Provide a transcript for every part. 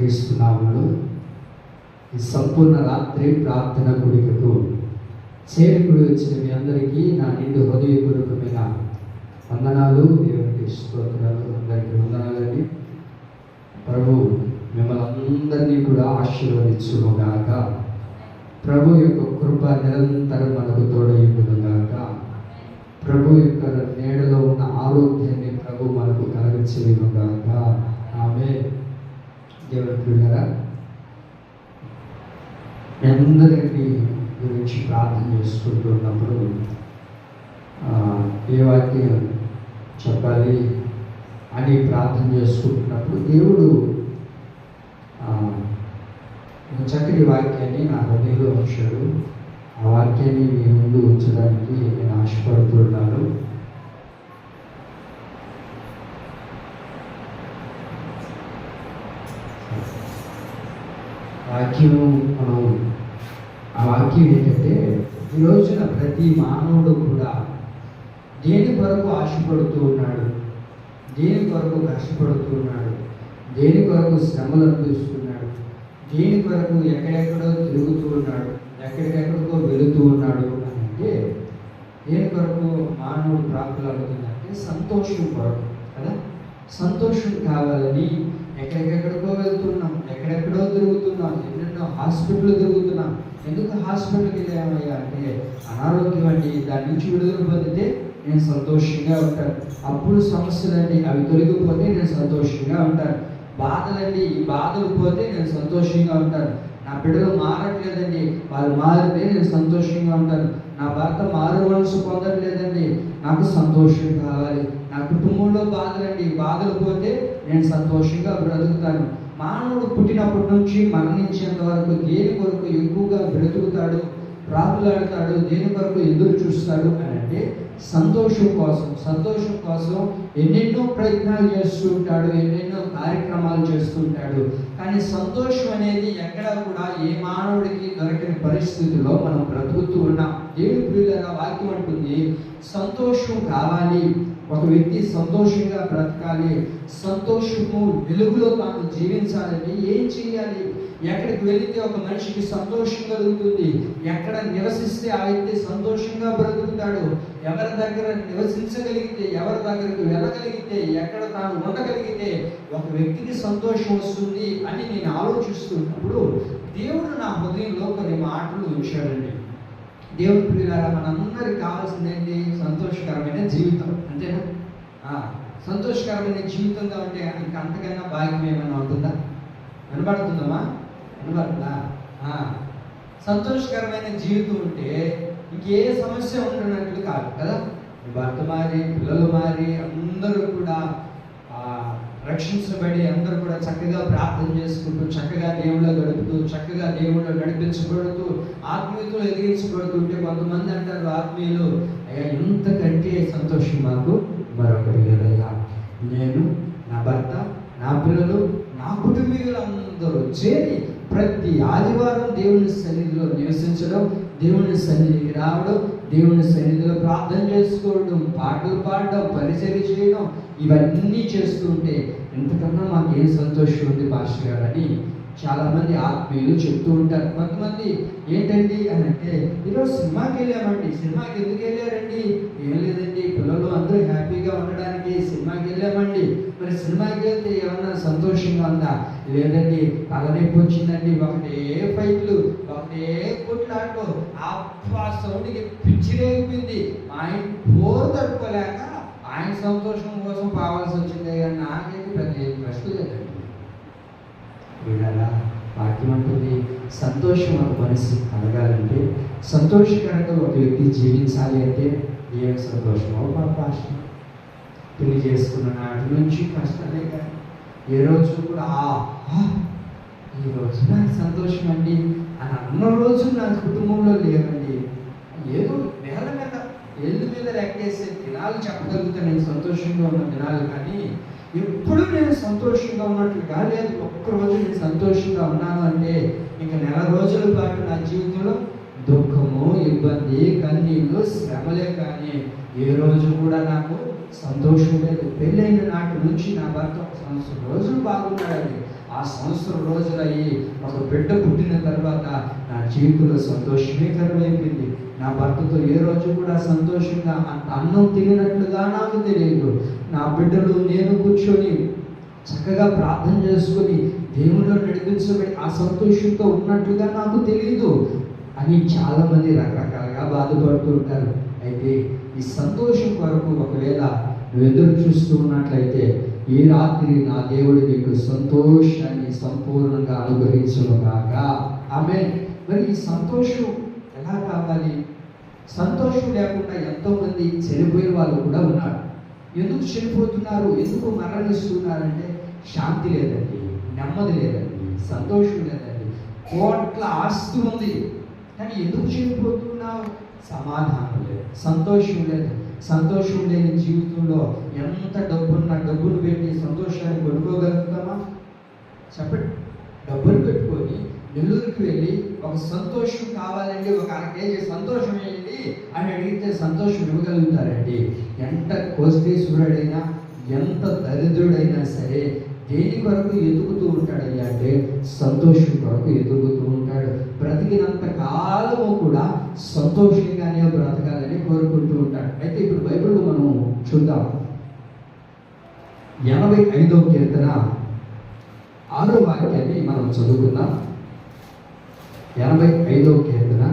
యేసుక్రీస్తు నామములో ఈ సంపూర్ణ రాత్రి ప్రార్థన కూడికకు చేరుకుని వచ్చిన మీ అందరికీ నా నిండు హృదయపూర్వకమైన వందనాలు. దేవునికి స్తోత్రాలు. అందరికీ వందనాలండి. ప్రభు మిమ్మల్ని అందరినీ కూడా ఆశీర్వదించుగాక. ప్రభు యొక్క కృప నిరంతరం మనకు తోడైండుగాక. ప్రభు యొక్క నీడలో ఉన్న ఆరోగ్యాన్ని ప్రభు మనకు కలగచేయుగాక. ఆమేన్. దేవుని ప్రియులారా, మీ అందరికీ గురించి ప్రార్థన చేసుకుంటున్నప్పుడు ఏ వాక్యం చెప్పాలి అని ప్రార్థన చేసుకుంటున్నప్పుడు దేవుడు చక్కటి వాక్యాన్ని నా హృదయంలో ఉంచాడు. ఆ వాక్యాన్ని మీ ముందు ఉంచడానికి నేను ఆశపడుతున్నాను. ఆ వాక్యం ఏంటంటే, ఈ రోజున ప్రతి మానవుడు కూడా దేని కొరకు ఆశపడుతూ ఉన్నాడు, దేని కొరకు కష్టపడుతూ ఉన్నాడు, దేని కొరకు శ్రమలు అనిపిస్తున్నాడు, దేని కొరకు ఎక్కడెక్కడో తిరుగుతూ ఉన్నాడు, ఎక్కడికెక్కడికో వెళుతూ ఉన్నాడు అని అంటే, దేని కొరకు మానవుడు ప్రాకులాడుతుందంటే సంతోషం కొరకు కదా. సంతోషం కావాలని ఎక్కడికెక్కడికో వెళ్తున్నాం, ఎక్కడెక్కడో తిరుగుతున్నాం, ఎన్నెన్నో హాస్పిటల్ తిరుగుతున్నాం. ఎందుకు హాస్పిటల్కి వెళ్ళామయ్యా అంటే, అనారోగ్యం అండి, దాని నుంచి విడుదల పొందితే నేను సంతోషంగా ఉంటాను. అప్పుడు సమస్యలండి, అవి తొలగిపోతే నేను సంతోషంగా ఉంటాను. బాధలండి, ఈ బాధలు పోతే నేను సంతోషంగా ఉంటాను. నా బిడ్డలు మారట్లేదండి, వాళ్ళు మారితే నేను సంతోషంగా ఉంటాను. నా భర్త మారు మనసు పొందట్లేదండి, నాకు సంతోషం కావాలి. నా కుటుంబంలో బాధలండి, బాధలు పోతే నేను సంతోషంగా బ్రతుకుతాను. మానవుడు పుట్టినప్పటి నుంచి మరణించేంత వరకు దేని కొరకు ఎక్కువగా బ్రతుకుతాడు, ప్రాకులాడతాడు, దేని కొరకు ఎదురు చూస్తాడు అని అంటే సంతోషం కోసం. సంతోషం కోసం ఎన్నెన్నో ప్రయత్నాలు చేస్తూ ఉంటాడు, ఎన్నెన్నో కార్యక్రమాలు చేస్తూ ఉంటాడు. కానీ సంతోషం అనేది ఎక్కడా కూడా ఏ మానవుడికి దొరకని పరిస్థితిలో మనం బ్రతుకుతూ ఉన్నాం. దేవుని ప్రియులారా, వాక్యం అంటుంది సంతోషం కావాలి, ఒక వ్యక్తి సంతోషంగా బ్రతకాలి, సంతోషము వెలుగులో తాను జీవించాలని ఏం చేయాలి? ఎక్కడికి వెళితే ఒక మనిషికి సంతోషం కలుగుతుంది, ఎక్కడ నివసిస్తే ఆ వ్యక్తి సంతోషంగా బ్రతుకుతాడు, ఎవరి దగ్గర నివసించగలిగితే, ఎవరి దగ్గరకు వెళ్ళగలిగితే, ఎక్కడ తాను ఉండగలిగితే ఒక వ్యక్తికి సంతోషం వస్తుంది అని నేను ఆలోచిస్తున్నప్పుడు దేవుడు నా హృదయంలో కొన్ని మాటలు ఉంచాడండి. దేవుని ప్రియులారా, మనందరికి కావాల్సింది ఏంటి? సంతోషకరమైన జీవితం, అంతేనా? సంతోషకరమైన జీవితంగా ఉంటే ఇంకా అంతకన్నా భాగ్యం ఏమైనా ఉంటుందా? వినబడుతుందమ్మా? వినబడుతుందా? సంతోషకరమైన జీవితం ఉంటే ఇంకే సమస్య ఉండనట్లు కాదు కదా. భర్త మారి, పిల్లలు మారి, అందరూ కూడా రక్షించబడి, అందరూ కూడా చక్కగా ప్రార్థన చేసుకుంటూ, చక్కగా దేవుళ్ళ గడుపుతూ, చక్కగా దేవుళ్ళు నడిపించబడుతూ, ఆత్మీయతలో ఎదిగించబడుతుంటే కొంతమంది అంటారు ఆత్మీయులు, అయ్యా ఇంతకంటే సంతోషం మాకు మరొకటి లేదయ్యా. నేను, నా భర్త, నా పిల్లలు, నా కుటుంబీకులందరూ చేరి ప్రతి ఆదివారం దేవుని సన్నిధిలో నివసించడం, దేవుని సన్నిధికి రావడం, దేవుని సన్నిధిలో ప్రార్థన చేసుకోవడం, పాటలు పాడడం, పరిచర్య చేయడం, ఇవన్నీ చేస్తుంటే ఎంతకన్నా మాకు ఏం సంతోషం ఉంది పాస్టర్ గారు అని చాలామంది ఆత్మీయులు చెప్తూ ఉంటారు. కొంతమంది ఏంటండి అని అంటే, ఈరోజు సినిమాకి వెళ్ళామండి. సినిమాకి ఎందుకు వెళ్ళారండి? ఏం లేదండి, పిల్లలు అందరూ హ్యాపీగా ఉండడానికి సినిమాకి వెళ్ళామండి. మరి సినిమాకి వెళ్తే ఏమన్నా సంతోషంగా ఉందా? లేదండి, తలనొప్పి వచ్చిందండి, ఒకటే ఫైట్లు, ఒకటే కొట్లాటలు, ఆ సౌండ్కి పిచ్చిరేగిపోయింది. ఆయన బోర్ తట్టుకోలేక ఆయన సంతోషం కోసం పావాల్సి వచ్చింది. కానీ నాకైతే పెద్ద ప్రశ్న లేదండి. వీళ్ళలా వాక్యం అంటుంది సంతోషం ఒక మనసు కలగాలంటే, సంతోషకరంగా ఒక వ్యక్తి జీవించాలి అంటే ఏం సంతోషమో మా కష్టం. పెళ్లి చేసుకున్న నాటి నుంచి కష్టాలే, కానీ ఏ రోజు కూడా ఈ రోజు నాకు సంతోషం అండి అని అన్న రోజు నా కుటుంబంలో లేదండి. ఏదో నేల మీద ఎల్లు మీద లెక్కేసే దినాలు చెప్పగలుగుతా నేను సంతోషంగా ఉన్న దినాలు, కానీ ఎప్పుడు నేను సంతోషంగా ఉన్నట్లుగా లేదు. ఒక్కరోజు నేను సంతోషంగా ఉన్నాను అంటే ఇంకా నెల రోజుల పాటు నా జీవితంలో దుఃఖము, ఇబ్బంది, కన్నీళ్ళు, శ్రమలే, కానీ ఏ రోజు కూడా నాకు సంతోషం లేదు. పెళ్ళైన నాటి నుంచి నా భర్త 1 సంవత్సరం రోజులు బాగున్నాడండి. ఆ సంవత్సరం రోజులయ్యి ఒక బిడ్డ పుట్టిన తర్వాత నా జీవితంలో సంతోషమే కరువైపోయింది. నా భర్తతో ఏ రోజు కూడా సంతోషంగా అన్నం తినట్లుగా నాకు తెలియదు. నా బిడ్డలు నేను కూర్చొని చక్కగా ప్రార్థన చేసుకొని దేవుళ్ళో నడిపించబడి ఆ సంతోషంతో ఉన్నట్లుగా నాకు తెలియదు అని చాలామంది రకరకాలుగా బాధపడుతూ ఉంటారు. అయితే ఈ సంతోషం కొరకు ఒకవేళ నువ్వు ఎదురు చూస్తూ ఉన్నట్లయితే ఈ రాత్రి నా దేవుడు నీకు సంతోషాన్ని సంపూర్ణంగా అనుగ్రహించునుగాక. ఆమేన్. మరి ఈ సంతోషం ఎలా కావాలి? సంతోషం లేకుండా ఎంతోమంది చనిపోయిన వాళ్ళు కూడా ఉన్నారు. ఎందుకు చనిపోతున్నారు, ఎందుకు మరణిస్తున్నారంటే శాంతి లేదండి, నెమ్మది లేదండి, సంతోషం లేదండి, కోట్ల ఆస్తి ఉంది, కానీ ఎందుకు చనిపోతున్నావు? సమాధానం లేదు, సంతోషం లేదు. సంతోషం లేని జీవితంలో ఎంత డబ్బున్నా డబ్బులు పెట్టి సంతోషాన్ని కొనుక్కోగలుగుతామా? చెప్పండి. డబ్బులు పెట్టుకొని నెల్లూరుకి వెళ్ళి ఒక సంతోషం కావాలండి, ఒక 1 కేజీ సంతోషం వేయండి అని అడిగితే సంతోషం ఇవ్వగలుగుతారండి? ఎంత కోస్తీశ్వరుడైనా ఎంత దరిద్రుడైనా సరే దేని కొరకు ఎదుగుతూ ఉంటాడయ్యా అంటే సంతోషం కొరకు ఎదుగుతూ ఉంటాడు. బ్రతికినంత కాలము కూడా సంతోషంగానే బ్రతకాలని కోరుకుంటూ ఉంటాడు. అయితే ఇప్పుడు బైబిల్లో మనం చూద్దాం. 85వ కీర్తన 6వ వాక్యాన్ని మనం చదువుకుందాం. 85వ కీర్తన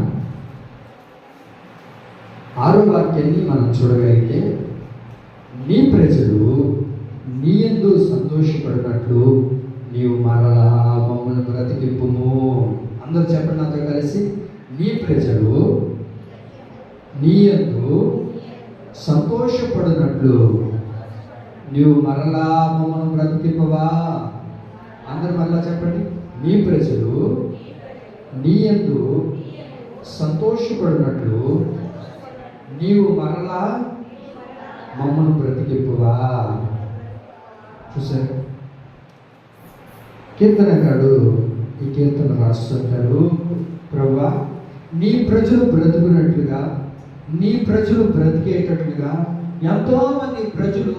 6వ వాక్యాన్ని మనం చూడగలిగితే, నీ ప్రజలు నీ యందు సంతోషపడినట్లు నీవు మరలా మమ్మల్ని బ్రతికింపుము. అందరూ చెప్పండి నాతో కలిసి, నీ ప్రజలు నీ యందు సంతోషపడినట్లు నీవు మరలా మమ్మల్ని బ్రతికింపవా. అందరు మరలా చెప్పండి. నీ ప్రజలు నీ యందు సంతోషపడినట్లు నీవు మరలా మమ్మల్ని బ్రతికింపవా. చూసారు, కీర్తనకారుడు ఈ కీర్తన రాస్తుంటారు, ప్రభువా నీ ప్రజలు బ్రతుకున్నట్లుగా, నీ ప్రజలు బ్రతికేటట్లుగా ఎంతోమంది ప్రజలు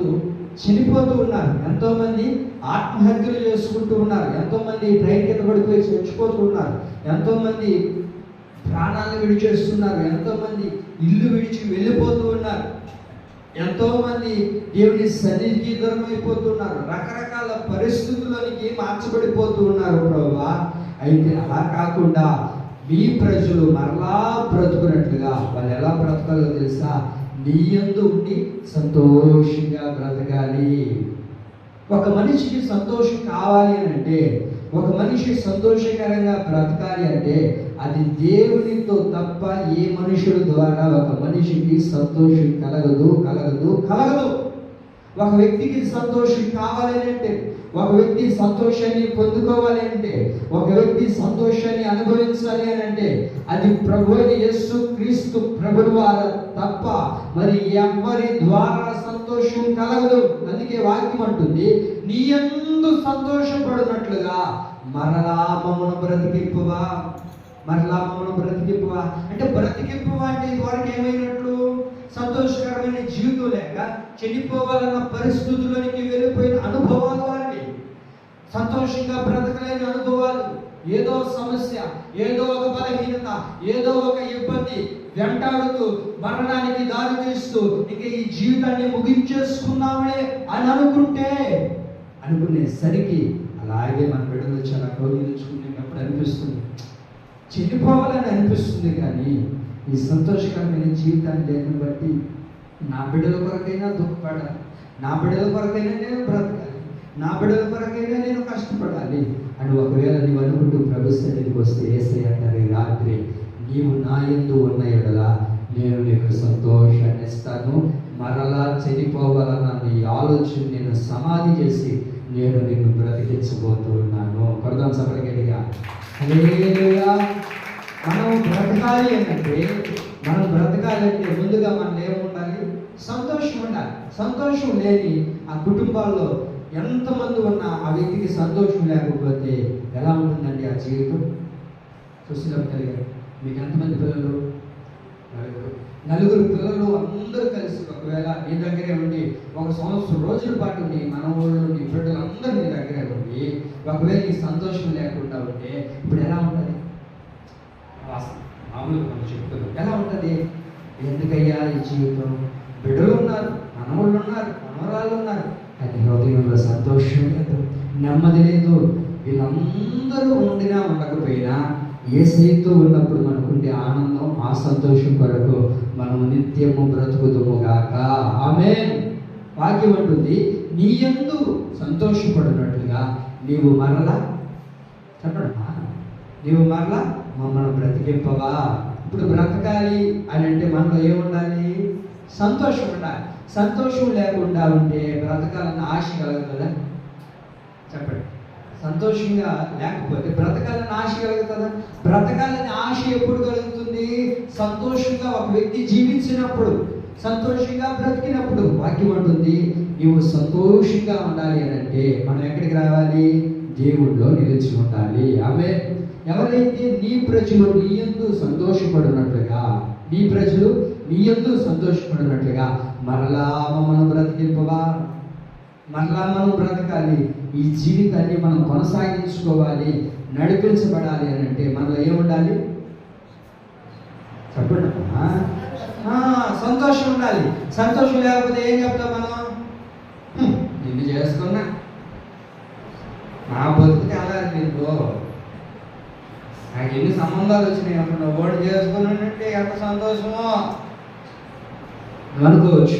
చనిపోతూ ఉన్నారు, ఎంతోమంది ఆత్మహత్యలు చేసుకుంటూ ఉన్నారు, ఎంతోమంది ట్రైన్ కింద పడిపోయి చచ్చిపోతూ ఉన్నారు, ఎంతోమంది ప్రాణాలను విడిచేస్తున్నారు, ఎంతోమంది ఇల్లు విడిచి వెళ్ళిపోతూ ఉన్నారు, ఎంతోమంది దేవుని సన్నిధికి దూరం అయిపోతున్నారు, రకరకాల పరిస్థితులకి మార్చబడిపోతూ ఉన్నారు ప్రభువా. అయితే అలా కాకుండా మీ ప్రజలు మరలా బ్రతుకున్నట్లుగా, వాళ్ళు ఎలా బ్రతకాలో తెలుసా? నీ యందు ఉండి సంతోషంగా బ్రతకాలి. ఒక మనిషికి సంతోషం కావాలి అని అంటే, ఒక మనిషి సంతోషకరంగా బ్రతకాలి అంటే అది దేవునితో తప్ప ఏ మనుషుల ద్వారా ఒక మనిషికి సంతోషం కలగదు. ఒక వ్యక్తికి సంతోషం కావాలి అంటే, ఒక వ్యక్తి సంతోషాన్ని పొందుకోవాలి అంటే, ఒక వ్యక్తి సంతోషాన్ని అనుభవించాలి అని అంటే అది ప్రభువైన యేసు క్రీస్తు ప్రభువు ద్వారా తప్ప మరి ఎవరి ద్వారా సంతోషం కలగదు. అందుకే వాక్యం అంటుంది, నీ యందు సంతోషపడినట్లుగా మరలా మమ్మల్ని బ్రతికింపువా. మరలా మమ్మల్ని బ్రతికింపువా అంటే, బ్రతికింపువా అంటే ఇదివరకు ఏమైనట్లు? సంతోషకరమైన జీవితం లేక చెడిపోవాలన్న పరిస్థితుల్లోనికి వెళ్ళిపోయిన అనుభవాలు వారిని, సంతోషంగా బ్రతకలేని అనుభవాలు, ఏదో సమస్య, ఏదో ఒక బలహీనత, ఏదో ఒక ఇబ్బంది వెంటాడుతూ మరణానికి దారి తీస్తూ ఇక ఈ జీవితాన్ని ముగించేసుకున్నామనే అని అనుకునేసరికి అలాగే మన బిడ్డలు చాలా కౌగిలించుకునేటప్పుడు అనిపిస్తుంది, చెడిపోవాలని అనిపిస్తుంది. కానీ ఈ సంతోషకరమైన జీవితాన్ని లేని బట్టి నా బిడ్డల కొరకైనా దుఃఖపడాలి, నా బిడ్డల కొరకైనా నేను బ్రతకాలి, నా బిడ్డల కొరకైనా నేను కష్టపడాలి అని ఒకవేళ నీవు అనుకుంటూ ప్రభు సన్నిధికి వస్తే యేసయ్య అంటారు, ఈ రాత్రి నీవు నా యందు ఉన్న యెడల నేను నీకు సంతోషాన్ని ఇస్తాను, మరలా చనిపోవాలన్న నీ ఆలోచన నేను సమాధి చేసి నేను నిన్ను బ్రతికించబోతూ ఉన్నాను. కొడదాం సభలకెళ్ళిగా. హల్లెలూయా. మనం బ్రతకాలి అంటే ముందుగా మనం ఏముండాలి? సంతోషం ఉండాలి. సంతోషం లేని ఆ కుటుంబాల్లో ఎంతమంది ఉన్నా ఆ వ్యక్తికి సంతోషం లేకపోతే ఎలా ఉంటుందండి ఆ జీవితం? చూసినప్పుడు మీకు ఎంతమంది పిల్లలు? నలుగురు పిల్లలు అందరూ కలిసి ఒకవేళ నీ దగ్గరే ఉండి 1 సంవత్సరం రోజుల పాటు నీ మనవాళ్ళు నీ బిడ్డలందరూ నీ దగ్గరే ఉండి ఒకవేళ నీ సంతోషం లేకుండా ఉంటే ఇప్పుడు ఎలా ఉంటుంది? మామూలుగా మనం చెప్తున్నాం, ఎలా ఉంటుంది? ఎందుకయ్యా ఈ జీవితం? బిడ్డలు ఉన్నారు, మనవాళ్ళు ఉన్నారు, మనవరాళ్ళు ఉన్నారు, కానీ హృదయంలో సంతోషం లేదు, నెమ్మది లేదు. వీళ్ళందరూ ఉండినా ఉండకపోయినా యేసయ్యతో ఉన్నప్పుడు మనకుండే ఆనందం, ఆ సంతోషం కొరకు మనం నిత్యము బ్రతుకుదుముగాక. ఆమేన్. వాక్యం అంటుంది, నీ యందు సంతోషపడినట్లుగా నీవు మరలా చెప్పడమ్మా, నీవు మరలా మమ్మల్ని బ్రతికింపవా. ఇప్పుడు బ్రతకాలి అని అంటే మనలో ఏముండాలి? సంతోషం ఉండాలి. సంతోషం లేకుండా ఉంటే బ్రతకాలన్న ఆశ కలుగుతుందా? చెప్పండి. సంతోషంగా లేకపోతే బ్రతకాలని ఆశ కలుగుతుందా? బ్రతకాలని ఆశ ఎప్పుడు కలుగుతుంది? సంతోషంగా ఒక వ్యక్తి జీవించినప్పుడు, సంతోషంగా బ్రతికినప్పుడు. వాక్యం అంటుంది, నీవు సంతోషంగా ఉండాలి అని అంటే మనం ఎక్కడికి రావాలి? దేవుడిలో నిలిచి ఉండాలి. ఆమె ఎవరైతే నీ ప్రజలు నీ యందు సంతోషపడినట్లుగా, నీ ప్రజలు నీ యందు సంతోషపడినట్లుగా మరలా మమ్మల్ని బ్రతికింపవా, మరలా మనం బ్రతకాలి, ఈ జీవితాన్ని మనం కొనసాగించుకోవాలి, నడిపించబడాలి అని అంటే మనలో ఏముండాలి? చెప్పండి. సంతోషం ఉండాలి. సంతోషం లేకపోతే ఏం చెప్తాం మనం? నిన్ను చేసుకున్నా, నా బతుకు అలా నీకు, నాకు ఎన్ని సంబంధాలు వచ్చినాయి, అప్పుడు ఓడి చేసుకున్నానంటే ఎంత సంతోషమో అనుకోవచ్చు.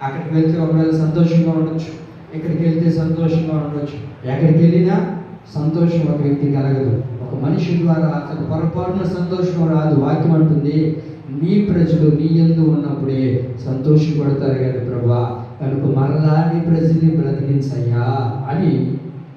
అక్కడికి వెళ్తే ఒకవేళ సంతోషంగా ఉండొచ్చు, ఇక్కడికి వెళ్తే సంతోషంగా ఉండొచ్చు. ఎక్కడికి వెళ్ళినా సంతోషం ఒక వ్యక్తి కలగదు. ఒక మనిషి ద్వారా అతను పొరపాటున సంతోషం రాదు. వాక్యం అంటుంది, నీ ప్రజలు నీ యందు ఉన్నప్పుడే సంతోషపడతారు కదా ప్రభా, కనుక మరలా నీ ప్రజల్ని బ్రతికించయ్యా అని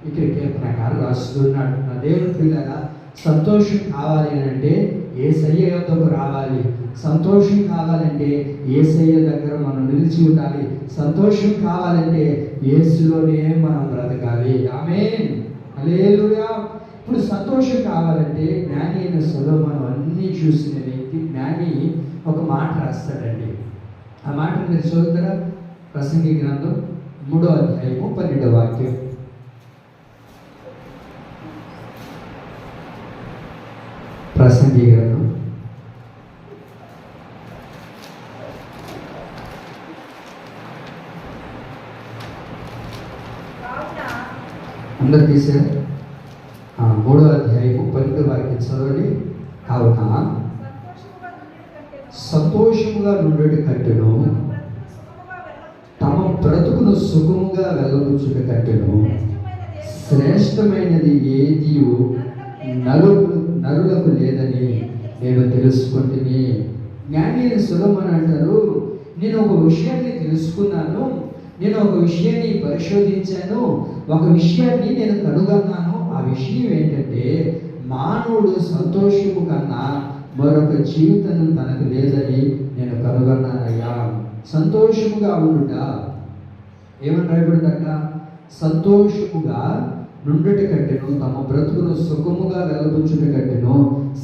ఇక్కడ కీర్తనకారుడు రాస్తున్నాడు. నా దేవుని పిల్లగా సంతోషం కావాలి అని అంటే యేసయ్య యొద్దకు రావాలి. సంతోషం కావాలంటే యేసయ్య దగ్గర మనం నిలిచి ఉండాలి. సంతోషం కావాలంటే యేసులోనే మనం బ్రతకాలి. ఆమేన్. హల్లెలూయా. ఇప్పుడు సంతోషం కావాలంటే జ్ఞాని అయిన సొలొమోను అన్నీ చూసిన వ్యక్తి, జ్ఞాని ఒక మాట రాస్తాడండి. ఆ మాట మీరు చదువుతారా? ప్రసంగి గ్రంథం 3వ అధ్యాయము 12వ వాక్యం. ప్రసంగి గ్రంథం అందరు తీసారు. 3వ అధ్యాయము 12వ వాక్యం చదవండి. కావున సంతోషముగా నుండి కట్టెను, తమ బ్రతుకును సుఖముగా వెల్లబుచ్చుట కట్టెను, శ్రేష్టమైనది ఏది నరులకు లేదని నేను తెలుసుకుంటుని. జ్ఞాని సొలొమోను అంటారు, నేను ఒక విషయాన్ని తెలుసుకున్నాను, నేను ఒక విషయాన్ని పరిశోధించాను, ఒక విషయాన్ని నేను కనుగొన్నాను. ఆ విషయం ఏంటంటే మానవుడు సంతోషము కన్నా మరొక జీవితం తనకు లేదని నేను కనుగొన్నానయ్యా. సంతోషముగా ఉండుట ఏమని రాయబడిందట? సంతోషముగా నుండుట కట్టెను, తమ బ్రతుకును సుఖముగా వెలబుచ్చుట కట్టెను,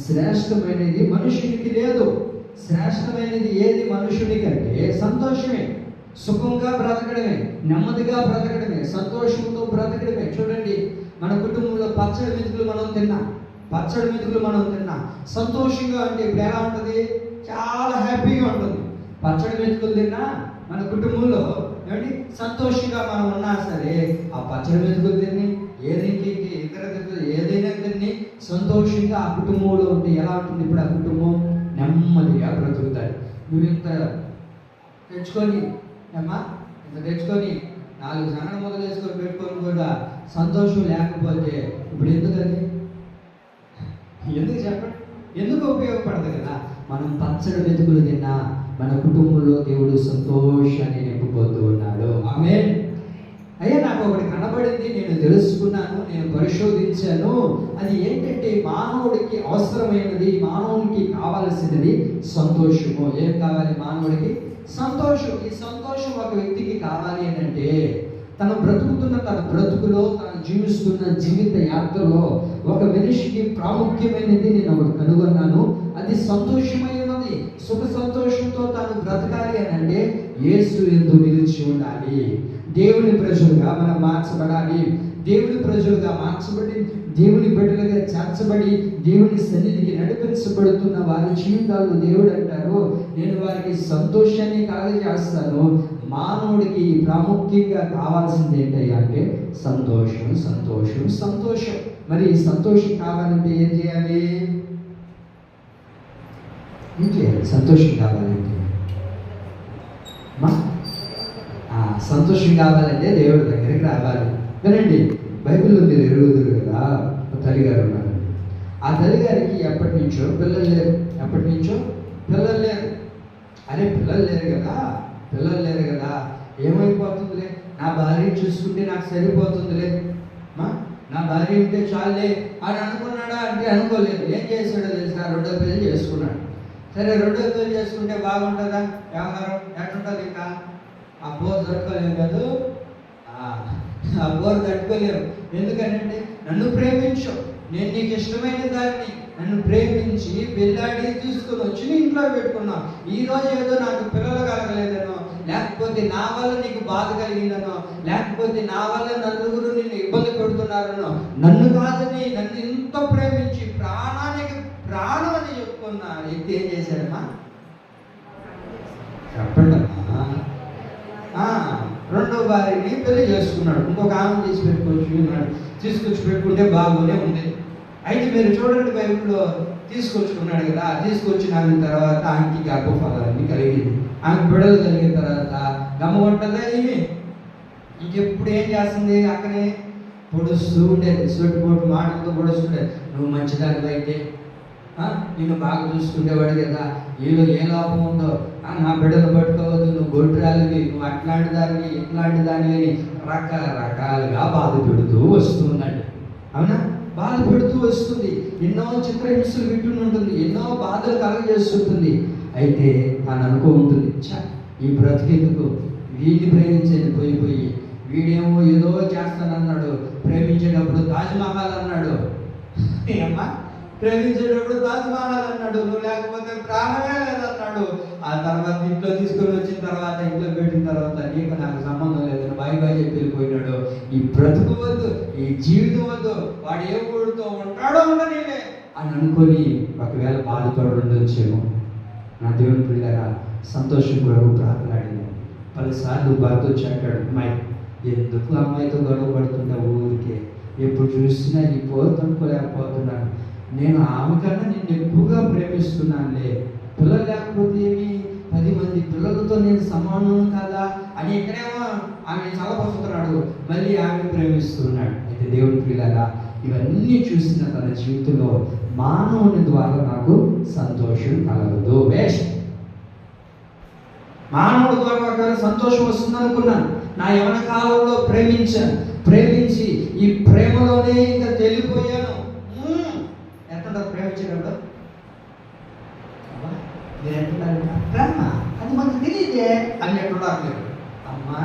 శ్రేష్టమైనది మనుషునికి లేదు. శ్రేష్టమైనది ఏది మనుషునికి అంటే సంతోషమే. సుఖంగా బ్రతకడమే, నెమ్మదిగా బ్రతకడమే, సంతోషంతో బ్రతకడమే. చూడండి, మన కుటుంబంలో పచ్చడి మెతుకులు మనం తిన్నా సంతోషంగా అంటే ఇప్పుడు ఎలా ఉంటుంది? చాలా హ్యాపీగా ఉంటుంది. పచ్చడి మెతుకులు తిన్నా మన కుటుంబంలో ఏమండి సంతోషంగా మనం ఉన్నా సరే, ఆ పచ్చడి మెతుకులు తిని ఏదైనా తిని సంతోషంగా ఆ కుటుంబంలో ఉంటే ఎలా ఉంటుంది? ఇప్పుడు ఆ కుటుంబం నెమ్మదిగా బ్రతుకుతారు. నువ్వు ఇంత తెచ్చుకొని అమ్మా, ఇంత తెచ్చుకొని 4 సంగడ మొదలు వేసుకొని పెట్టుకొని కూడా సంతోషం లేకపోతే ఇప్పుడు ఎందుకని? ఎందుకు చెప్పండి? ఎందుకు ఉపయోగపడదు కదా? మనం పచ్చడి మెతుకులు తిన్నా మన కుటుంబంలో దేవుడు సంతోషాన్ని నింపుపోతూ ఉన్నాడు. ఆమేన్. అయ్యా, నాకు ఒకటి కనబడింది, నేను తెలుసుకున్నాను, నేను పరిశోధించాను. అది ఏంటంటే మానవుడికి అవసరమైనది, మానవునికి కావాల్సినది సంతోషము. ఏం కావాలి మానవుడికి? సంతోషం. ఈ సంతోషం ఒక వ్యక్తికి కావాలి అని అంటే తన బ్రతుకులో తను జీవిస్తున్న జీవిత యాత్రలో ఒక మనిషికి ప్రాముఖ్యమైనది నేను ఒకటి కనుగొన్నాను. అది సంతోషమైనది. రెండవది సుఖ సంతోషంతో తాను బ్రతకాలి అని అంటే యేసు యందు నిలిచి ఉండాలి. దేవుని ప్రజలుగా మనం మార్చబడాలి. దేవుని ప్రజలుగా మార్చబడి దేవుని బిడ్డలుగా చేర్చబడి దేవుని సన్నిధికి నడిపించబడుతున్న వారి జీవితాల్లో దేవుడు అంటారు, నేను వారికి సంతోషాన్ని కలగజేస్తాను. మానవుడికి ప్రాముఖ్యంగా కావాల్సింది ఏంటయ్యా అంటే సంతోషం, సంతోషం, సంతోషం. మరి సంతోషం కావాలంటే ఏం చేయాలి? ఏం చేయాలి సంతోషం కావాలంటే? సంతోషం కావాలంటే దేవుడి దగ్గరికి రావాలి. వినండి, బైబిల్లో మీరు ఎరుగుదురు కదా, తల్లిగారు ఉన్నారు. ఆ తల్లిగారికి ఎప్పటి నుంచో పిల్లలు లేరు. ఎప్పటి నుంచో పిల్లలు లేరు. అరే పిల్లలు లేరు కదా ఏమైపోతుందిలే, నా భార్య చూసుకుంటే నాకు సరిపోతుందిలే, నా భార్య ఉంటే చాలే అని అనుకున్నాడా అంటే అనుకోలేదు. ఏం చేశాడో తెలిసిన రెండో పెళ్లి చేసుకున్నాడు. సరే రెండో పెళ్లి చేసుకుంటే బాగుంటుందా? వ్యవహారం ఎట్లుంటుంది? ఇంకా ఆ బోర్ దొరకలేదు కదా, ఆ బోర్ తట్టుకోలేరు. ఎందుకంటే నన్ను ప్రేమించు, నేను నీకు ఇష్టమైన దాన్ని, నన్ను ప్రేమించి పెళ్ళాడి తీసుకొని వచ్చి నీ ఇంట్లో పెట్టుకున్నావు. ఈరోజు ఏదో నాకు పిల్లలు కలగలేదనో, లేకపోతే నా వల్ల నీకు బాధ కలిగిందనో, లేకపోతే నా వల్ల నలుగురు నిన్ను ఇబ్బంది పెడుతున్నారనో, నన్ను కాదని నన్ను ఇంత ప్రేమించి ప్రాణానికి ప్రాణం అని చెప్పుకున్న వ్యక్తి ఏం చేశాడమ్మా? చెప్పండమ్మా. రెండో భార్యని పెళ్లి చేసుకున్నాడు. ఇంకొక ఆమె తీసుకొచ్చి పెట్టుకుంటే బాగునే ఉంది. అయితే మీరు చూడండి, బైబిల్లో తీసుకొచ్చుకున్నాడు కదా, తీసుకొచ్చిన తర్వాత ఆమెకి గర్భఫలాన్ని కలిగింది. ఆమె బిడ్డలు కలిగిన తర్వాత గమ్మగొంటుందా ఏమి? ఇంకెప్పుడు ఏం చేస్తుంది? అక్కడే పొడుస్తూ ఉండేది, సొట్టుపోటు మాటలతో పొడుస్తుండేది. నువ్వు మంచిదాని అయితే నిన్ను బాగా చూసుకునేవాడు కదా, ఏదో ఏ లోపం ఉందో, నా బిడ్డలు పట్టుకోవద్దు, నువ్వు గొడ్రాలివి, నువ్వు అట్లాంటి దానివి ఇట్లాంటి దానివి రకరకాలుగా బాధ పెడుతూ వస్తున్నాడు. అవునా? బాధ పెడుతూ వస్తుంది. ఎన్నో చిత్రహింసలు వింటూనే ఉంటుంది, ఎన్నో బాధలు కలగజేస్తుంటుంది. అయితే తను అనుకో ఉంటుంది, ఈ బ్రతికెందుకు, వీడిని ప్రేమించేది పోయి వీడేమో ఏదో చేస్తానన్నాడు, ప్రేమించేటప్పుడు తాజ్మహల్ అన్నాడు. ఏమ్మా? ప్రేమించేటప్పుడు తాజ్మహల్ అన్నాడు, నువ్వు లేకపోతే ప్రాణమే లేదన్నాడు. ఆ తర్వాత ఇంట్లో తీసుకొని వచ్చిన తర్వాత, ఇంట్లో పెట్టిన తర్వాత నీకు నాకు సంబంధం లేదని బాయ్ చెప్పి వెళ్ళిపోయినాడు. ఈ బ్రతుకు వద్దు, ఈ జీవితం వద్దు, వాడు ఏ ఊడితో ఉంటాడో ఉండనిలే అని అనుకొని ఒకవేళ బాధపడి ఉండొచ్చేమో. నా దేవుని పిల్లరా, సంతోషం కొరకు ప్రార్థనాడిన పలుసార్లు భర్త వచ్చి అంటాడు, అమ్మాయి ఎందుకు అమ్మాయితో గొడవ పడుతుంటా ఊరికే, ఎప్పుడు చూసినా నీ పోతనుకోలేకపోతున్నాను, నేను ఆమె కన్నా నిన్ను ఎక్కువగా ప్రేమిస్తున్నానులే, పిల్లలు లేకపోతే ఏమి, 10 మంది పిల్లలతో నేను సమానం కదా అని ఇక్కడేమో ఆమె చల్లపరుస్తున్నాడు, మళ్ళీ ఆమె ప్రేమిస్తున్నాడు. అయితే దేవుని పిల్లలా, ఇవన్నీ చూసిన తన జీవితంలో మానవుని ద్వారా నాకు సంతోషం కలగదు. వేస్ట్. మానవుడి ద్వారా ఒకవేళ సంతోషం వస్తుంది అనుకున్నాను. నా యవన కాలంలో ప్రేమించి ఈ ప్రేమలోనే ఇంకా తెలిపోయాను. ఎట్లా ప్రేమించేటప్పుడు మీరు ఎట్లున్నారు? ప్రేమ అది మనకు తెలియదే అని ఎట్లున్నారు? అమ్మా,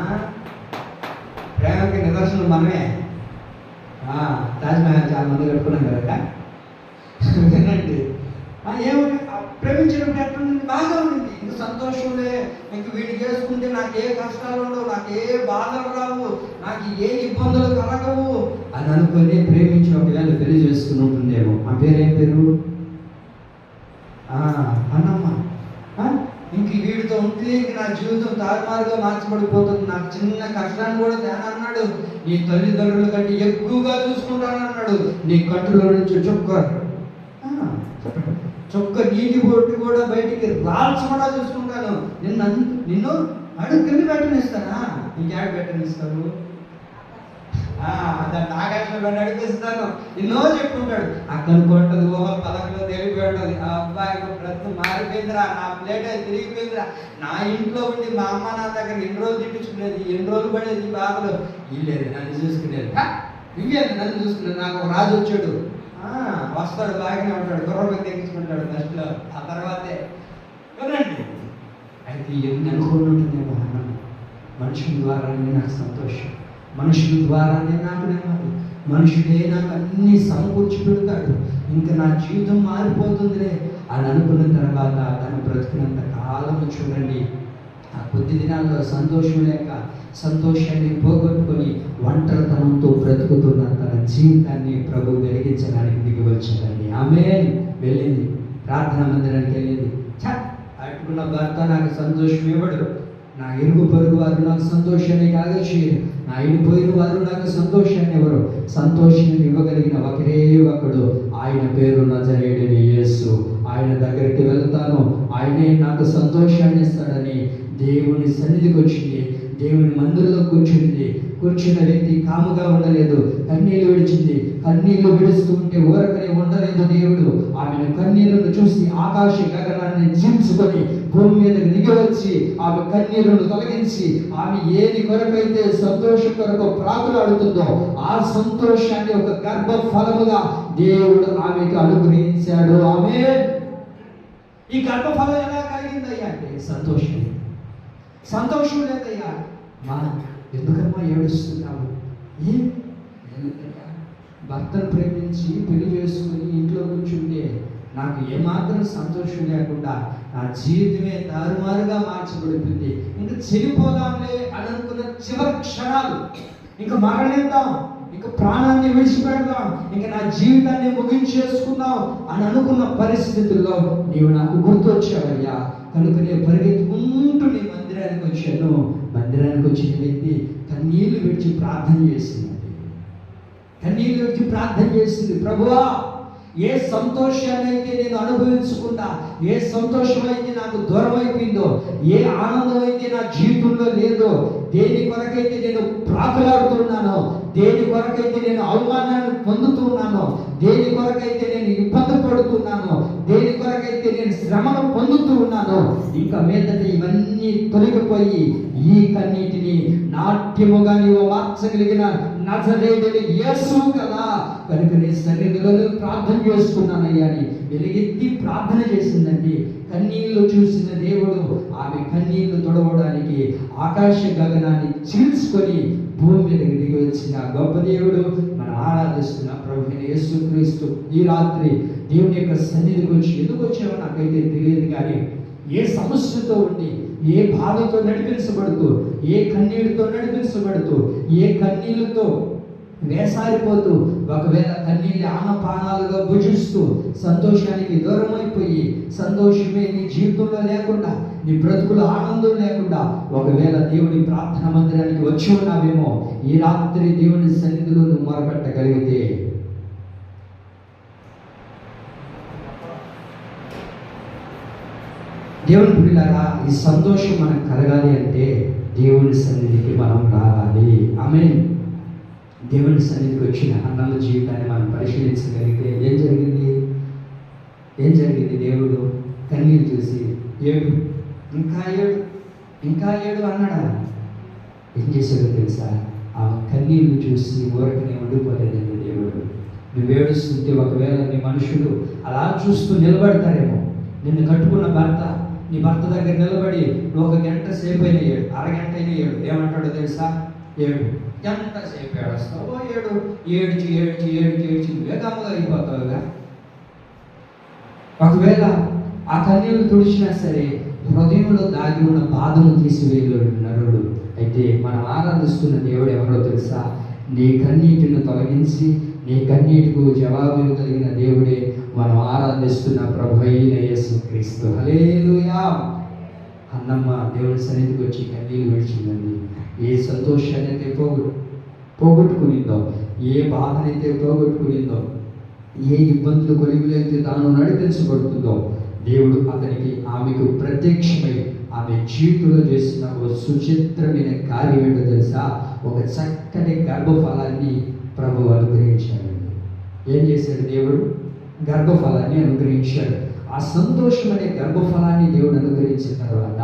ప్రేమకి నిదర్శనం మనమే. తాజ్మహల్ చాలా మంది కట్టుకున్నాం కదా. వినండి, ఏమని ప్రేమించినప్పుడు ఎట్లుంది? బాగా ఉంది, ఇంక సంతోషంలే, ఇంక వీడిని చేసుకుంటే నాకు ఏ కష్టాలు ఉండవు, నాకు ఏ బాధలు రావు, నాకు ఏ ఇబ్బందులు కలగవు అని అనుకుని ప్రేమించి ఒకవేళ పెళ్లి చేసుకుని ఉంటుందేమో. ఆ పేరేం పేరు? అన్నమ్మ. ఇంక వీడితో ఉంటే ఇంక నా జీవితం తారుమారుగా మార్చబడిపోతుంది, నాకు చిన్న కష్టాన్ని కూడా తేనన్నాడు, నీ తల్లిదండ్రుల కంటే ఎక్కువగా చూసుకుంటానన్నాడు, నీ కంటిలో నుంచి చొక్క నీటి బొట్టు కూడా బయటికి రాల్చకుండా చూసుకుంటాను, నిన్ను అడుగు కింద పెట్టనిస్తానా? ఇంకేడ పెట్టనిస్తావు? దాన్ని ఆకాశంలో నడిపిస్తాను ఎన్నో చెప్పుకుంటాడు. అక్కడ కొంటది ఊహ పలకలో తెలిపోయి ఉంటుంది. ఆ అబ్బాయి బ్రతుకు మారిపోయిందిరా, నా ప్లేట్ అది తిరిగిపోయిందిరా, నా ఇంట్లో ఉండి మా అమ్మ నా దగ్గర ఎన్ని రోజులు తిట్టించుకునేది, ఎన్ని రోజులు పడేది బాధలు, ఇల్లేదు నన్ను చూసుకునేది, ఇంకేది నన్ను చూసుకునేది. నాకు ఒక రాజు వచ్చాడు, వస్తాడు, బాగానే ఉంటాడు, గుర్రం తెగించుకుంటాడు ఫస్ట్లో, ఆ తర్వాతే వినండి. అయితే ఎన్ని అనుకుంటుంటే బాగా మనుషుల ద్వారానే నాకు సంతోషం, మనుషుల ద్వారానే నాకు నెమ్మది, మనుషుడే నాకు అన్ని సమకూర్చి పెడతాడు, ఇంకా నా జీవితం మారిపోతుందిలే అని అనుకున్న తర్వాత తను బ్రతుకున్నంత కాలం చూడండి ఆ కొద్ది దినాల్లో సంతోషం లేక సంతోషాన్ని పోగొట్టుకొని ఒంటరితనంతో బ్రతుకుతున్న తన జీవితాన్ని ప్రభు వెలిగించడానికి దిగి వచ్చాడండి. ఆమె వెళ్ళింది, ప్రార్థనా మందిరానికి వెళ్ళింది. అట్టుకున్న భర్త నాకు సంతోషం ఇవ్వడు, నా ఇరుగు పొరుగు వారు నాకు సంతోషాన్ని కాగచేయరు, నా ఇడిపోయిన వారు నాకు సంతోషాన్ని ఇవ్వరు. సంతోషాన్ని ఇవ్వగలిగిన ఒకరే ఒకడు, ఆయన పేరు నజరేయుడైన యేసు. ఆయన దగ్గరికి వెళ్తాను, ఆయనే నాకు సంతోషాన్ని ఇస్తాడని దేవుని సన్నిధికి వచ్చింది. దేవుని మందిరంలో కూర్చున్న వ్యక్తి కాముగా ఉండలేదు, కన్నీళ్లు విడిచింది. కన్నీళ్లు విడుస్తూ ఉంటే ఊరకనే ఉండలేదు దేవుడు. ఆమెను కన్నీళ్లను చూసి ఆకాశ గగనాన్ని చీల్చుకొని భూమి మీదకి దిగి వచ్చి ఆమె కన్నీళ్లను తొలగించి ఆమె ఏది కొరకైతే సంతోషం కొరకు ప్రాకులాడుతుందో ఆ సంతోషాన్ని ఒక గర్భ ఫలముగా దేవుడు ఆమెకు అనుగ్రహించాడు. ఆమె ఈ గర్భఫలం ఎలా కలిగిందయ్యా అంటే సంతోషం లేదయ్యా. మా ఎందుకమ్మా ఏడుస్తున్నావు? భర్తను ప్రేమించి పెళ్లి చేసుకుని ఇంట్లో కూర్చుంటే నాకు ఏమాత్రం సంతోషం లేకుండా నా జీవితమే తారుమారుగా మార్చబడుతుంది. ఇంకా చెడిపోదాంలే అని అనుకున్న చివరి క్షణాలు, ఇంకా మరణిద్దాం, ఇంకా ప్రాణాన్ని విడిచిపెడదాం, ఇంకా నా జీవితాన్ని ముగించేసుకుందాం అని అనుకున్న పరిస్థితుల్లో నీవు నాకు గుర్తొచ్చావయ్యా. కనుక నేను పరిగెత్తుకుంటూ నీ మందిరానికి వచ్చాను. మందిరానికి వచ్చిన వ్యక్తి కన్నీళ్లు విడిచి ప్రార్థన చేసింది. ప్రభువా, ఏ సంతోషాన్ని అయితే నేను అనుభవించకుండా, ఏ సంతోషం అయితే నాకు దూరం అయిపోయిందో, ఏ ఆనందం అయితే నా జీవితంలో లేదో, దేని కొరకైతే నేను ప్రాకులాడుతున్నానో, దేని కొరకైతే నేను అవమానాన్ని పొందుతున్నానో, దేని కొరకైతే నేను ఇబ్బంది పడుతున్నానో, దేని కొరకైతే నేను శ్రమను పొందుతూ ఉన్నానో, ఇంకా మీదట ఇవన్నీ తొలగిపోయి ఈ కన్నీటిని నాట్యముగా నీవు మార్చగలిగిన నజరేయుడైన యేసు కదా, కనుక నీ సన్నిధిలో ప్రార్థన చేస్తున్నానయ్యా అని వెలుగెత్తి ప్రార్థన చేసిందండి. కన్నీళ్లు చూసిన దేవుడు ఆమె కన్నీళ్లు తొడవడానికి ఆకాశ గగనాన్ని చీల్చుకొని భూమి మీదకి దిగి వచ్చిన గొప్ప దేవుడు మనం ఆరాధిస్తున్న ప్రభువైన యేసుక్రీస్తు. ఈ రాత్రి దేవుని యొక్క సన్నిధికి వచ్చి ఎందుకు వచ్చామో నాకైతే తెలియదు, కానీ ఏ సమస్యతో ఉండి, ఏ బాధతో నడిపించబడుతూ, ఏ కన్నీటితో నడిపించబడుతూ, ఏ కన్నీళ్లతో వేసారిపోతూ, ఒకవేళ కన్నీళ్ళు ఆనపానాలుగా భుజిస్తూ సంతోషానికి దూరం అయిపోయి, సంతోషమే నీ జీవితంలో లేకుండా, నీ బ్రతుకులో ఆనందం లేకుండా ఒకవేళ దేవుని ప్రార్థన మందిరానికి వచ్చి ఉన్నావేమో, ఈ రాత్రి దేవుని సన్నిధిలో నువ్వు మొరపెట్టగలిగితే దేవుని పిల్లలారా, ఈ సంతోషం మనకు కలగాలి అంటే దేవుని సన్నిధికి మనం రావాలి. ఆమేన్. దేవుని సన్నిధికి వచ్చిన అన్నల జీవితాన్ని మనం పరిశీలించగలిగితే ఏం జరిగింది? దేవుడు కన్నీళ్ళు చూసి ఇంకా ఏడు అన్నాడా? ఏం చేశాడో తెలుసా? ఆ కన్నీళ్ళు చూసి ఊరకనే ఉండిపోలేదండి దేవుడు. నువ్వు ఏడుస్తుంటే ఒకవేళ నీ మనుషులు అలా చూస్తూ నిలబడతారేమో. నిన్ను కట్టుకున్న భర్త నీ భర్త దగ్గర నిలబడి నువ్వు 1 గంట సేపు అయినా ఏడు, అరగంట అయినా ఏడు, ఏమంటాడో తెలుసా? గంట సేపు ఏడుస్తావు, ఏడ్చి నువ్వే గమ్మగా అయిపోతావుగా. ఒకవేళ ఆ కన్నీళ్ళు తుడిచినా సరే హృదయంలో దాగి ఉన్న బాధను తీసివేయలేడు నరుడు. అయితే మనం ఆరాధిస్తున్న దేవుడు ఎవరో తెలుసా? నీ కన్నీటిని తొలగించి నీ కన్నీటికి జవాబు కలిగిన దేవుడే మనం ఆరాధిస్తున్న ప్రభువైన యేసుక్రీస్తు. హల్లెలూయా. అన్నమ్మ దేవుని సన్నిధికి వచ్చి కన్నీళ్ళు విడిచిందండి. ఏ సంతోషాన్ని అయితే పోగొట్టుకునిందో, ఏ బాధనైతే పోగొట్టుకునిందో, ఏ ఇబ్బందులు కొలిగులైతే తాను నడిపించబడుతుందో, దేవుడు ఆమెకు ప్రత్యక్షమై ఆమె జీవితంలో చేసిన ఒక సుచిత్రమైన కార్యం ఏంటో తెలుసా? ఒక చక్కటి గర్భఫలాన్ని ప్రభువు అనుగ్రహించాడు. ఏం చేశాడు దేవుడు? గర్భఫలాన్ని అనుగ్రహించాడు. ఆ సంతోషం అనే గర్భఫలాన్ని దేవుడు అనుగ్రహించిన తర్వాత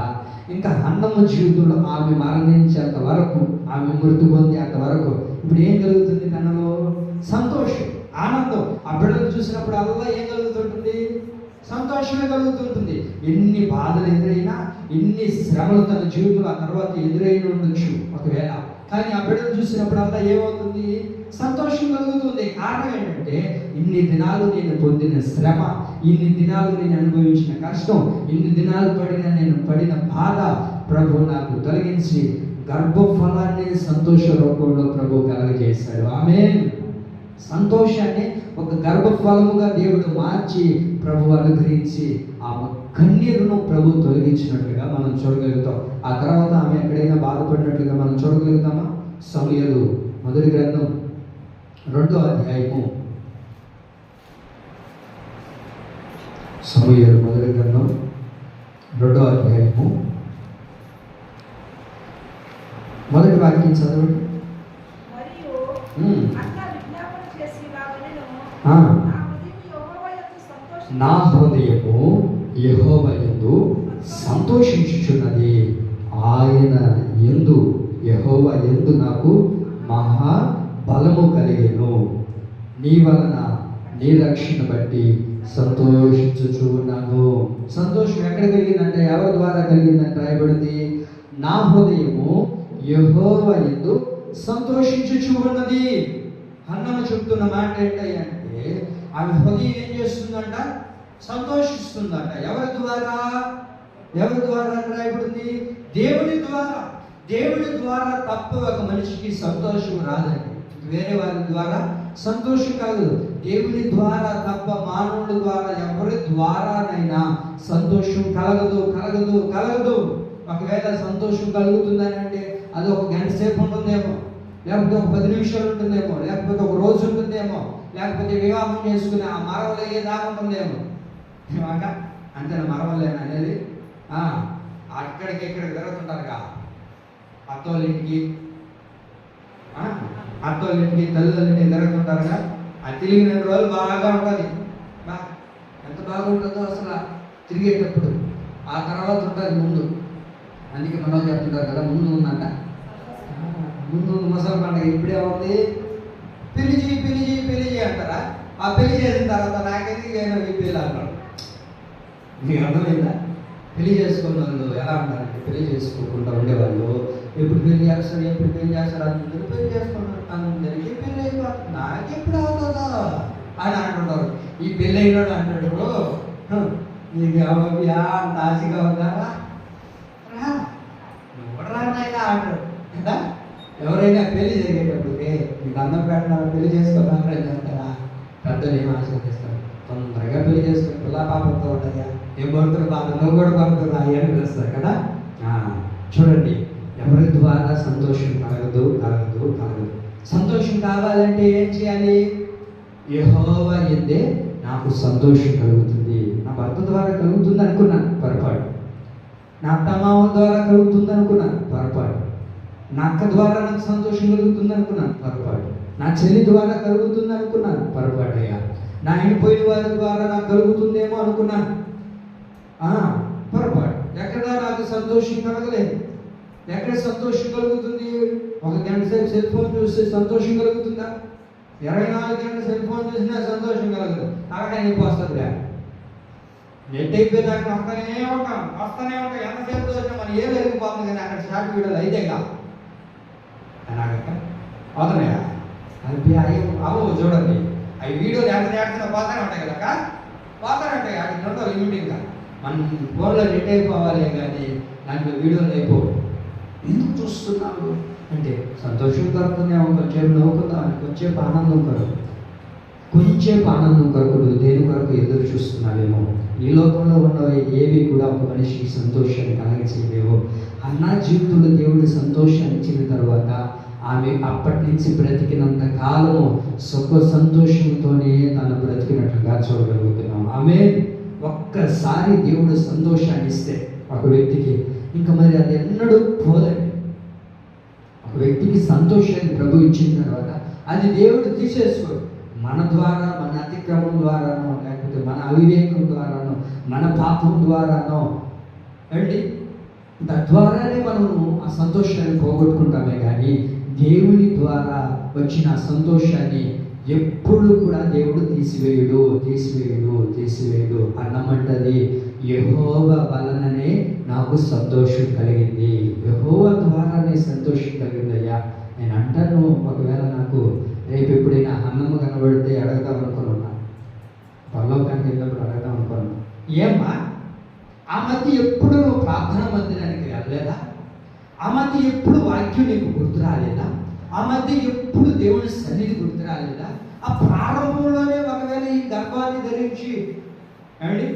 ఇంకా అన్నమ్మ జీవితంలో ఆమె మరణించేంత వరకు, ఆమె మృతి పొందేంత వరకు ఇప్పుడు ఏం కలుగుతుంది? తనలో సంతోషం, ఆనందం. ఆ బిడ్డలు చూసినప్పుడు అల్లా ఏం కలుగుతుంటుంది? సంతోషమే కలుగుతుంటుంది. ఎన్ని బాధలు ఎదురైనా, ఎన్ని శ్రమలు తన జీవితంలో ఆ తర్వాత ఎదురైన ఉండొచ్చు ఒకవేళ, కానీ ఆ బిడ్డలు చూసినప్పుడు అల్లా ఏమవుతుంది? సంతోషం కలుగుతుంది. కారణం ఏంటంటే ఇన్ని దినాలు నేను పొందిన శ్రమ, ఇన్ని దినాలు నేను అనుభవించిన కష్టం, ఇన్ని దినాలు నేను పడిన బాధ ప్రభు నాకు తొలగించి గర్భఫలాన్ని సంతోష రూపంలో ప్రభు కలగజేశాడు. ఆమేన్. సంతోషాన్ని ఒక గర్భఫలముగా దేవుడు మార్చి ప్రభు అనుగ్రహించి ఆ కన్నీరును ప్రభు తొలగించినట్లుగా మనం చూడగలుగుతాం. ఆ తర్వాత ఆమె ఎక్కడైనా బాధపడినట్లుగా మనం చూడగలుగుతామా? సమూయేలు మొదటి గ్రంథం 2వ అధ్యాయము. సమూయేలు మొదటి గ్రంథం 2వ అధ్యాయము మొదటి వాక్యం చదవండి. నా హృదయము యెహోవా యందు సంతోషించుచున్నది, ఆయన యందు యెహోవా యందు నాకు మహా బలము కలిగెను, నీ వలన నీ రక్షణ బట్టి సంతోషించుచున్నాను. సంతోషం ఎక్కడ కలిగిందంటే, ఎవరి ద్వారా కలిగిందంటే రాయబడింది, నా హృదయము యెహోవా యందు సంతోషించుచున్నది. హన్నమ్మ చెప్తున్న మాట ఏంటంటే, ఆమె హృదయం ఏం చేస్తుందంట? సంతోషిస్తుందంట. ఎవరి ద్వారా? ఎవరి ద్వారా రాయబడింది? దేవుని ద్వారా. దేవుని ద్వారా తప్ప ఒక మనిషికి సంతోషం రాదండి. వేరే వారి ద్వారా సంతోషం కాదు. దేవుని ద్వారా తప్ప మానవుడి ద్వారా ఎవరి ద్వారానైనా సంతోషం కలగదు, కలగదు, కలగదు. ఒకవేళ సంతోషం కలుగుతుందని అంటే అది ఒక గంట సేపు ఉంటుందేమో, లేకపోతే ఒక 10 నిమిషాలు ఉంటుందేమో, లేకపోతే ఒక రోజు ఉంటుందేమో, లేకపోతే వివాహం చేసుకుని ఆ మరవలు దాకా ఉంటుందేమో. అంతేనా మరవలేనా అనేది? అక్కడికి ఇక్కడికి తిరుగుతుంటారుగా, అత్తోళ్ళింటికి తల్లిదండ్రులకి తిరుగుతుంటారుగా. అది తిరిగి 2 రోజులు బాగా ఉంటుంది. ఎంత బాగుంటుందో అసలు తిరిగేటప్పుడు. ఆ తర్వాత ఉంటుంది ముందు. అందుకే మనం చెప్తుంటారు కదా, ముందు ఉందంట. ముందు ముసలి పండుగ ఇప్పుడే ఉంది, పెళ్లి చేయి అంటారా? ఆ పెళ్లి చేసిన తర్వాత నాకెందుకు ఈ పెళ్ళి అంటారు. మీకు అర్థమైందా? పెళ్లి చేసుకున్న వాళ్ళు ఎలా ఉంటారంటే, పెళ్లి చేసుకోకుండా ఉండేవాళ్ళు ఎప్పుడు పెళ్లి చేస్తారు అందరూ పెళ్లి చేసుకున్నారు, అందరికీ పెళ్లి అయిపోతుంది, నాకెప్పుడు అవుతుందో అని అంటుంటారు. ఈ పెళ్ళి అయినాడు అంటాడు, నీకు అంత ఆశగా ఉందారా, నువ్వు రానైనా అంటాడు కదా. ఎవరైనా పెళ్లి జరిగేటప్పటికే మీకు అన్నం పెట్టినారు, పెళ్లి చేసుకోవాలని చెప్తారా? పెద్దలు ఏం ఆశీర్వదిస్తారు, తొందరగా పెళ్లి చేసుకుని పిల్ల పాపతో ఉంటాయా, ఏం పడుతున్న బాధ నువ్వు కూడా పడుతున్నా అని పిలుస్తారు కదా. చూడండి, ఎవరి ద్వారా సంతోషం కలగదు. సంతోషం కావాలంటే ఏం చేయాలి? యెహోవా యందే నాకు సంతోషం కలుగుతుంది. నా భర్త ద్వారా కలుగుతుంది అనుకున్నాను, పొరపాటు. నా అత్తమామ ద్వారా కలుగుతుంది అనుకున్నాను, పొరపాటు. నా అక్క ద్వారా నాకు సంతోషం కలుగుతుంది అనుకున్నాను, పొరపాటు. నా చెల్లి ద్వారా కలుగుతుంది అనుకున్నాను, పొరపాటు. అయ్యా, నా ఇంటిపోయిన వారి ద్వారా నాకు కలుగుతుందేమో అనుకున్నాను, పొరపాటు. ఎక్కడ నాకు సంతోషం కలగలేదు. ఎక్కడ సంతోషం కలుగుతుంది? ఒక గంట సేపు సెల్ ఫోన్ చూస్తే సంతోషం కలుగుతుందా? 24 గంటలు సెల్ ఫోన్ చూసినా సంతోషం కలగదు. అలాగే నీకు వస్తుందిగా. నెట్ అయిపోయేదాకా వస్తూనే ఉంటాం. ఎంతసేపు చూసినా మనం ఏ వెళ్ళిపోతుంది, కానీ అక్కడ షార్ట్ వీడియోలు అయితేగా అలాగక్క అవుతున్నాయా? అది అవు చూడండి, అవి వీడియోలు ఎంత పోతానే ఉంటాయి కదా, పోతానే ఉంటాయి. అది ఉండవు లిమిట్. ఇంకా మన ఫోన్లో నెట్ అయిపోవాలి, కానీ దాంట్లో వీడియోలు అయిపోవు. ఎందుకు చూస్తున్నాడు అంటే సంతోషం కలుగుతుందేమో, కొంచెం నవ్వుకుందాం, కొంచెం ఆనందం కొరకు దేని కొరకు ఎదురు చూస్తున్నావేమో. ఈ లోకంలో ఉన్నవి ఏవి కూడా ఒక మనిషికి సంతోషాన్ని కలిగించలేవు. అన్న జీవితంలో దేవుడి సంతోషాన్ని ఇచ్చిన తర్వాత ఆమె అప్పటి నుంచి బ్రతికినంత కాలము సంతోషంతోనే తను బ్రతికినట్లుగా చూడగలుగుతున్నాం. ఆమె ఒక్కసారి దేవుడు సంతోషాన్ని ఇస్తే ఒక వ్యక్తికి, ఇంకా మరి అది ఎన్నడూ పోదండి. ఒక వ్యక్తికి సంతోషాన్ని ప్రభు ఇచ్చిన తర్వాత అది దేవుడు తీసేసుకోడు. మన ద్వారా, మన అతిక్రమం ద్వారానో, లేకపోతే మన అవివేకం ద్వారానో, మన పాపం ద్వారానో అండి, తద్వారానే మనము ఆ సంతోషాన్ని పోగొట్టుకుంటామే. కానీ దేవుని ద్వారా వచ్చిన సంతోషాన్ని ఎప్పుడు కూడా దేవుడు తీసివేయుడు. అన్నమంటది, యెహోవా వలననే నాకు సంతోషం కలిగింది, యెహోవా ద్వారానే సంతోషం కలిగిందయ్యా. నేను అంటాను, ఒకవేళ నాకు రేపు ఎప్పుడైనా అన్నమ్మ కనబడితే అడగదాం అనుకున్నా, పరలోకానికి వెళ్ళినప్పుడు అడగదాం అనుకున్నాను, ఏమ్మా ఆ మధ్య ఎప్పుడు నువ్వు ప్రార్థన మందిరానికి వెళ్ళలేదా? ఆ మధ్య ఎప్పుడు వాక్యం నీకు గుర్తు రాలేదా? ఆ మధ్య ఎప్పుడు దేవుని సన్నిధి గుర్తు రాలేదా? ఆ ప్రారంభంలోనే ఒకవేళ ఈ గర్భాన్ని ధరించి అండి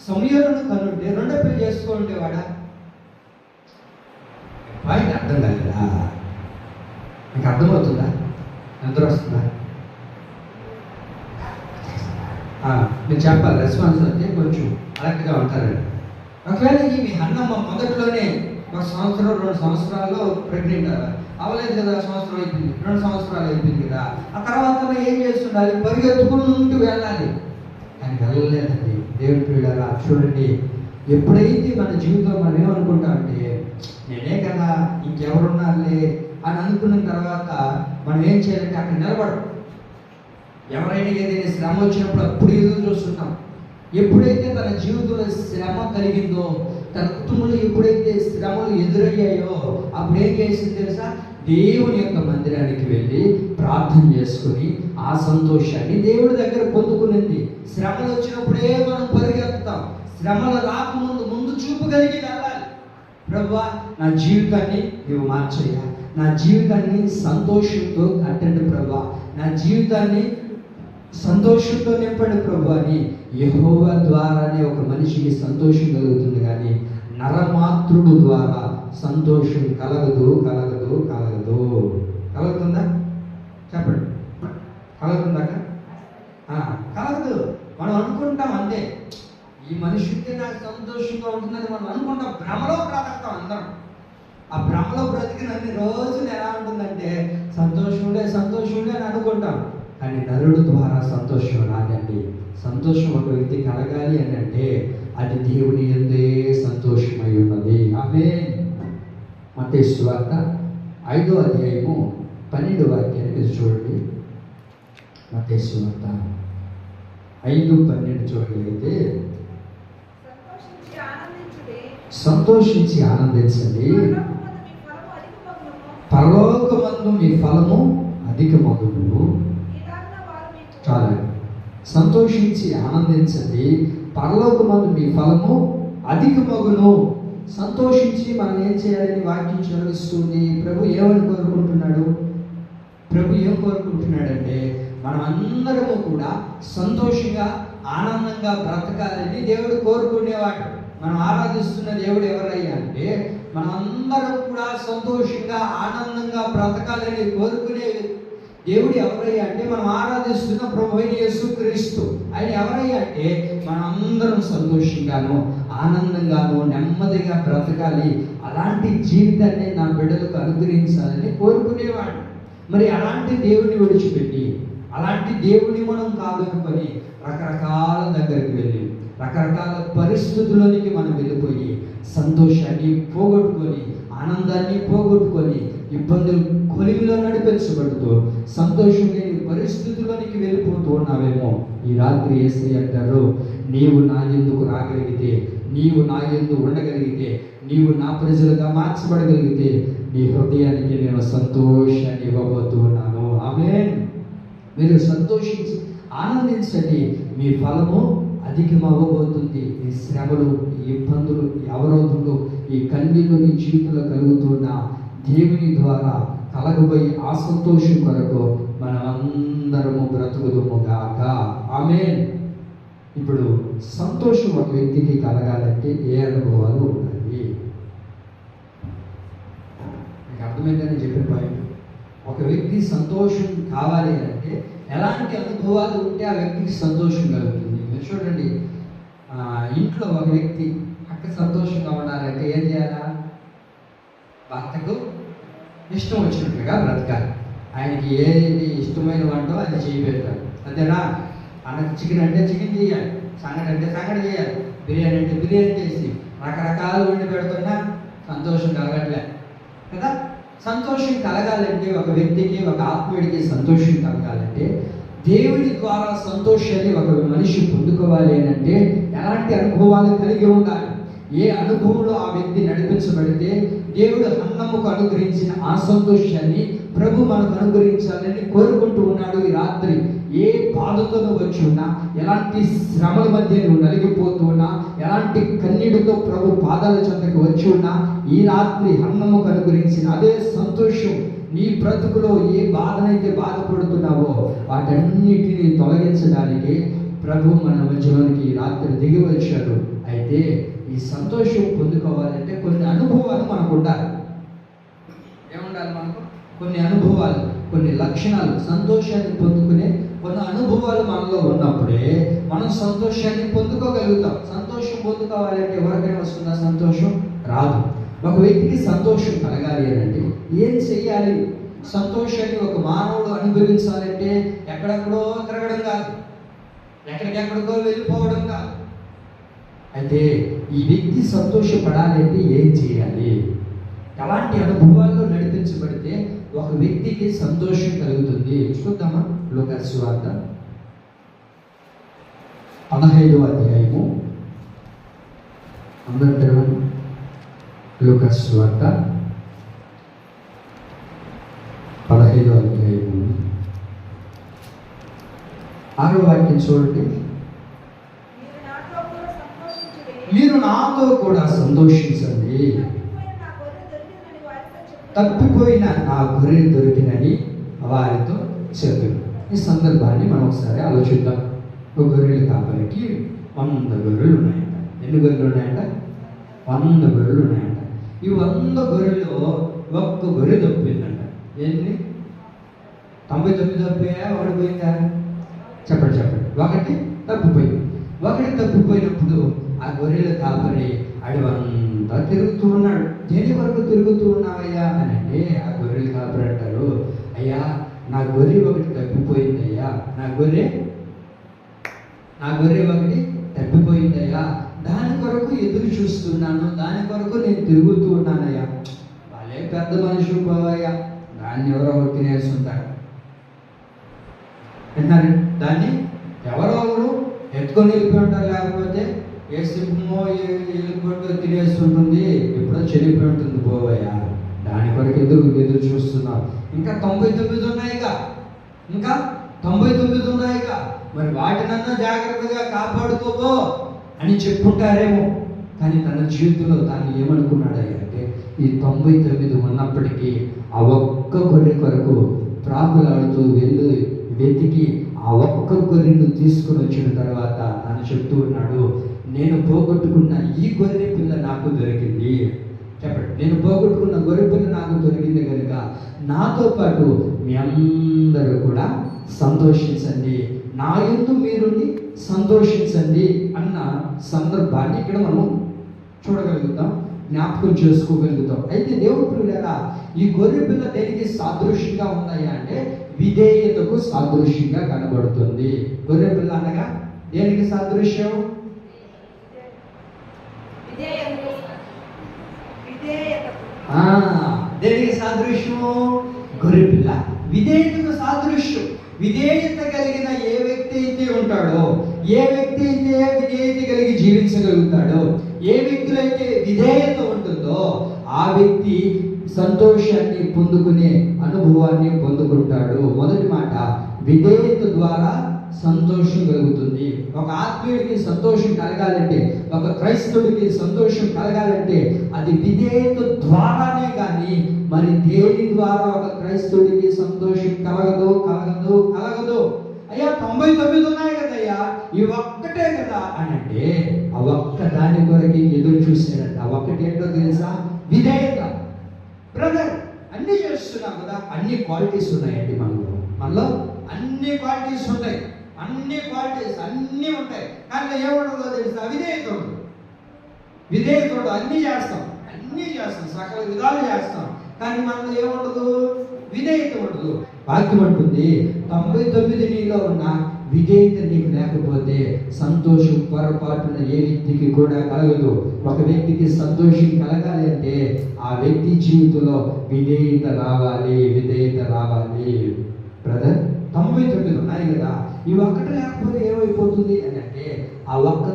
సమయంలో కనుంటే రెండో పెళ్లి చేసుకోండేవాడా? పాయింట్ అర్థం కాలేదా? మీకు అర్థమవుతుందా? నిద్ర వస్తుందా? మీరు చెప్పాలి, రెస్పాన్స్ అయితే కొంచెం కరెక్ట్గా ఉంటారండి. ఒకవేళ మీ అన్నమ్మ మొదట్లోనే 1 సంవత్సరం 2 సంవత్సరాల్లో ప్రెగ్నెంట్ అవ్వలేదు కదా, సంవత్సరం అయిపోయింది, 2 సంవత్సరాలు అయిపోయింది కదా, ఆ తర్వాత ఏం చేస్తుండాలి? పరిగెత్తుకుంటూ వెళ్ళాలి. ఆయన వెళ్ళలేదండి. దేవుని పిల్లలారా చూడండి, ఎప్పుడైతే మన జీవితంలో మనం ఏమనుకుంటామంటే నేనే కదా ఇంకెవరున్నారులే అని అనుకున్న తర్వాత మనం ఏం చేయాలంటే అక్కడ నిలబడం. ఎవరైనా ఏదైనా శ్రమ వచ్చినప్పుడు అప్పుడు ఎదురు చూస్తుంటాం. ఎప్పుడైతే తన జీవితంలో శ్రమ కలిగిందో, తన కుటుంబంలో ఎప్పుడైతే శ్రమలు ఎదురయ్యాయో అప్పుడు ఏం చేసింది తెలుసా? దేవుని యొక్క మందిరానికి వెళ్ళి ప్రార్థన చేసుకుని ఆ సంతోషాన్ని దేవుడి దగ్గర పొందుకునింది. శ్రమలు వచ్చినప్పుడే మనం పరిగెత్తుతాం. శ్రమలు రాకముందు ముందు చూపు కలిగి వెళ్ళాలి. ప్రభువా, నా జీవితాన్ని నీవు మార్చయ్యా, నా జీవితాన్ని సంతోషంతో కట్టండి ప్రభువా, నా జీవితాన్ని సంతోషంతో నింపండి ప్రభు అని. యెహోవా ద్వారానే ఒక మనిషికి సంతోషం కలుగుతుంది, కానీ నరమాత్రుడు ద్వారా సంతోషం కలగదు. కలుగుతుందా? చెప్పండి, కలుగుతుందా? కలగదు. మనం అనుకుంటాం అంతే, ఈ మనిషికి నాకు సంతోషంగా ఉంటుందని మనం అనుకుంటాం. భ్రమలో బ్రతుకుతాం అందరం. ఆ భ్రమలో బ్రతికినన్ని రోజులు ఎలా ఉంటుందంటే సంతోషంలే అని అనుకుంటాం, కానీ నరుడు ద్వారా సంతోషం రాదండి. సంతోషం ఒక వ్యక్తి కలగాలి అని అంటే అది దేవుని యందే సంతోషమై ఉన్నది. ఆమేన్. మత్తయి సువార్త 5వ అధ్యాయము 12వ వాక్యాన్ని చూడండి. మత్తయి సువార్త 5:12 చూడగలిగితే, సంతోషించి ఆనందించండి, పరలోకమందు మీ ఫలము అధికమగును. చాలా సంతోషించి ఆనందించండి, పరలోకమందు మీ ఫలము అధికమగును. సంతోషించి మనం ఏం చేయాలని వాక్యం చదివిస్తుంది. ప్రభు ఏమని కోరుకుంటున్నాడు? ప్రభు ఏం కోరుకుంటున్నాడంటే మనం అందరము కూడా సంతోషంగా ఆనందంగా బ్రతకాలని దేవుడు కోరుకునేవాడు. మనం ఆరాధిస్తున్న దేవుడు ఎవరయ్యా అంటే మనం అందరం కూడా సంతోషంగా ఆనందంగా బ్రతకాలని కోరుకునే దేవుడు ఎవరయ్యా అంటే మనం ఆరాధిస్తున్న ప్రభువైన యేసుక్రీస్తు. ఆయన ఎవరయ్యా అంటే మనందరం సంతోషంగాను ఆనందంగాను నెమ్మదిగా బ్రతకాలి, అలాంటి జీవితాన్ని నా బిడ్డలకు అనుగ్రహించాలని కోరుకునేవాడు. మరి అలాంటి దేవుని విడిచిపెట్టి అలాంటి దేవుని మనం కాదనుకొని రకరకాల దగ్గరికి వెళ్ళి రకరకాల పరిస్థితుల్లోనికి మనం వెళ్ళిపోయి సంతోషాన్ని పోగొట్టుకొని ఆనందాన్ని పోగొట్టుకొని ఇబ్బందులు కొలిమిలో నడిపించబడుతూ సంతోషం లేని పరిస్థితుల్లోనికి వెళ్ళిపోతూ ఉన్నావేమో. ఈ రాత్రి యేసయ్య అంటారు, నీవు నా యందుకు రాగలిగితే, నీవు నా యందు ఉండగలిగితే, నీవు నా ప్రజలుగా మార్చబడగలిగితే నీ హృదయానికి నేను సంతోషాన్ని ఇవ్వబోతున్నాను. ఆమేన్. మీరు సంతోషించి ఆనందించండి, మీ ఫలము అధికమవ్వబోతుంది. ఈ శ్రమలు, ఈ ఇబ్బందులు, ఈ అవరోధులు, ఈ కన్నీళ్ళు నీ జీవితంలో కలుగుతున్న దేవుని ద్వారా కలగబోయే ఆ సంతోషం కొరకు మనం అందరము బ్రతుకుదుముగాక. ఆమేన్. ఇప్పుడు సంతోషం ఒక వ్యక్తికి కలగాలంటే ఏ అనుభవాలు ఉండాలి? మీకు అర్థమైందని చెప్పిన పాయింట్. ఒక వ్యక్తి సంతోషం కావాలి అంటే ఎలాంటి అనుభవాలు ఉంటే ఆ వ్యక్తికి సంతోషం కలుగుతుంది? మీరు చూడండి, ఇంట్లో ఒక వ్యక్తి అక్కడ సంతోషంగా ఉండాలంటే ఏం చేయాలా? భర్తకు ఇష్టం వచ్చినట్టుగా బ్రతకాలి. ఆయనకి ఏది ఇష్టమైన వంటో అది చేయి పెట్టాలి, అంతేనా? అన్నకు చికెన్ అంటే చికెన్ చేయాలి, సంగటి అంటే సంగటి చేయాలి, బిర్యానీ అంటే బిర్యానీ చేసి రకరకాలు వండి పెడుతున్నా సంతోషం కలగట్లే కదా. సంతోషం కలగాలంటే ఒక వ్యక్తికి, ఒక ఆత్మీయుడికి సంతోషం కలగాలంటే దేవుడి ద్వారా సంతోషాన్ని ఒక మనిషి పొందుకోవాలి అని అంటే ఎలాంటి అనుభవాలు కలిగి ఉండాలి? ఏ అనుభవంలో ఆ వ్యక్తి నడిపించబడితే దేవుడు హన్నముకు అనుగ్రహించిన ఆ సంతోషాన్ని ప్రభు మనకు అనుగ్రహించాలని కోరుకుంటూ ఉన్నాడు ఈ రాత్రి. ఏ బాధతోనూ వచ్చి ఉన్నా, ఎలాంటి శ్రమల మధ్య నువ్వు నలిగిపోతూ ఉన్నా, ఎలాంటి కన్నీటితో ప్రభు పాదాల చెంతకు వచ్చి ఉన్నా, ఈ రాత్రి అన్నము కనుగురించిన అదే సంతోషం నీ బ్రతుకులో ఏ బాధనైతే బాధపడుతున్నావో వాటన్నిటిని తొలగించడానికి ప్రభు మన మధ్యలోనికి ఈ రాత్రి దిగి వచ్చాడు. అయితే ఈ సంతోషం పొందుకోవాలంటే కొన్ని అనుభవాలు మనకు ఉండాలి. ఏముండాలి మనకు? కొన్ని అనుభవాలు, కొన్ని లక్షణాలు. సంతోషాన్ని పొందుకునే కొన్ని అనుభవాలు మనలో ఉన్నప్పుడే మనం సంతోషాన్ని పొందుకోగలుగుతాం. సంతోషం పొందుకోవాలంటే ఎవరికైనా వస్తుందా సంతోషం? రాదు. ఒక వ్యక్తికి సంతోషం కలగాలి అంటే ఏం చెయ్యాలి? సంతోషాన్ని ఒక మానవుడు అనుభవించాలంటే ఎక్కడెక్కడో తిరగడం కాదు, ఎక్కడికెక్కడికో వెళ్ళిపోవడం కాదు. అయితే ఈ వ్యక్తి సంతోషపడాలంటే ఏం చేయాలి? ఎలాంటి అనుభవాల్లో నడిపించబడితే ఒక వ్యక్తికి సంతోషం కలుగుతుంది? చూద్దామా? లూకాసు సువార్త 15వ అధ్యాయము. అందరూ తెరవండి. లూకాసు సువార్త 15వ అధ్యాయము 6వ వాక్యం చూడండి. మీరు నాతో కూడా సంతోషించండి, తప్పిపోయిన నా గొర్రె దొరికినని వారితో చెప్పారు. ఈ సందర్భాన్ని మనం ఒకసారి ఆలోచిద్దాం. ఒక గొర్రెల కాపరికి 100 గొర్రెలు ఉన్నాయంట. ఎన్ని గొర్రెలు ఉన్నాయంట? 100 గొర్రెలు ఉన్నాయంట. ఈ 100 గొర్రెల్లో ఒక్క గొర్రె తప్పిపోయిందంట. ఎన్ని? 99 తప్పిపోయా? ఒకటి పోయిందా? చెప్పండి. ఒకటి తప్పిపోయింది. ఒకటి తప్పిపోయినప్పుడు ఆ గొర్రెల కాపరి అడవంతా తిరుగుతూ ఉన్నాడు. దేని వరకు తిరుగుతూ ఉన్నావయ్యా అని అంటే ఆ గొర్రెల కాపరి అంటారు, అయ్యా నా గొర్రె ఒకటి తప్పిపోయిందయ్యా, నా గొర్రె ఒకటి తప్పిపోయిందయ్యా, దాని కొరకు ఎదురు చూస్తున్నాను, దాని కొరకు నేను తిరుగుతూ ఉన్నానయ్యా. వాళ్ళే పెద్ద మనుషులు పోవయ్యా, దాన్ని ఎవరో ఒకరు తినేస్తుంటారు అంటున్నారు. దాన్ని ఎవరో ఒకరు ఎత్తుకొని వెళ్ళిపోయి ఉంటారు, లేకపోతే ఏ సింహమో ఎలుగుబంటో తినేస్తుంటుంది, ఎప్పుడో చెల్లిపోయి ఉంటుంది పోవయ్యా, దాని కొరకు ఎదురు చూస్తున్నావు. ఇంకా 99 ఉన్నాయిగా, ఇంకా 99 ఉన్నాయిగా, మరి వాటినన్నా జాగ్రత్తగా కాపాడుకోబో అని చెప్పుంటారేమో. కానీ తన జీవితంలో తాను ఏమనుకున్నాడు అంటే ఈ 99 ఉన్నప్పటికీ ఆ ఒక్క గొర్రె కొరకు ప్రాకులాడుతూ వెళ్ళి వెతికి ఆ ఒక్క గొర్రెను తీసుకుని వచ్చిన తర్వాత తను చెప్తూ ఉన్నాడు, నేను పోగొట్టుకున్న ఈ గొర్రె పిల్ల నాకు దొరికింది. చెప్పండి, నేను పోగొట్టుకున్న గొర్రె పిల్ల నాకు దొరికింది కనుక నాతో పాటు మీ అందరూ కూడా సంతోషించండి, నా యందు మీరుని సంతోషించండి అన్న సందర్భాన్ని ఇక్కడ మనం చూడగలుగుతాం, జ్ఞాపకం చేసుకోగలుగుతాం. అయితే దేవుడు ప్రియులారా, ఈ గొర్రె పిల్ల దేనికి సాదృశ్యంగా ఉన్నాయా అంటే విధేయతకు సాదృశ్యంగా కనబడుతుంది. గొర్రె పిల్ల అనగా దేనికి సాదృశ్యం? దేనికి సాదృశ్యము? గొర్రె పిల్ల విధేయతకు సాదృశ్యం. విధేయత కలిగిన ఏ వ్యక్తి అయితే ఉంటాడో, ఏ వ్యక్తి అయితే విధేయత కలిగి జీవించగలుగుతాడో, ఏ వ్యక్తిలో అయితే విధేయత ఉంటుందో ఆ వ్యక్తి సంతోషాన్ని పొందుకునే అనుభవాన్ని పొందుకుంటాడు. మొదటి మాట, విధేయత ద్వారా సంతోషం కలుగుతుంది. ఒక ఆత్మీయుడికి సంతోషం కలగాలంటే, ఒక క్రైస్తవుడికి సంతోషం కలగాలంటే అది విధేయత ద్వారానే కానీ మరి దేని ద్వారా ఒక క్రైస్తవుడికి సంతోషం కలగదు. అయ్యా 99 ఉన్నాయి కదయ్యా, ఈ ఒక్కటే కదా అని అంటే ఆ ఒక్క దాని కొరకి ఎదురు చూసాడంట. ఆ ఒక్కటి ఏంటో తెలుసా? విధేయత. బ్రదర్, అన్ని చేస్తున్నాం కదా, అన్ని క్వాలిటీస్ ఉన్నాయండి మనలో అన్ని క్వాలిటీస్ ఉంటాయి, అన్ని ఉంటాయి. కానీ ఏముండదో తెలుసా? విధేయత అన్ని చేస్తాం, సకల విధాలు చేస్తాం, కానీ మనలో ఏముండదు? విధేయత ఉండదు. వాక్యం అంటుంది 99 నీలో ఉన్న విధేయత నీకు లేకపోతే సంతోషం పొరపాటున ఏ వ్యక్తికి కూడా కలగదు. ఒక వ్యక్తికి సంతోషం కలగాలి అంటే ఆ వ్యక్తి జీవితంలో విధేయత రావాలి. బ్రదర్, 99 ఉన్నాయి కదా, ఈ ఒక్కటి లేకపోతే ఏమైపోతుంది అని అంటే ఆ ఒక్క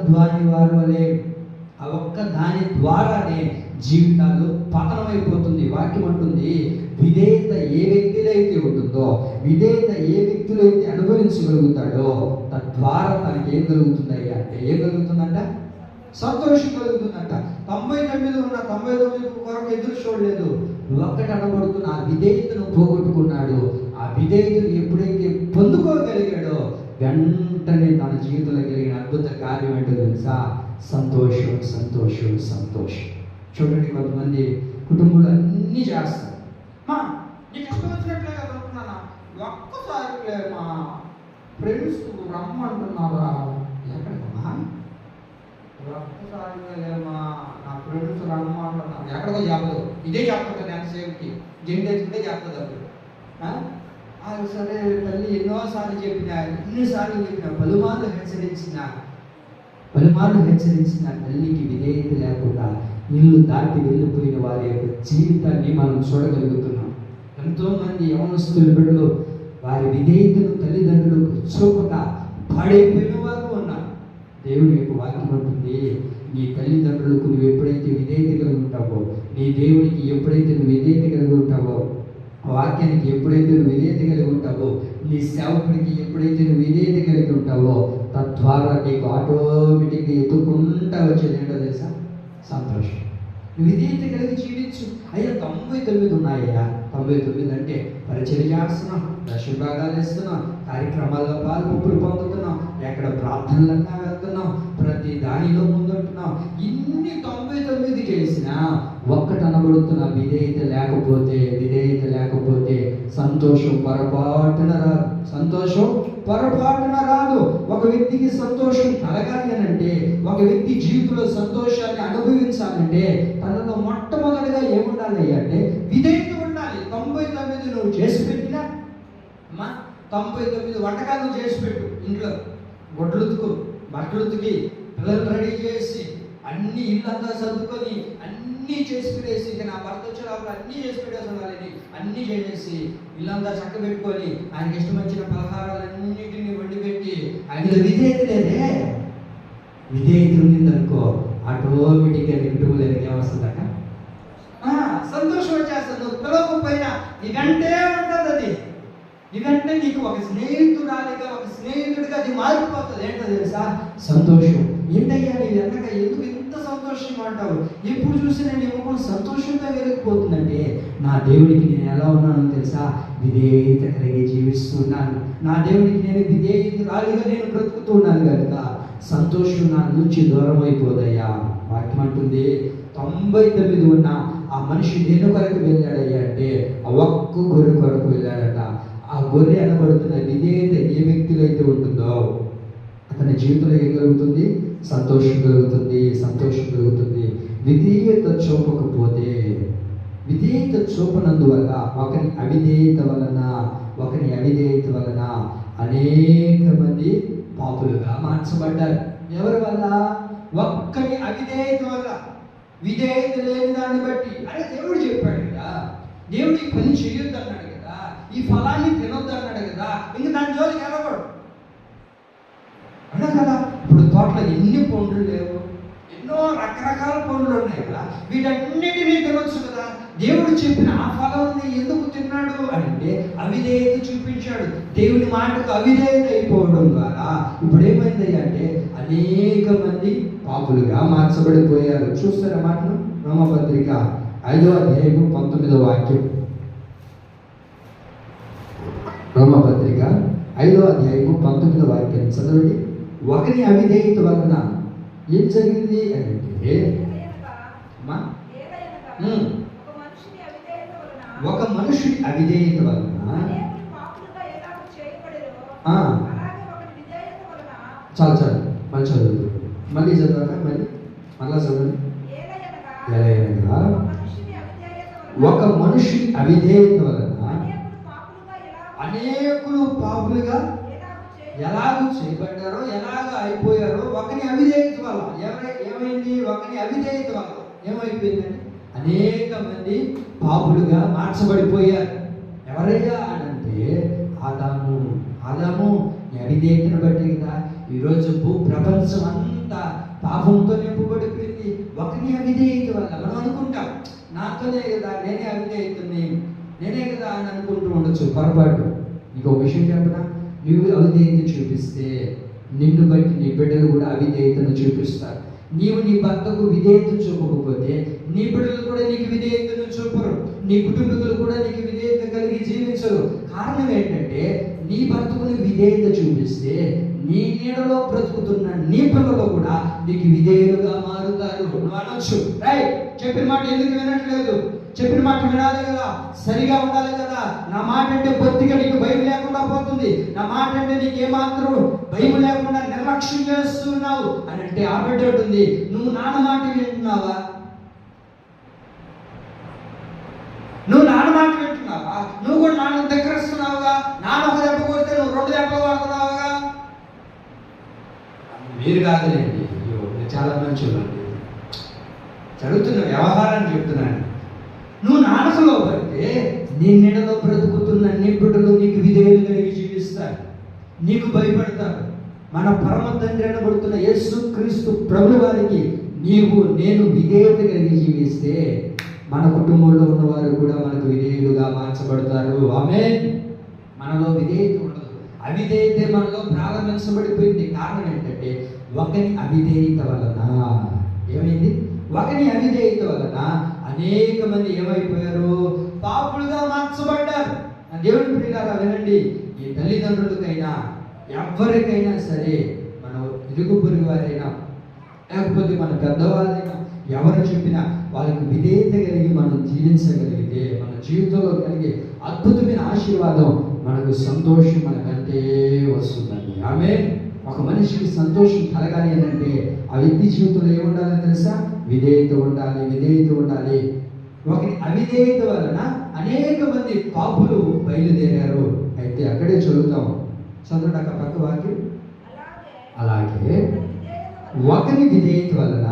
దాని ద్వారానే జీవితాలు పతనమైపోతుంది. వాక్యం అంటుంది విధేయత ఏ వ్యక్తిలో అయితే ఉంటుందో, విధేయత ఏ వ్యక్తిలో అయితే అనుభవించగలుగుతాడో తద్వారా తనకి ఏం కలుగుతుందయ్యా అంటే ఏం కలుగుతుందంట? సంతోషం కలుగుతుందంట. 99 ఉన్న 99 కొరకు ఎదురు చూడలేదు. ఒక్కటి అనబడుతున్న ఆ విధేయతను పోగొట్టుకున్నాడు. ఆ విధేయతను ఎప్పుడైతే పొందుకోగలిగాడో వెంటనే తన జీవితంలో కలిగిన అద్భుత కార్యం ఏంటో తెలుసా? సంతోషం, సంతోషం, సంతోషం. చూడండి, కొంతమంది కుటుంబంలో అన్నీ చేస్తారు. మా నీకు ఇష్టం వచ్చినట్లే కదా అనుకున్నానా, ఒక్కసారి మా ఫ్రెండ్స్ రమ్మంటున్నారా? ఎక్కడికమ్మా? ఒక్కసారిమా నా ఫ్రెండ్స్ రమ్మంటున్నారు. ఎక్కడికో చెప్పదు, ఇదే చెప్తుంది. ఎంతసేపుకి జెంట్ వేసుకుంటే చెప్తుంది అప్పుడు. అది సరే తల్లి ఎన్నోసార్లు ఎన్నిసార్లు చెప్పిన పలుమార్లు హెచ్చరించిన తల్లికి విధేయత లేకుండా ఇల్లు దాటి వెళ్ళిపోయిన వారి యొక్క జీవితాన్ని మనం చూడగలుగుతున్నాం. ఎంతోమంది యవనస్తుల బిడ్డలు వారి విధేయతను తల్లిదండ్రులకు చూపక పాడైపోయిన వారు ఉన్నారు. దేవుని యొక్క వాక్యం అంటుంది, నీ తల్లిదండ్రులకు నువ్వు ఎప్పుడైతే విధేయత కలిగి ఉంటావో, నీ దేవునికి ఎప్పుడైతే నువ్వు విధేయత కలిగి ఉంటావో, వాక్యానికి ఎప్పుడైతే నువ్వు విధేయత కలిగి ఉంటావో, నీ సేవకుడికి ఎప్పుడైతే నువ్వు విధేయత కలిగి ఉంటావో, తద్వారా నీకు ఆటోమేటిక్గా ఎత్తుకుంటా వచ్చేది ఏంటో తెలుసా? సంతోషం. విధేయత కలిగి జీవించు. అయ్యా 99 ఉన్నాయ్యా. 99 అంటే పరిచయం చేస్తున్నాం, దశభాగాలు ఇస్తున్నాం, కార్యక్రమాల్లో పాల్పొప్పులు పొందుతున్నాం, ఎక్కడ ప్రార్థనలన్నా వెళ్తున్నాం, ప్రతి దానిలో ముందుంటున్నాం. ఇన్ని 99 చేసినా ఒక్కటి అనబడుతున్న విధేయత లేకపోతే సంతోషం పొరపాటున రాదు. ఒక వ్యక్తికి సంతోషం కలగాలి అని అంటే, ఒక వ్యక్తి జీవితంలో సంతోషాన్ని అనుభవించాలంటే తనలో మొట్టమొదటిగా ఏముండాలి అంటే విధేయత ఉండాలి. 99 నువ్వు చేసి పెట్టినా 99 వంటకాలు చేసి పెట్టు. ఇంట్లో గుడ్లు ఉతుకు, బట్టలు ఉతికి, పిల్లలు రెడీ చేసి, అన్ని ఇల్లంతా సర్దుకొని అన్నీ చేసి పెట్టేసి, ఇక నా భర్త వచ్చేటప్పుడు అన్నీ చేసి పెట్టేసి ఉండాలని అన్నీ చేసేసి ఇల్లంతా చక్క పెట్టుకొని ఆయనకి ఇష్టం వచ్చిన పలహారాలన్నింటినీ వండి పెట్టి, ఆయనలో విధేయత లేదే. విధేయత ఉండిందనుకో ఆటోమేటిక్గా కుటుంబంలో ఏమొస్తుందట? సంతోషం వచ్చేస్తుంది. నువ్వు పిలవకపోయినా నీకంటే ఉంటుంది. అది నీకంటే నీకు ఒక స్నేహితుడిగా అది మారిపోతుంది. ఏంటో తెలుసా? సంతోషం. ఏంటయ్యా నీవు వెనక ఎందుకు ఇంత సంతోషంగా అంటావు? ఎప్పుడు చూసినా నీ ముఖం సంతోషంగా వెలిగిపోతుందంటే నా దేవుడికి నేను ఎలా ఉన్నానో తెలుసా? విధేయత కలిగి జీవిస్తున్నాను. నా దేవుడికి నేను విధేయతరాలిగా నేను బ్రతుకుతున్నాను కనుక సంతోషం నా నుంచి దూరం అయిపోదయ్యా. వాక్యం అంటుంది 99 ఉన్న ఆ మనిషి దేని కొరకు వెళ్ళాడయ్యా అంటే ఆ ఒక్క గొర్రె కొరకు వెళ్ళాడట. ఆ గొర్రె అనబడుతున్న విధేయత ఏ వ్యక్తిలో అయితే ఉంటుందో అతని జీవితంలో ఏం కలుగుతుంది? సంతోషం కలుగుతుంది. విధేయత చూపకపోతే, విధేయత చూపనందువల్ల ఒకరి అవిధేయత వలన అనేక మంది పాపులుగా మార్చబడ్డారు. ఎవరి వల్ల? ఒక్కరి అవిధేయత వల్ల. విధేయత లేని దాన్ని బట్టి, అరే దేవుడు చెప్పాడు కదా, దేవుడు ఈ పని చేయొద్దు అన్నాడు కదా, ఈ ఫలాన్ని తినొద్దు అన్నాడు కదా, ఇంక దాని జోలికి వెళ్ళకూడదు అన్నా కదా. ఇప్పుడు తోటలో ఎన్ని పండ్లు లేవు, ఎన్నో రకరకాల పండ్లు ఉన్నాయి కదా, వీటన్నిటినీ తినొచ్చు కదా. దేవుడు చెప్పిన ఆ ఫలాన్ని ఎందుకు తిన్నాడు అంటే అవిధేయత చూపించాడు. దేవుని మాటకు అవిధేయత అయిపోవడం ద్వారా ఇప్పుడు ఏమైంది అంటే అనేక మంది పాపులుగా మార్చబడిపోయారు. చూస్తారా మాటను? రోమపత్రిక 5వ అధ్యాయము 19వ వాక్యం. రోమపత్రిక 5వ అధ్యాయము 19వ వాక్యం చదవండి. ఒకరి అవిధేయత వలన ఏం జరిగింది అంటే ఒక మనుషుడి అవిధేయత వలన చాలు మళ్ళీ చదువు, మళ్ళీ చదవాక మళ్ళా చదవండి. ఎలాగనగా ఒక మనుషుడి అవిధేయత వలన అనేకులు పాపులుగా ఎలాగూ చేయబడ్డారో, ఎలాగ అయిపోయారో ఒకరి అవిధేయత వల్ల. ఏమైంది? ఒకరి అవిధేయత వల్ల ఏమైపోయిందండి? అనేక మంది పాపులుగా మార్చబడిపోయారు. ఎవరయ్యా అంటే ఆదాము అవిధేయతను బట్టి కదా ఈరోజు ప్రపంచం అంతా పాపంతో నింపబడిపోయింది. ఒకరి అవిధేయత వల్ల. మనం అనుకుంటాం నాతోనే కదా, నేనే కదా అని అనుకుంటూ ఉండొచ్చు. పొరపాటు. ఇంకో విషయం చెప్పనా, నువ్వు అవిధేయత చూపిస్తే నిన్ను బట్టి నీ బిడ్డలు కూడా అవిధేయతను చూపిస్తారు. నీవు నీ భర్తకు విధేయత చూపకపోతే నీ బిడ్డలు కూడా నీకు విధేయతను చూపరు, నీ కుటుంబీకులు కూడా నీకు విధేయత కలిగి జీవించరు. కారణం ఏంటంటే నీ భర్తకు విధేయత చూపిస్తే నీ నీడలో బ్రతుకుతున్న నీ పిల్లలు కూడా నీకు విధేయులుగా మారుతారు. నువ్వు అనొచ్చు, రైట్, చెప్పిన మాట ఎందుకు వినట్లేదు, చెప్పిన మాట వినాలి కదా, సరిగా ఉండాలి కదా, నా మాట అంటే బొత్తిగా నీకు భయం లేకుండా పోతుంది, నా మాట అంటే నీకు ఏమాత్రం భయం లేకుండా నిర్లక్ష్యం చేస్తున్నావు అని అంటే ఆ బిడ్డ ఉంటుంది, నువ్వు నాన్న మాట వింటున్నావా, నువ్వు నాన్న మాట వింటున్నావా, నువ్వు కూడా నాన్న దగ్గరిస్తున్నావుగా, నాన్న ఒక దెబ్బ కొడితే నువ్వు 2 దెబ్బలు వాడుతున్నావుగా. మీరు కాదులేండి, చాలా మంచి చదువుతున్న వ్యవహారాన్ని చెప్తున్నాను. నువ్వు నాన్నకులో పడితే నీ నీడలో బ్రతుకుతున్న నీ బిడ్డలు నీకు విధేయులు కలిగి జీవిస్తారు, నీకు భయపడతారు. మన పరమ తండ్రి అనబడుతున్న యేసు క్రీస్తు ప్రభువు వారికి నీవు నేను విధేయత కలిగి జీవిస్తే మన కుటుంబంలో ఉన్నవారు కూడా మనకు విధేయులుగా మార్చబడతారు. ఆమేన్. మనలో విధేయత ఉండదు, అవిధేయత మనలో ప్రారంభించబడిపోయింది. కారణం ఏంటంటే ఒకని అవిధేయత వలన ఏమైంది, ఒకని అవిధేయత వలన అనేక మంది ఏమైపోయారు, పాపులుగా మార్చబడ్డారు. దేవుని ప్రియులారా వినండి, ఈ తల్లిదండ్రులకైనా ఎవరికైనా సరే, మన ఇరుగు పొరుగు వారైనా లేకపోతే మన పెద్దవాళ్ళైనా ఎవరు చెప్పినా వాళ్ళకి విధేయత కలిగి మనం జీవించగలిగితే మన జీవితంలో కలిగే అద్భుతమైన ఆశీర్వాదం, మనకు సంతోషం మనకంటే వస్తుందండి. ఆమేన్. ఒక మనిషికి సంతోషం కలగాలి అని అంటే ఆ వ్యక్తి జీవితంలో ఏముండాలో తెలుసా, విధేయత ఉండాలి, విధేయత ఉండాలి. ఒకరి అవిధేయత వలన అనేక మంది పాపులు బయలుదేరారు. అయితే అక్కడే చదువుతాం, చదవండి అక్క పక్క వాక్యం. అలాగే ఒకరి విధేయత వలన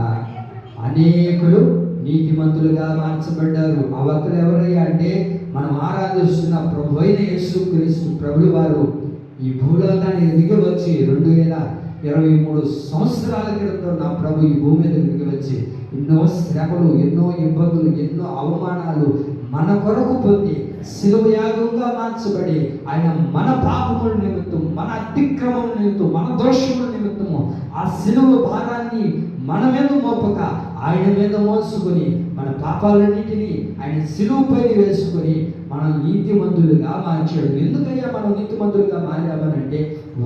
అనేకులు నీతిమంతులుగా మార్చబడ్డారు. ఆ ఒక్కరు ఎవరయ్యా అంటే మనం ఆరాధిస్తున్న ప్రభు అయిన యేసు క్రీస్తు ప్రభువు వారు ఈ భూలోకానికి దిగి వచ్చి 2023 సంవత్సరాల క్రితం నా ప్రభు ఈ భూమి మీద దిగి వచ్చి ఎన్నో శ్రమలు, ఎన్నో ఇబ్బందులు, ఎన్నో అవమానాలు మన కొరకు పొంది శిలువ యాగంగా మార్చబడి ఆయన మన పాపముల నిమిత్తం, మన అతిక్రమం నిమిత్తం, మన దోషముల నిమిత్తము ఆ శిలువ భారాన్ని మన మీద మోపక ఆయన మీద మోసుకొని మన పాపాలన్నిటినీ ఆయన శిలువపై వేసుకొని మనం నీతిమంతులుగా మార్చాడు. ఎందుకయ్యా మనం నీతిమంతులుగా మారామనంటే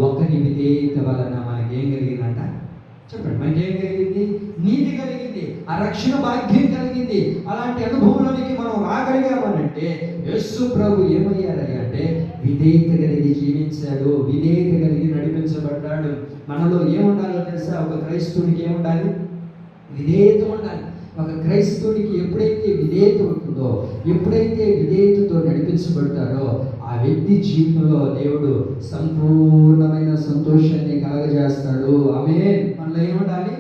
ఒకరి విధేయత వలన మనకేం కలిగిందంట, చెప్పండి, మనకేం కలిగింది, నీతి కలిగింది, ఆ రక్షణ భాగ్యం కలిగింది. అలాంటి అనుభవంలోనికి మనం రాగలిగామనంటే యేసు ప్రభు ఏమయ్యారయ్యా అంటే విధేయత కలిగి జీవించాడు, విధేయత కలిగి నడిపించబడ్డాడు. మనలో ఏముండాలో తెలుసా, ఒక క్రైస్తవునికి ఏముండాలి, విధేయత ఉండాలి. ఒక క్రైస్తవునికి ఎప్పుడైతే విధేయత ఉంటుందో, ఎప్పుడైతే విధేయతతో నడిపించబడతారో ఆ వ్యక్తి జీవితంలో దేవుడు సంపూర్ణమైన సంతోషాన్ని కలగజేస్తాడు. ఆమేన్. మనలో ఏముండాలి,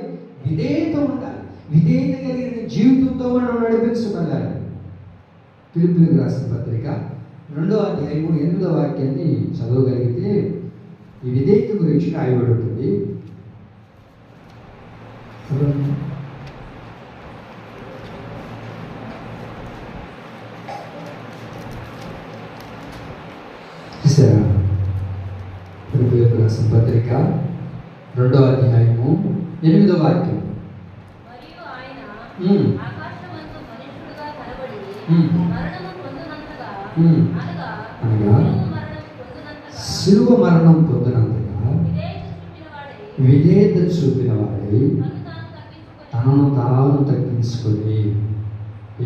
విధేయత ఉండాలి. విధేయత కలిగిన జీవితంతో మనం నడిపించబడాలి. ఫిలిప్పీయులకు రాసిన పత్రిక 2వ అధ్యాయము 8వ వాక్యాన్ని చదవగలిగితే ఈ విధేయత గురించి రాయబడి ఉంటుంది. ఫిలిప్పీయులకు రాసిన పత్రిక 2వ అధ్యాయము 8వ వాక్యం. అనగా శిలువ మరణం పొందినంతగా విధేయత చూపిన వాడై తనను తాను తగ్గించుకొని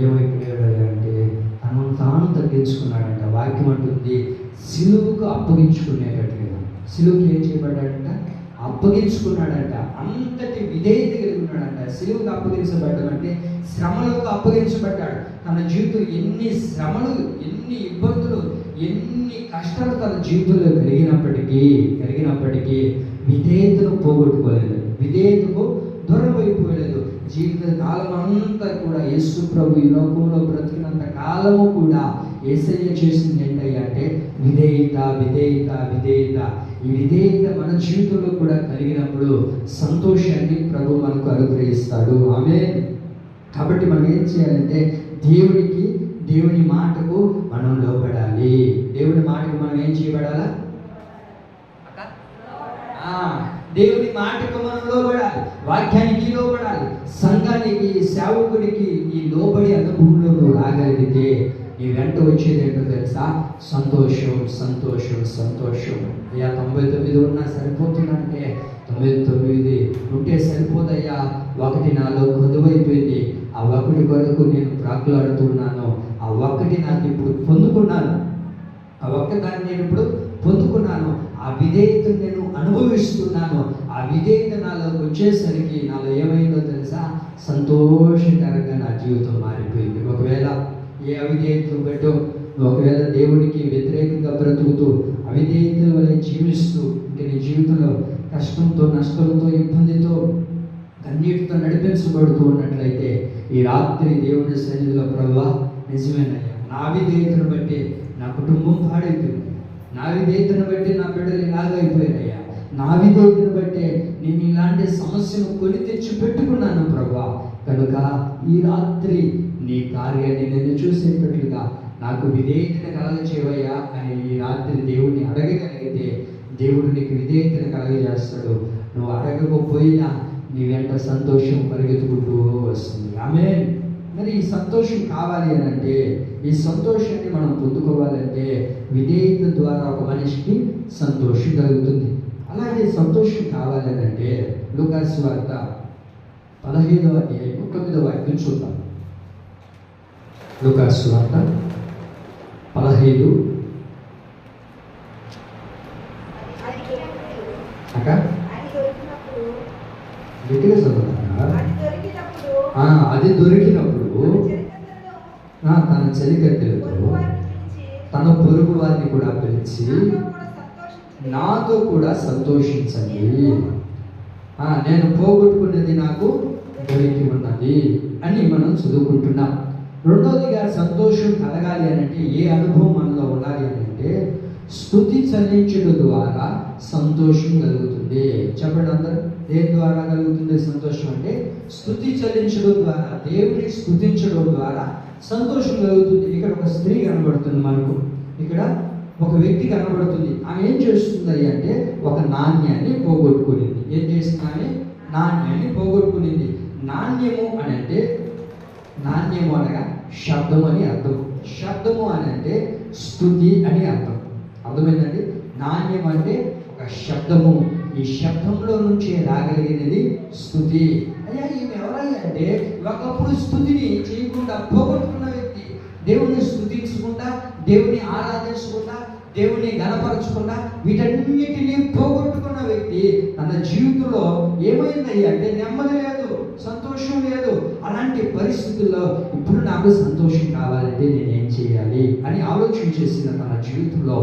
ఏమైపోయాడు అంటే తనను తాను తగ్గించుకున్నాడంట. వాక్యం అంటుంది శిలువకు అప్పగించుకునేటట్లుగా. శిలువకి ఏం చేయబడ్డాడంట, అప్పగించుకున్నాడంట. అంతటి విధేయత కలిగి ఉన్నాడంట. శిలువకు అప్పగించబడ్డం అంటే శ్రమలకు అప్పగించబడ్డాడు. తన జీవితం ఎన్ని శ్రమలు, ఎన్ని ఇబ్బందులు, ఎన్ని కష్టాలు తన జీవితంలో కలిగినప్పటికీ విధేయతను పోగొట్టుకోలేదు, విధేయతకు దూరం అయిపోలేదు. జీవిత కాలం అంతా కూడా యేసు ప్రభు ఈ లోకంలో బ్రతికినంత కాలము కూడా యేసయ్య చేసింది ఏంటయ్యా అంటే విధేయత, విధేయత, విధేయత. ఈ విధేయత మన జీవితంలో కూడా కలిగినప్పుడు సంతోషాన్ని ప్రభు మనకు అనుగ్రహిస్తాడు. ఆమేన్. కాబట్టి మనం ఏం చేయాలంటే దేవుని మాటకు మనం లోబడాలి. దేవుని మాటకు మనం ఏం చేయబడాలా, దేవుని మాటకు మనం లోబడాలి, వాక్యానికి లోబడాలి, సంఘానికి, సేవకుడికి ఈ లోబడి అనుభవంలో నువ్వు రాగలిగితే నీ వెంట వచ్చేది ఏంటో తెలుసా? సంతోషం, సంతోషం, సంతోషం. అయ్యా 99 ఉన్నా సరిపోతుందంటే 99 ఉంటే సరిపోదయ్యా, ఒకటి నాలో కొదువైపోయింది, ఆ ఒకటి కొరకు నేను ప్రాకులాడుతున్నాను, ఆ ఒక్కటి నాకు ఇప్పుడు పొందుకున్నాను, ఆ ఒక్కదాన్ని నేను ఇప్పుడు పొందుకున్నాను, ఆ విధేయతను నేను అనుభవిస్తున్నాను, ఆ విధేయత నాలోకి వచ్చేసరికి నాలో ఏమైందో తెలుసా? సంతోషకరంగా నా జీవితం మారిపోయింది. ఒకవేళ ఏ అవిధేయతను బట్టో, ఒకవేళ దేవుడికి వ్యతిరేకంగా బ్రతుకుతూ అవిధేయత వల్ల జీవిస్తూ ఇంకా నీ జీవితంలో కష్టంతో, నష్టంతో, ఇబ్బందితో, కన్నీటితో నడిపించబడుతూ ఉన్నట్లయితే ఈ రాత్రి దేవుడి సన్నిధిలో ప్రభువా నిజమేనయ్యా, నా విధేయతను బట్టి నా కుటుంబం పాడైపోయింది, నా విధేయతను బట్టి నా బిడ్డలు ఇలాగైపోయారయ్యా, నా విధేయతను బట్టి నేను ఇలాంటి సమస్యను కొని తెచ్చి పెట్టుకున్నాను ప్రభువా, కనుక ఈ రాత్రి నీ కార్యాన్ని నేను చూసేటట్లుగా నాకు విధేయతను కలగచేవయ్యా అని ఈ రాత్రి దేవుడిని అడగగలిగితే దేవుడు నీకు విధేయతను కలగజేస్తాడు. నువ్వు అడగకపోయినా నీ వెంట సంతోషం పరిగెత్తుకుంటూ వస్తుంది. ఆమేన్. మరి ఈ సంతోషం కావాలి అని అంటే, ఈ సంతోషాన్ని మనం పొందుకోవాలంటే విధేయత ద్వారా ఒక మనిషికి సంతోషం కలుగుతుంది. అలాగే సంతోషం కావాలి అని అంటే లూకాసు వార్త 15వ అధ్యాయం 9వ వాక్యం చూద్దాం. లూకాసు వార్త 15 గట్టిగా చదువుతారా? అది దొరికినప్పుడు తన చెలికత్తెలతో తన పొరుగు వారిని కూడా పిలిచి నాతో కూడా సంతోషించండి, నేను పోగొట్టుకున్నది నాకు దొరికి ఉన్నది అని మనం చదువుకుంటున్నాం. రెండవదిగా సంతోషం కలగాలి అని అంటే ఏ అనుభవం మనలో ఉండాలి అని అంటే స్తుతి చెల్లించడం ద్వారా సంతోషం కలుగుతుంది. చెప్పండి అందరూ, దేని ద్వారా కలుగుతుంది సంతోషం అంటే? స్తుతి చెల్లించడం ద్వారా, దేవుని స్తుతించడం ద్వారా సంతోషం కలుగుతుంది. ఇక్కడ ఒక స్త్రీ కనబడుతుంది మనకు, ఇక్కడ ఒక వ్యక్తి కనబడుతుంది. ఆమె ఏం చేస్తుంది అంటే ఒక నాణ్యాన్ని పోగొట్టుకునింది. ఏం చేస్తుంది ఆమె? నాణ్యాన్ని పోగొట్టుకునింది. నాణ్యము అని అంటే, నాణ్యము అనగా శబ్దము అని అర్థం. శబ్దము అని అంటే స్తుతి అని అర్థం. అర్థమైందండి? నాణ్యం అంటే ఒక శబ్దము, ఈ శబ్దంలో నుంచి రాగలిగినది స్తుతి. అయ్యా ఈమె ఎవరయ్యా అంటే ఒకప్పుడు స్తుతిని చేయకుండా పోగొట్టుకున్న వ్యక్తి. దేవుని స్తుతించకుండా, దేవుని ఆరాధించకుండా, దేవుని గణపరచకుండా వీటన్నిటినీ పోగొట్టుకున్న వ్యక్తి తన జీవితంలో ఏమైందయ్యా అంటే నెమ్మది లేదు, సంతోషం లేదు. అలాంటి పరిస్థితుల్లో ఇప్పుడు నాకు సంతోషం కావాలంటే నేనేం చేయాలి అని ఆలోచన చేసిన తన జీవితంలో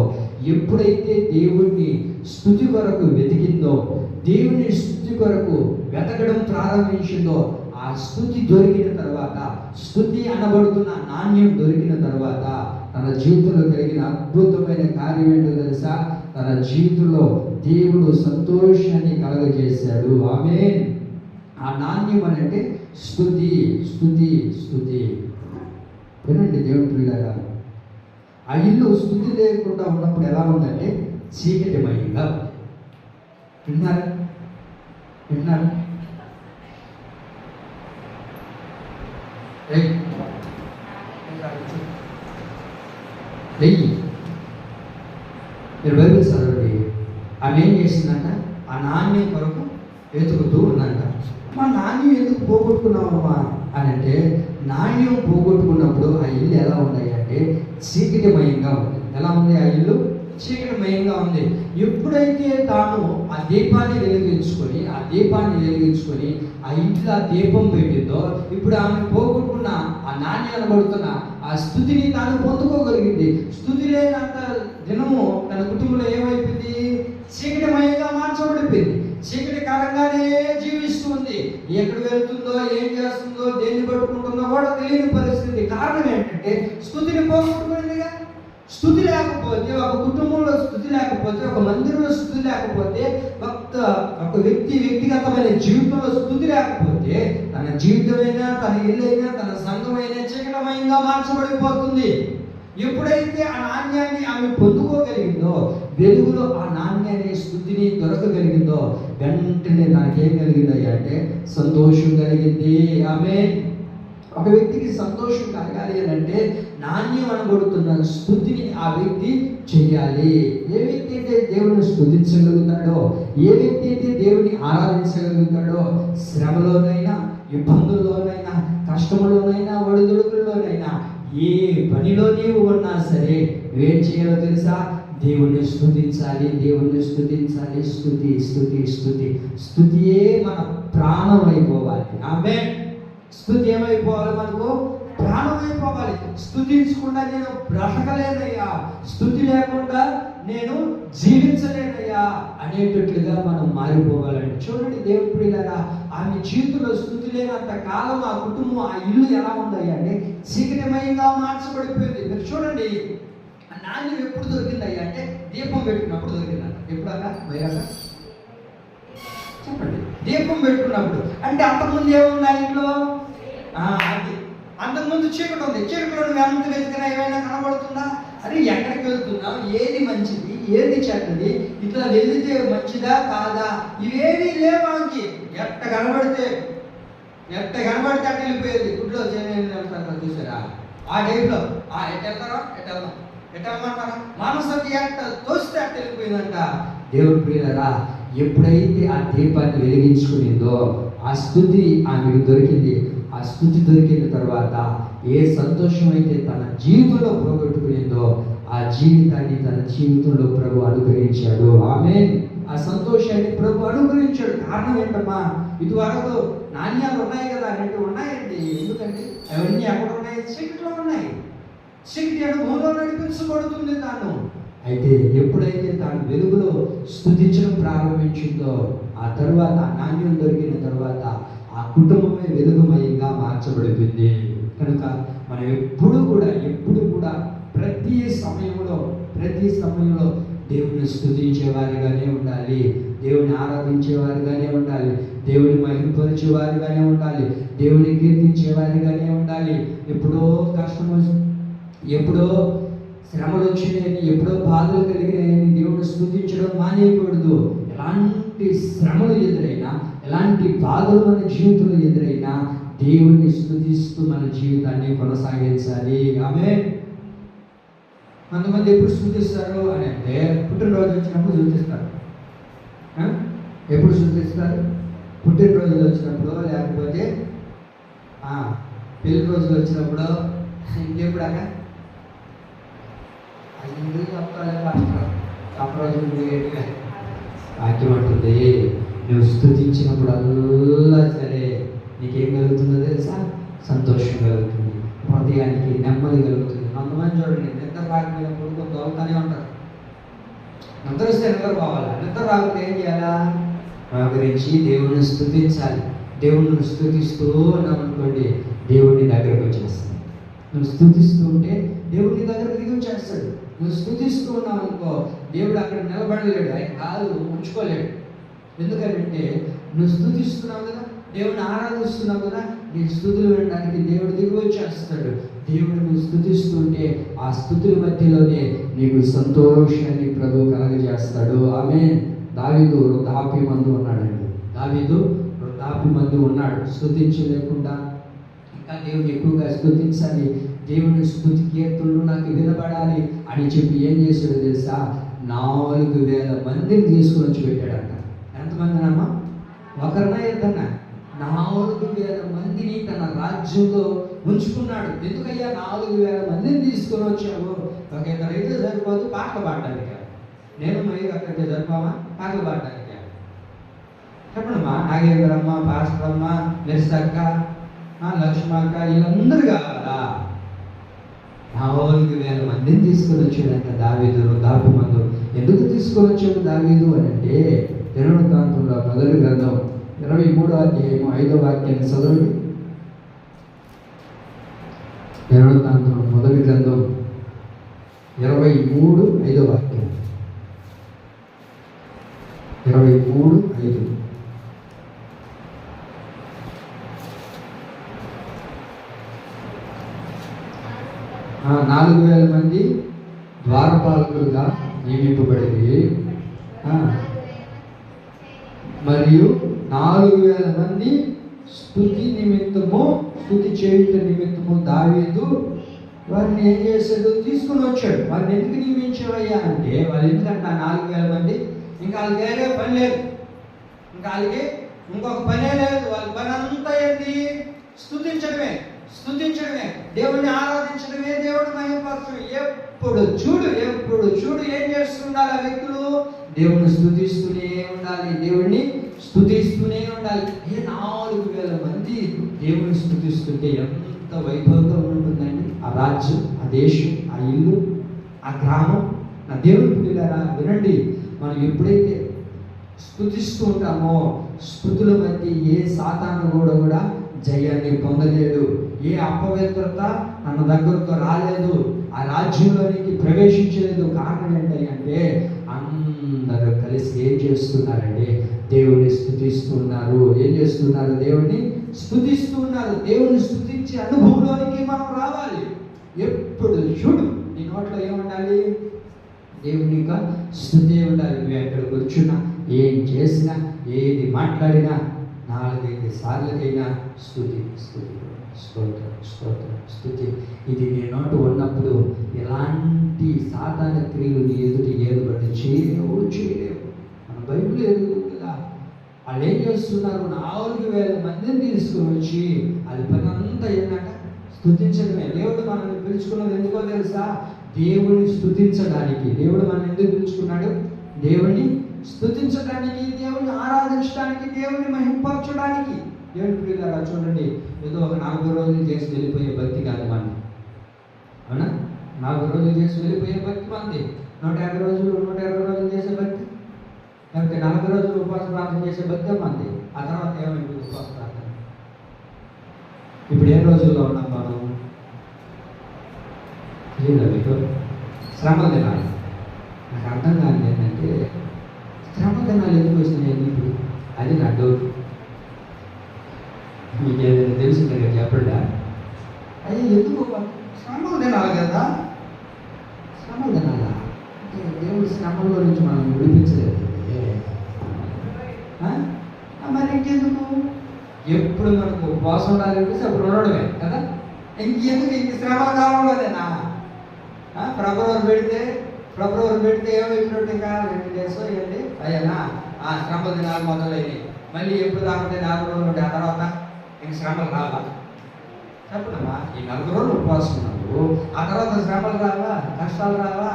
ఎప్పుడైతే దేవుణ్ణి స్తుతి కొరకు వెతికిందో, దేవుని స్తుతి కొరకు వెతకడం ప్రారంభించిందో, ఆ స్తుతి దొరికిన తర్వాత, స్తుతి అనబడుతున్న నాణ్యం దొరికిన తర్వాత తన జీవితంలో కలిగిన అద్భుతమైన కార్యం ఏంటో తెలుసా? తన జీవితంలో దేవుడు సంతోషాన్ని కలగజేశాడు. ఆమేన్. ఆ నాణ్యం అని అంటే స్తుతి, స్తుతి, స్తుతి. వినండి దేవుని పిల్లలారా, ఆ ఇల్లు స్తుతి లేకుండా ఉన్నప్పుడు ఎలా ఉందంటే చీకటిమయంగా. విన్నారా? విన్నారా? మీరు బైబిల్ చదవండి. ఆమె ఏం చేసిందంట? ఆ నాణ్యం కొరకు వెతుకుతూ ఉందంట. మా నాణ్యం ఎందుకు పోగొట్టుకున్నామమ్మా అని అంటే, నాణ్యం పోగొట్టుకున్నప్పుడు ఆ ఇల్లు ఎలా ఉన్నాయి అంటే చీకటిమయంగా ఉంది. ఎలా ఉంది ఆ ఇల్లు? చీకటిమయంగా ఉంది. ఎప్పుడైతే తాను ఆ దీపాన్ని వెలిగించుకొని ఆ ఇంట్లో ఆ దీపం పెట్టిందో, ఇప్పుడు ఆమె పోగొట్టుకున్న ఆ నాణ్యం అనబడుతున్న ఆ స్థుతిని తాను పొందుకోగలిగింది. స్థుతి లేనంత దినము తన కుటుంబంలో ఏమైపోయింది? చీకటిమయంగా మార్చబడిపోయింది. చీకటి కాలంగానే జీవిస్తుంది. ఎక్కడ వెళ్తుందో, ఏం చేస్తుందో, దేన్ని పట్టుకుంటుందో కూడా తెలియని పరిస్థితి. కారణం ఏంటంటే స్థుతిని పోగొట్టుకునేదిగా. స్థుతి లేకపోతే, ఒక కుటుంబంలో స్థుతి లేకపోతే, ఒక మందిరంలో స్థుతి లేకపోతే, ఒక వ్యక్తిగతమైన జీవితంలో స్థుతి లేకపోతే తన జీవితమైనా, తన ఇల్లైనా, తన సంఘమైనా చీకటమయంగా మార్చబడిపోతుంది. ఎప్పుడైతే ఆ నాణ్యాన్ని ఆమె పొందుకోగలిగిందో, వెలుగులో ఆ నాణ్య అనే స్థుతిని దొరకగలిగిందో వెంటనే దానికి ఏం కలిగిందయ్యా అంటే సంతోషం కలిగింది. ఆమేన్. ఒక వ్యక్తికి సంతోషం కలగాలి అని అంటే నాణ్యం అనబడుతున్న స్థుతిని ఆ వ్యక్తి చెయ్యాలి. ఏ వ్యక్తి అయితే దేవుని స్థుతించగలుగుతాడో, ఏ వ్యక్తి అయితే దేవుని ఆరాధించగలుగుతాడో, శ్రమలోనైనా, ఇబ్బందుల్లోనైనా, కష్టంలోనైనా, ఒడిదుడుకుల్లోనైనా, ఏ పనిలో నీవు ఉన్నా సరే నువ్వేం చేయాలో తెలుసా? దేవుణ్ణి స్థుతించాలి, దేవుణ్ణి స్థుతించాలి. స్థుతి స్థుతి స్థుతి స్థుతియే మన ప్రాణం అయిపోవాలి. ఆమేన్. స్థుతి ఏమైపోవాలి? మనకు ప్రాణం అయిపోవాలి. స్థుతించకుండా నేను బ్రతకలేనయ్యా, స్థుతి లేకుండా నేను జీవించలేనయ్యా అనేటట్లుగా మనం మారిపోవాలండి. చూడండి దేవుని ప్రియులారా, ఆమె జీవితంలో స్థుతి లేనంత కాలం ఆ కుటుంబం, ఆ ఇల్లు ఎలా ఉందయ్యా అంటే చీకటిమయంగా మార్చబడిపోయింది. మీరు చూడండి, ఆ నాణ్యం ఎప్పుడు దొరికిందయ్యా అంటే దీపం పెట్టుకున్నప్పుడు దొరికిందంట. ఎప్పుడన్నా వేయాక చెప్పండి. దీపం పెట్టుకున్నప్పుడు అంటే అంతకుముందు ఏముంది ఆ ఇంట్లో? అది అంతకుముందు చీకటి ఉంది. చీకటిలో నువ్వు ఎంత వెతికినా ఏమైనా కనబడుతుందా? అరే ఎక్కడికి వెళ్తున్నావు, ఏది మంచిది, ఏది చెడ్డది, ఇట్లా వెళ్తే మంచిదా కాదా, ఇవేమీ లేవు మనకి. ఎట్ట కనబడితే అట్ట వెళ్ళిపోయేది. గుడ్లో చేయాలి చూసారా? ఆ టైంలో ఎట్ట వెళ్తారా, ఎట్ట వెళ్దాం, ఎట్ట వెళ్ళమంటారా, మనసుకి ఎట్ట తోస్తే అట్ట వెళ్ళిపోయిందంట. దేవుని ప్రియులారా, ఎప్పుడైతే ఆ దీపాన్ని వెలిగించుకునిందో ఆ స్థుతి ఆమెకు దొరికింది. ఆ స్థుతి దొరికిన తర్వాత ఏ సంతోషం అయితే తన జీవితంలో పోగొట్టుకునిందో ఆ జీవితాన్ని తన జీవితంలో ప్రభు అనుగ్రహించాడు. ఆమేన్. ఆ సంతోషాన్ని ప్రభు అనుగ్రహించాడు. కారణం ఏంటమ్మా? ఇదివరకు నాణ్యాలు ఉన్నాయి కదా అంటే ఉన్నాయండి. ఎందుకంటే అవన్నీ ఎక్కడ ఉన్నాయి? చీకట్లో ఉన్నాయి. చీకటి అనుభవంలో నడిపించబడుతుంది తాను. అయితే ఎప్పుడైతే తాను వెలుగులో స్థుతించడం ప్రారంభించిందో ఆ తర్వాత నాణ్యం దొరికిన తర్వాత ఆ కుటుంబమే వెలుగుమయంగా మార్చబడుతుంది. కనుక మనం ఎప్పుడు కూడా ప్రతి సమయంలో దేవుని స్థుతించేవారిగానే ఉండాలి, దేవుని ఆరాధించేవారిగానే ఉండాలి, దేవుని మహిమపరిచేవారిగానే ఉండాలి, దేవుని కీర్తించేవారిగానే ఉండాలి. ఎప్పుడో కష్టం, ఎప్పుడో శ్రమలు వచ్చినాయని, ఎప్పుడో బాధలు కలిగినాయని దేవుని స్థుతించడం మానేయకూడదు. ఎలాంటి శ్రమలు ఎదురైనా, ఎలాంటి బాధలు మన జీవితంలో ఎదురైనా దేవుణ్ణి స్థుతిస్తూ మన జీవితాన్ని కొనసాగించాలి. ఆమేన్. కొంతమంది ఎప్పుడు స్థుతిస్తారు అని అంటే పుట్టినరోజు వచ్చినప్పుడు స్థుతిస్తారు. ఎప్పుడు స్థుతిస్తారు? పుట్టినరోజులు వచ్చినప్పుడు, లేకపోతే పెళ్లి రోజులు వచ్చినప్పుడు, ఇంకెప్పుడాక ఎందుకు చెప్తాలే రోజు వాక్యం అంటుంది, నువ్వు స్థుతించినప్పుడల్లా సరే నీకేం కలుగుతుందో తెలుసా? సంతోషం కలుగుతుంది, హృదయానికి నెమ్మది కలుగుతుంది. కొంతమంది చూడండి, నిద్ర రాకపోయినప్పుడు కొంత దొరుకుతూనే ఉంటారు. నిద్ర వస్తే నిద్ర పోవాలా, నిద్ర రాకపోతే ఏం చేయాలా? గురించి దేవుణ్ణి స్థుతించాలి. దేవుణ్ణి స్థుతిస్తూ ఉన్నాం అనుకోండి, దేవుడిని దగ్గరకు వచ్చేస్తాడు. నువ్వు స్థుతిస్తూ ఉంటే దేవుడిని దగ్గరకు దిగి వచ్చేస్తాడు. నువ్వు స్థుతిస్తూ ఉన్నావు అనుకో, దేవుడు అక్కడ నిలబడలేడు, ఆయన కాదు ఉంచుకోలేడు. ఎందుకంటే నువ్వు స్థుతిస్తున్నావు కదా, దేవుడిని ఆరాధిస్తున్నావు కదా, నీ స్థుతులు వినడానికి దేవుడు దిగి వచ్చేస్తాడు. దేవుడు నువ్వు స్థుతిస్తుంటే ఆ స్థుతుల మధ్యలోనే నీకు సంతోషాన్ని ప్రభు కలగజేస్తాడు. ఆమేన్. దావీదు వృద్ధాప్యమందు ఉన్నాడండి. దావీదు వృద్ధాప్యమందు ఉన్నాడు. స్థుతించలేకుండా ఇంకా దేవుని ఎక్కువగా స్థుతించాలి, దేవుని స్థుతి కీర్తనలు నాకు వినబడాలి అని చెప్పి ఏం చేశాడు తెలుసా? 4,000 మందిని తీసుకుని వచ్చి పెట్టాడంట. ఎంతమందినమ్మా? ఒకరినా ఇద్దరినా? 4,000 మందిని తన రాజ్యంలో ఉంచుకున్నాడు. ఎందుకయ్యా 4,000 మందిని తీసుకొని వచ్చావు? ఒక ఇద్దరైతే సరిపోదు పాటలు పాడడానికి. నేను మరి అక్కడికి సరిపోమా పాటలు పాడడానికి? చెప్పండమ్మా. నాగేంద్రమ్మ, పాస్టరమ్మ, మెర్సక్క, లక్ష్మక్క, వీళ్ళందరూ కావాలా? 4,000 మందిని తీసుకొని వచ్చాడంట దావీదు వృద్ధాప్యమందు. ఎందుకు తీసుకొని వచ్చాడు దావీదు అని అంటే, దినవృత్తాంతంలో మొదటి గ్రంథం 23వ అధ్యాయం 5వ వాక్యాన్ని చదవండి. దినవృత్తాంతం మొదటి గ్రంథం 23 5వ వాక్యం. 23:5. ఆ 4,000 మంది ద్వారపాలకులుగా నియమింపబడింది. మరియు 4,000 మంది స్తుతి చేయుట నిమిత్తము దావీదు వారిని ఏం చేశాడు? తీసుకుని వచ్చాడు. వారిని ఎందుకు నియమించావయ్యా అంటే, వాళ్ళు ఎందుకంటే 4,000 మంది ఇంకా వాళ్ళకి వేరే పని లేదు, ఇంకా వాళ్ళకి ఇంకొక పనే లేదు. వాళ్ళ పని అంతా ఏంటి? స్తుతించడమే, దేవుణ్ణి ఆరాధించడమే, దేవుడు మహిమపరచడం. ఎప్పుడు చూడు ఏం చేస్తుండాలి ఆ వ్యక్తులు? దేవుణ్ణి స్తుతిస్తూనే ఉండాలి, దేవుణ్ణి స్తుతిస్తూనే ఉండాలి. 4,000 మంది దేవుణ్ణి స్తుతిస్తుంటే ఎంత వైభవంగా ఉంటుందండి ఆ రాజ్యం, ఆ దేశం, ఆ ఇల్లు, ఆ గ్రామం. నా దేవుని పిల్లలారా వినండి, మనం ఎప్పుడైతే స్తుతిస్తూ ఉంటామో, స్తుతుల మధ్య ఏ సాతాను కూడా జయాన్ని పొందలేదు, ఏ అపవిత్రత మన దగ్గరకు రాలేదు, ఆ రాజ్యంలోనికి ప్రవేశించలేదు. కారణం ఏంటంటే అందరూ కలిసి ఏం చేస్తున్నారండి? దేవుణ్ణి స్తుతిస్తున్నారు. ఏం చేస్తున్నారు? దేవుణ్ణి స్తుతిస్తున్నారు. దేవుణ్ణి స్తుతించే అనుభవంలోనికి మనం రావాలి. ఎప్పుడు చూడు నీ నోట్లో ఏముండాలి? దేవుని యొక్క స్తుతే ఉండాలి. నువ్వు ఎక్కడ కూర్చున్నా, ఏం చేసినా, ఏది మాట్లాడినా 4-5 సార్లకైనా స్తుతి, స్తుతి. ఇది నీ నోటు ఉన్నప్పుడు ఎలాంటి సాతాన క్రియలు నీ ఎదుటి ఏలుబడి చేయలేవు. మన బైబిల్ ఎదుగుతుంది కదా. వాళ్ళు ఏం చేస్తున్నారు? 4,000 మందిని తీసుకుని వచ్చి అది పని అంతా ఏంటంటే స్తుతించడమే. దేవుడు మనల్ని పిలుచుకున్నది ఎందుకో తెలుసా? దేవుని స్తుతించడానికి. దేవుడు మనం ఎందుకు పిలుచుకున్నాడు? దేవుని స్తుతించడానికి, దేవుని ఆరాధించడానికి, దేవుని మహింపరచడానికి. దేవుని పిల్లలారా చూడండి, ఏదో ఒక 40 రోజులు చేసి వెళ్ళిపోయే భక్తి కాదు మనది, అవునా? 40 రోజులు చేసి వెళ్ళిపోయే భక్తి మనది. 150 రోజులు చేసే భక్తి, లేకపోతే 40 రోజులు ఉపవాస ప్రార్థన చేసే భక్తి మనది. ఆ తర్వాత ఏమైంది? ఉపవాస ప్రార్థన. ఇప్పుడు ఏ రోజుల్లో ఉన్నాం మనం? మీకు శ్రమ దినాలు. నాకు అర్థం కాదు ఏంటంటే, శ్రమ దినాలు ఎందుకు వచ్చినాయి ఇప్పుడు? అది నా డౌట్. మీకు ఏదైనా తెలిసిందే కదా, చెప్పండి. అది ఎందుకు శ్రమ దినాలు కదా? శ్రమ దినాలా? దేవుడి శ్రమంలో నుంచి మనం విడిపించలేదు. మరి ఇంకెందుకు? ఎప్పుడు మనకు ఉపవాసం ఉండాలనిపిస్తే అప్పుడు ఉండడమే కదా. ఇంక శ్రమ కావాలనేనా? ఫిబ్రవరి పెడితే ఏమైపోయినట్టు ఇంకా 2 days ఏంటి అయ్యానా శ్రమ దినాలు మొదలైనవి. మళ్ళీ ఎప్పుడు దాకుంటే 40 రోజులు ఉంటే ఆ తర్వాత ఇంక శ్రమలు రావా? చెప్పడమ్మా, ఈ 40 రోజులు ఉపవాసం ఉన్నావు, ఆ తర్వాత శ్రమలు రావా? కష్టాలు రావా?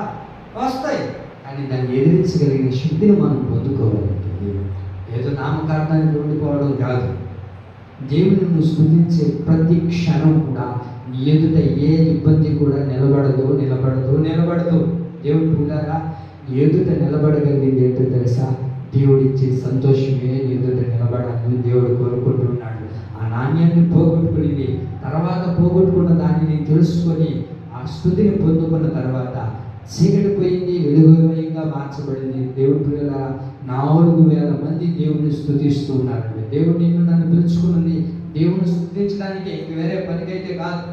వస్తాయి. కానీ దాన్ని ఎదిరించగలిగిన శక్తిని మనం పొందుకోవాలంటే ఏదో నామకార్థానికి ఉండిపోవడం కాదు. దేవుని నువ్వు స్తుతించే ప్రతి క్షణం కూడా నీ ఎదుట ఏ ఇబ్బంది కూడా నిలబడదు. దేవుడు పిల్లరా, ఎదుట నిలబడగలిగింది ఏంటో తెలుసా? దేవుడిచ్చే సంతోషమే నీ ఎదుట నిలబడాలని దేవుడు కోరుకుంటున్నాడు. ఆ నాణ్యాన్ని పోగొట్టుకుని తర్వాత పోగొట్టుకున్న దానిని తెలుసుకొని ఆ స్తుతిని పొందుకున్న తర్వాత చీకటి పోయింది, వెలుగుమయంగా మార్చబడింది. దేవుడి పిల్లల 4,000 మంది దేవుడిని స్తుతిస్తూ ఉన్నారండి. దేవుడు నిన్ను నన్ను పిలుచుకున్నది దేవుని స్తుతించడానికి, వేరే పనికైతే కాదు.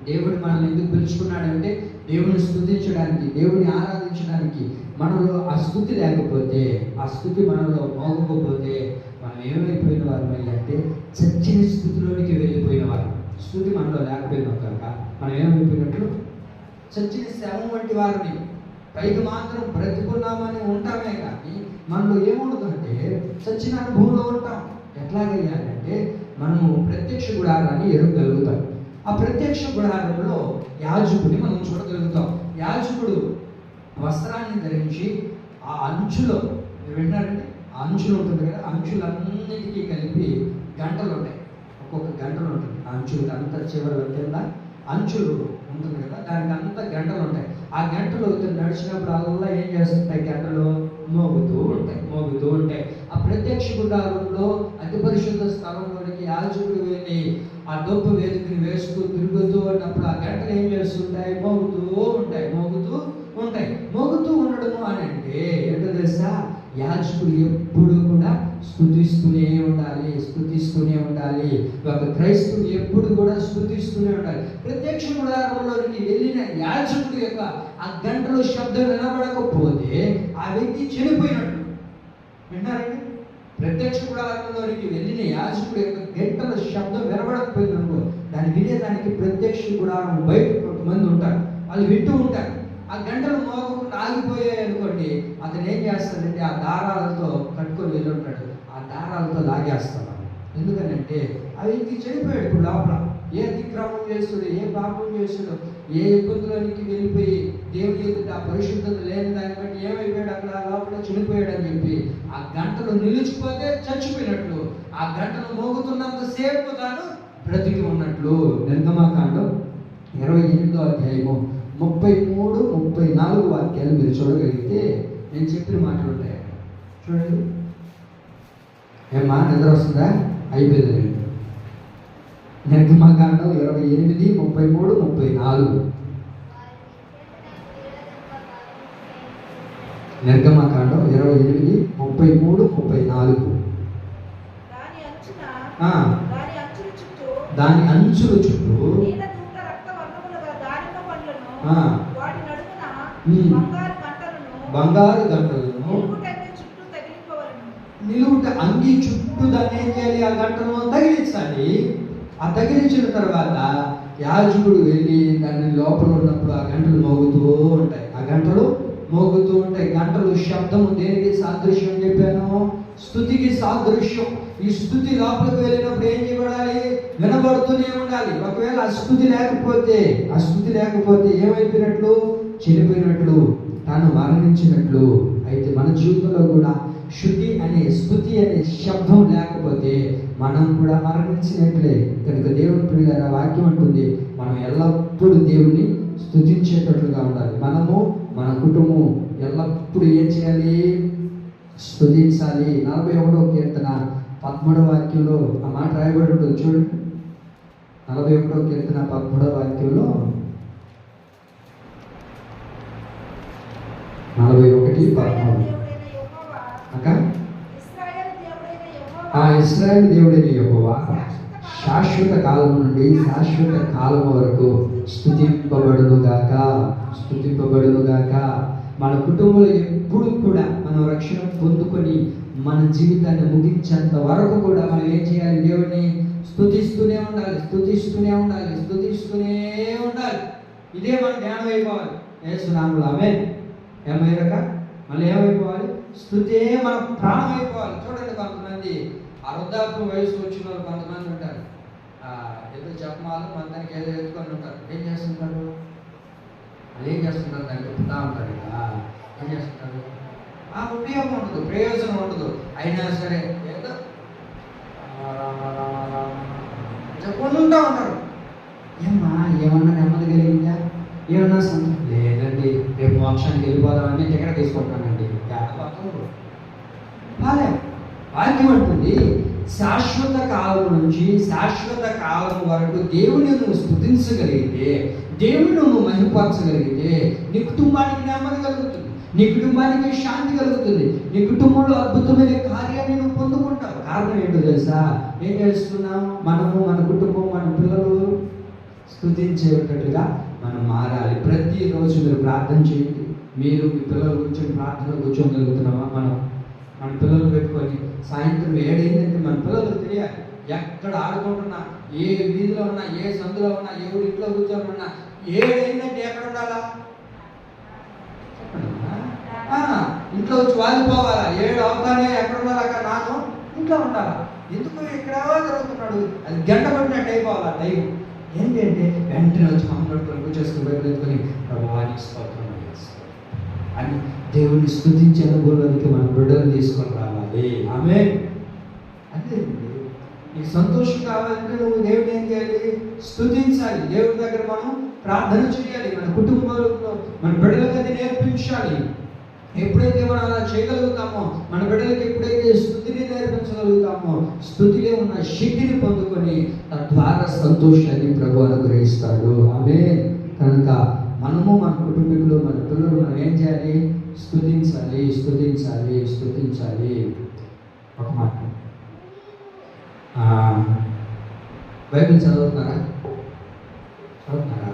దేవుడు మనల్ని ఎందుకు పిలుచుకున్నాడంటే దేవుని స్తుతించడానికి, దేవుని ఆరాధించడానికి. మనలో ఆ స్తుతి లేకపోతే, ఆ స్తుతి మనలో మోగకపోతే మనం ఏమైపోయిన వారు అంటే చచ్చిన స్థితిలోనికి వెళ్ళిపోయిన వారు. స్తుతి మనలో లేకపోయినా కనుక మనం ఏమైపోయినట్లు చచ్చిన శవం వంటి వారిని. పైకి మాత్రం బ్రతుకున్నామని ఉంటామే కానీ మనలో ఏముండదంటే చచ్చిన అనుభవంలో ఉంటాం. ఎట్లాగయ్యాలంటే మనము ప్రత్యక్ష గుడారాన్ని ఎరగగలుగుతాం. ఆ ప్రత్యక్ష గుడారంలో యాజకుడిని మనం చూడగలుగుతాం. యాజకుడు వస్త్రాన్ని ధరించి ఆ అంచులో, వింటారండి, ఆ అంచులు ఉంటుంది కదా, అంచులన్నిటికీ కలిపి గంటలు ఉంటాయి. ఒక్కొక్క గంటలు ఉంటుంది. ఆ అంచులు అంతా చివరి కింద అంచులు ఉంటుంది కదా, దానికి అంతా గంటలు ఉంటాయి. ఆ గంటలు నడిచినప్పుడు అలా ఏం చేస్తుంటాయి? గంటలు మోగుతూ ఉంటాయి. ఆ ప్రత్యక్ష గుడారంలో అతి పరిశుద్ధ స్థలంలోనికి యాజకుడు వెళ్ళి ఆ దొప్పు వేదికని వేస్తూ తిరుగుతూ ఉన్నప్పుడు ఆ గంటలు ఏం చేస్తుంటాయి? మోగుతూ ఉంటాయి. మోగుతూ ఉండడము అని అంటే ఏంటో తెలుసా? యాజకుడు ఎప్పుడు కూడా స్తుతిస్తూనే ఉండాలి. ఒక క్రైస్తవుడు ఎప్పుడు కూడా స్తుతిస్తూనే ఉండాలి. ప్రత్యక్ష గుడారంలోనికి వెళ్ళిన యాజకుడు యొక్క ఆ గంటలో శబ్దం వినబడకపోతే ఆ వ్యక్తి చనిపోయినట్లు. విన్నారండి? ప్రత్యక్ష గుడారంలోనికి వెళ్ళిన యాజకుడు యొక్క గంటల శబ్దం వినబడకపోయిందనుకో, దాన్ని వినేదానికి ప్రత్యక్ష గుడారం బయట కొంతమంది ఉంటారు, వాళ్ళు వింటూ ఉంటారు. ఆ గంటలు మోగకుండా ఆగిపోయాయి అనుకోండి, అతను ఏం చేస్తాడంటే ఆ దారాలతో కట్టుకొని వెళ్ళి ఉంటాడు, ఆ దారాలతో లాగేస్తాడు. ఎందుకనంటే ఆ వ్యక్తి చనిపోయాడు. ఇప్పుడు లోపల ఏ అతిక్రమం చేస్తాడు, ఏ పాపం చేస్తాడు, ఏ ఇబ్బందులోనికి వెళ్ళిపోయి దేవుడి ఎదుట ఆ పరిశుద్ధత లేని దాన్ని బట్టి ఏమైపోయాడు, అక్కడ లోపల చనిపోయాడు అని చెప్పి ఆ గంటలు నిలిచిపోతే చచ్చిపోయినట్లు, ఆ గంటలు మోగుతున్నంత సేపు తాను బ్రతికి ఉన్నట్లు. నిర్గమకాండం 28వ అధ్యాయము 33, 34 వాక్యాలు మీరు చూడగలిగితే నేను చెప్పిన మాటలు ఉంటాయి. చూడండి. ఏమా నిద్ర వస్తుందా? అయిపోయింది. నిర్గమకాండం 28, 33, 34. నిర్గమకాండం 28, 33, 34. దాని అంచుల చుట్టూ బంగారు గంటలను నిలువుట అంగి చుట్టూ దాన్ని ఏం చేయాలి, ఆ గంటలను తగిలించాలి. ఆ తగిలించిన తర్వాత యాజకుడు వెళ్ళి దాన్ని లోపల ఉన్నప్పుడు ఆ గంటలు మోగుతూ ఉంటాయి. గంటలు శబ్దము దేనికి సాదృశ్యం చెప్పాను? స్తుతికి సాదృశ్యం. ఈ స్తుతి లోపలికి వెళ్ళినప్పుడు ఏం చేయబడాలి? వినబడుతూనే ఉండాలి. ఒకవేళ ఆ స్తుతి లేకపోతే ఏమైపోయినట్లు? చనిపోయినట్లు, తాను మరణించినట్లు. అయితే మన జీవితంలో కూడా స్తుతి అనే శబ్దం లేకపోతే మనం కూడా మరణించినట్లే. కనుక దేవుని ప్రియులారా, వాక్యం అంటుంది మనం ఎల్లప్పుడూ దేవుని స్తుతించేటట్లుగా ఉండాలి. మనము, మన కుటుంబం ఎల్లప్పుడూ ఏం చేయాలి? స్తుతించాలి. 41వ కీర్తన 13వ వాక్యంలో ఆ మాట రాయబడి ఉంటుంది. చూడండి. 41వ కీర్తన 13వ వాక్యంలో 41:13 ఇశ్రాయేలు దేవుడైన యెహోవా శాశ్వత కాలం నుండి శాశ్వత కాలం వరకు స్తుతింపబడును గాక. మన కుటుంబంలో ఎప్పుడు కూడా మనం రక్షణ పొందుకొని మన జీవితాన్ని ముగించేంత వరకు కూడా మనం ఏం చేయాలి? దేవుడిని స్తుతిస్తూనే ఉండాలి. ఇదే మన ధ్యానం అయిపోవాలి. యేసునామములో ఆమేన్. ఏమయ్యాక మళ్ళీ ఏమైపోవాలి? స్తుతే మన ప్రాణం అయిపోవాలి. చూడండి, కొంతమంది ఆ వృద్ధాప్యం వయసు వచ్చిన వాళ్ళు కొంతమంది ఉంటారు, ఏదో జపమాలు మందానికి ఏదో ఎత్తుకొని ఉంటారు. ఏం చేస్తుంటారు? దాన్ని చెప్తా ఉంటారు. ఏం చేస్తుంటారు? ఆ ఉపయోగం ఉండదు, ప్రయోజనం ఉండదు. అయినా సరే ఏదో చెప్పుకుంటూ ఉంటారు. ఏమన్నా నెమ్మది కలిగిందా? ఏమన్నా సంతృప్తి లేదండి, రేపు మోక్షానికి వెళ్ళిపోదామని టికెట్ తీసుకుంటానండి. వాక్యం అంటుంది శాశ్వత కాలం నుంచి శాశ్వత కాలం వరకు దేవుని నువ్వు స్తుతించగలిగితే, దేవుని నువ్వు మహిమపరచగలిగితే నీ కుటుంబానికి నెమ్మది కలుగుతుంది, నీ కుటుంబానికి శాంతి కలుగుతుంది, నీ కుటుంబంలో అద్భుతమైన కార్యాన్ని నువ్వు పొందుకుంటావు. కారణం ఏంటో తెలుసా? ఏం చేస్తున్నాం? మనము, మన కుటుంబం, మన పిల్లలు స్తుతించేటట్లుగా మనం మారాలి. ప్రతిరోజు మీరు ప్రార్థన చేయండి. మీరు మీ పిల్లల గురించి కూర్చోగలుగుతున్నామా? మన పిల్లలు పెట్టుకొని సాయంత్రం 7 అయిందంటే మన పిల్లలకు తెలియాలి. ఎక్కడ ఆడుకుంటున్నా, ఏ వీధిలో ఉన్నా, ఏ సందులో ఉన్నా, ఏ ఇంట్లో కూర్చొని ఉన్నా, 7 అయిందంటే ఎక్కడ ఉండాలా? ఇంట్లో వచ్చి వాలిపోవాలా? 7 అవుతానే ఎక్కడ ఉండాలి? అక్కడ నాను ఇంట్లో ఉండాలా? ఎందుకు ఇక్కడ జరుగుతున్నాడు? అది గంట పట్టినట్టు అయిపోవాలా టైం. ఏంటంటే వెంటనే వచ్చి మమ్మల్ని కూర్చొని బయలుదేరుకొని ప్రభువానికి స్తోత్రం అని దేవుని స్తుతించే అనుభవానికి మనం బిడ్డలు తీసుకొని రావాలి. ఆమేన్. అదే నీకు సంతోషం కావాలంటే నువ్వు దేవుడిని ఏం చేయాలి? స్తుతించాలి. దేవుడి దగ్గర మనం ప్రార్థన చేయాలి. మన కుటుంబంలో మన బిడ్డలకు అది నేర్పించాలి. ఎప్పుడైతే మనం అలా చేయగలుగుతామో, మన బిడ్డలకు ఎప్పుడైతే స్తుతిని నేర్పించగలుగుతామో, స్తుతిలో ఉన్న శక్తిని పొందుకొని తద్వారా సంతోషాన్ని ప్రభు అనుగ్రహిస్తాడు. ఆమేన్. కనుక మనము, మన కుటుంబీకులు, మన పిల్లలు మనం ఏం చేయాలి? స్తుతించాలి, స్తుతించాలి, స్తుతించాలి. ఒక మాట, బైబిల్ చదువుతున్నారా? చదువుతున్నారా?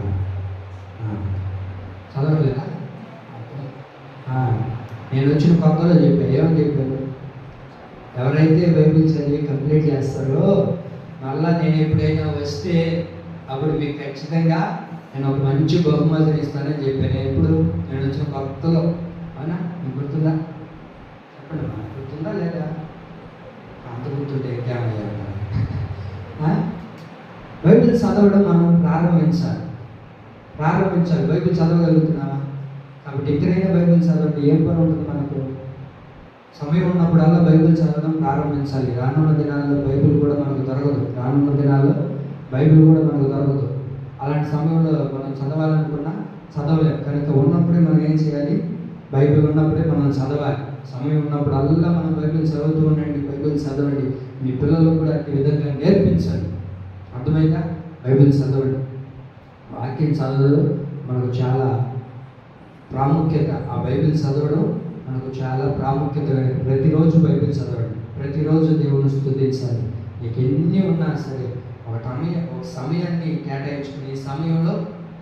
చదవలేదా? నేను వచ్చిన కొత్తలో చెప్పాను. ఏమని చెప్పాను? ఎవరైతే బైబిల్ చదివి కంప్లీట్ చేస్తారో మళ్ళా నేను ఎప్పుడైనా వస్తే అప్పుడు మీకు ఖచ్చితంగా నేను ఒక మంచి బహుమతిని ఇస్తానని చెప్పాను. ఎప్పుడు? నేను వచ్చిన కొత్తలో. అవునా? మీకు గుర్తుందా? చెప్పండి, గుర్తుందా లేదా? అంత గుర్తుంటే ఇంకేమయ్యా? బైబిల్ చదవడం మనం ప్రారంభించాలి. బైబిల్ చదవగలుగుతున్నావా? కాబట్టి ఎక్కడైనా బైబిల్ చదవండి. ఏం పని ఉంటుంది మనకు? సమయం ఉన్నప్పుడల్లా బైబిల్ చదవడం ప్రారంభించాలి. రానున్న దినాల్లో బైబిల్ కూడా మనకు దొరకదు. అలాంటి సమయంలో మనం చదవాలనుకున్నా చదవలేం. కనుక ఉన్నప్పుడే మనం ఏం చేయాలి? బైబిల్ ఉన్నప్పుడే మనం చదవాలి. సమయం ఉన్నప్పుడల్లా మనం బైబిల్ చదువుతూ ఉండండి. బైబిల్ చదవండి. మీ పిల్లలకు కూడా ఈ విధంగా నేర్పించాలి. అర్థమైందా? బైబిల్ చదవండి. వాక్యం చదవడం మనకు చాలా ప్రాముఖ్యత. ఆ బైబిల్ చదవడం మనకు చాలా ప్రాముఖ్యత. ప్రతిరోజు బైబిల్ చదవండి. ప్రతిరోజు దేవుని స్తుతించాలి. నీకు ఎన్ని ఉన్నా సరే ఒక సమయాన్ని కేటాయించుకుని ఈ సమయంలో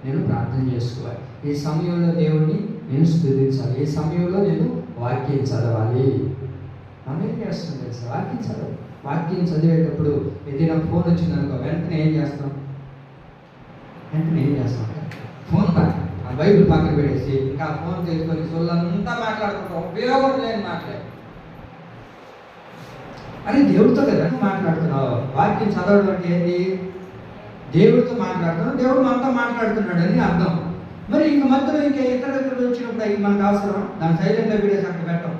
నేను ప్రార్థన చేసుకోవాలి. ఈ సమయంలో దేవుణ్ణి నేను స్తుతించాలి. ఈ సమయంలో నేను వాక్యం చదవాలి. మనం ఏం చేస్తాం తెలుసా? వాక్యం చదివేటప్పుడు ఏదైనా ఫోన్ వచ్చిందనుకో, వెంటనే ఏం చేస్తాం? ఫోన్ ఆ బైబిల్ పక్కన పెట్టేసి ఇంకా ఫోన్ తీసుకొని సొల్లంతా మాట్లాడుకుంటాం. ఉపయోగం లేని మాట్లాడు. అని దేవుడితో కదా మాట్లాడుతున్నావు. వాక్యం చదవడం అంటే ఏంటి? దేవుడితో మాట్లాడుతున్నావు. దేవుడు మనతో మాట్లాడుతున్నాడు అని అర్థం. మరి ఇంక మధ్యలో ఇంకా ఇతరులు వచ్చినప్పుడు అవి మనకు అవసరం. దాన్ని సైలెంట్గా వీడియోస్ అక్కడ పెట్టాం.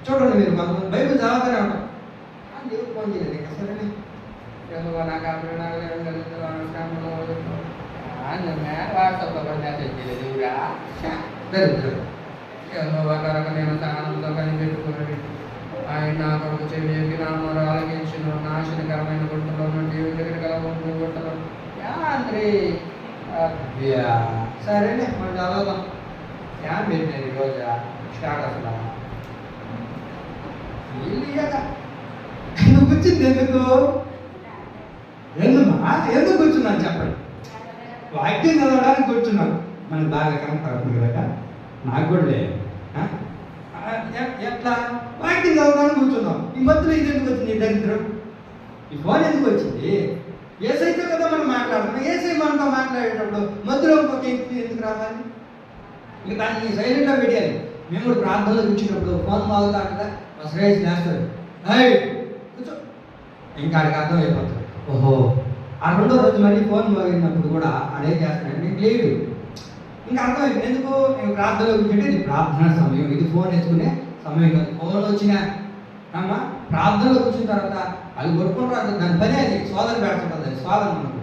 చూడండి, మీరు కొంతమంది బైబిల్ చదవతానే ఉంటాం. దేవుడు ఫోన్ చేయలేదు. ఇంకా సరే వాట్సాప్లో మెసేజ్ చేయలేదు. నేను స్థానంతో కనిపెట్టుకుని ఆయన నా కొరకు చెవి నా మొర ఆలకించిన నాశనకరమైన గుట్టలో నుండి గుట్టలో సరేనే మనం చదవదాం. ఏం పెట్టినది ఈరోజు స్టాటస్లో నువ్వు కూర్చుంది ఎందుకు కూర్చున్నాను చెప్పండి? వాక్యం చదవడానికి కూర్చున్నాను. మనకు బాగా కనెక్ట్ అవుతుంది కదా. నాకు కూడా లేదు. ఎట్లా వాక్యం చదవడానికి కూర్చున్నాం? ఈ మధ్యలో ఇది ఎందుకు వచ్చింది? ఈ దరిద్రం, ఈ ఫోన్ ఎందుకు వచ్చింది? ఏసైతో కదా మనం మాట్లాడుతున్నాం. ఏసై మనతో మాట్లాడేటప్పుడు మధ్యలో ఇంకొక ఎందుకు రావాలి? ఇంక దాన్ని సైలెంట్గా పెట్టాలి. మేము కూడా ప్రార్థనలో కూర్చున్నప్పుడు ఫోన్ బాగుతా కదా, మా శ్రేయస్ చేస్తాడు. కూర్చో, ఇంకా ఆడికి అర్థం అయిపోతుంది. ఓహో, ఆ రెండో రోజు మళ్ళీ ఫోన్ మోగినప్పుడు కూడా అడే చేస్తున్నాడు. నీకు లేదు, ఇంకా అర్థమైంది. ఎందుకు? నేను ప్రార్థనలో కూర్చుంటే ఇది ప్రార్థన సమయం, ఇది ఫోన్ ఎత్తుకునే సమయం కాదు. ఫోన్ వచ్చినా అమ్మ ప్రార్థనలో కూర్చున్న తర్వాత అది కొట్టుకుంటారు. దాని పని అది సోదరు పెడుతుంటుంది. అది సోదరు మనకు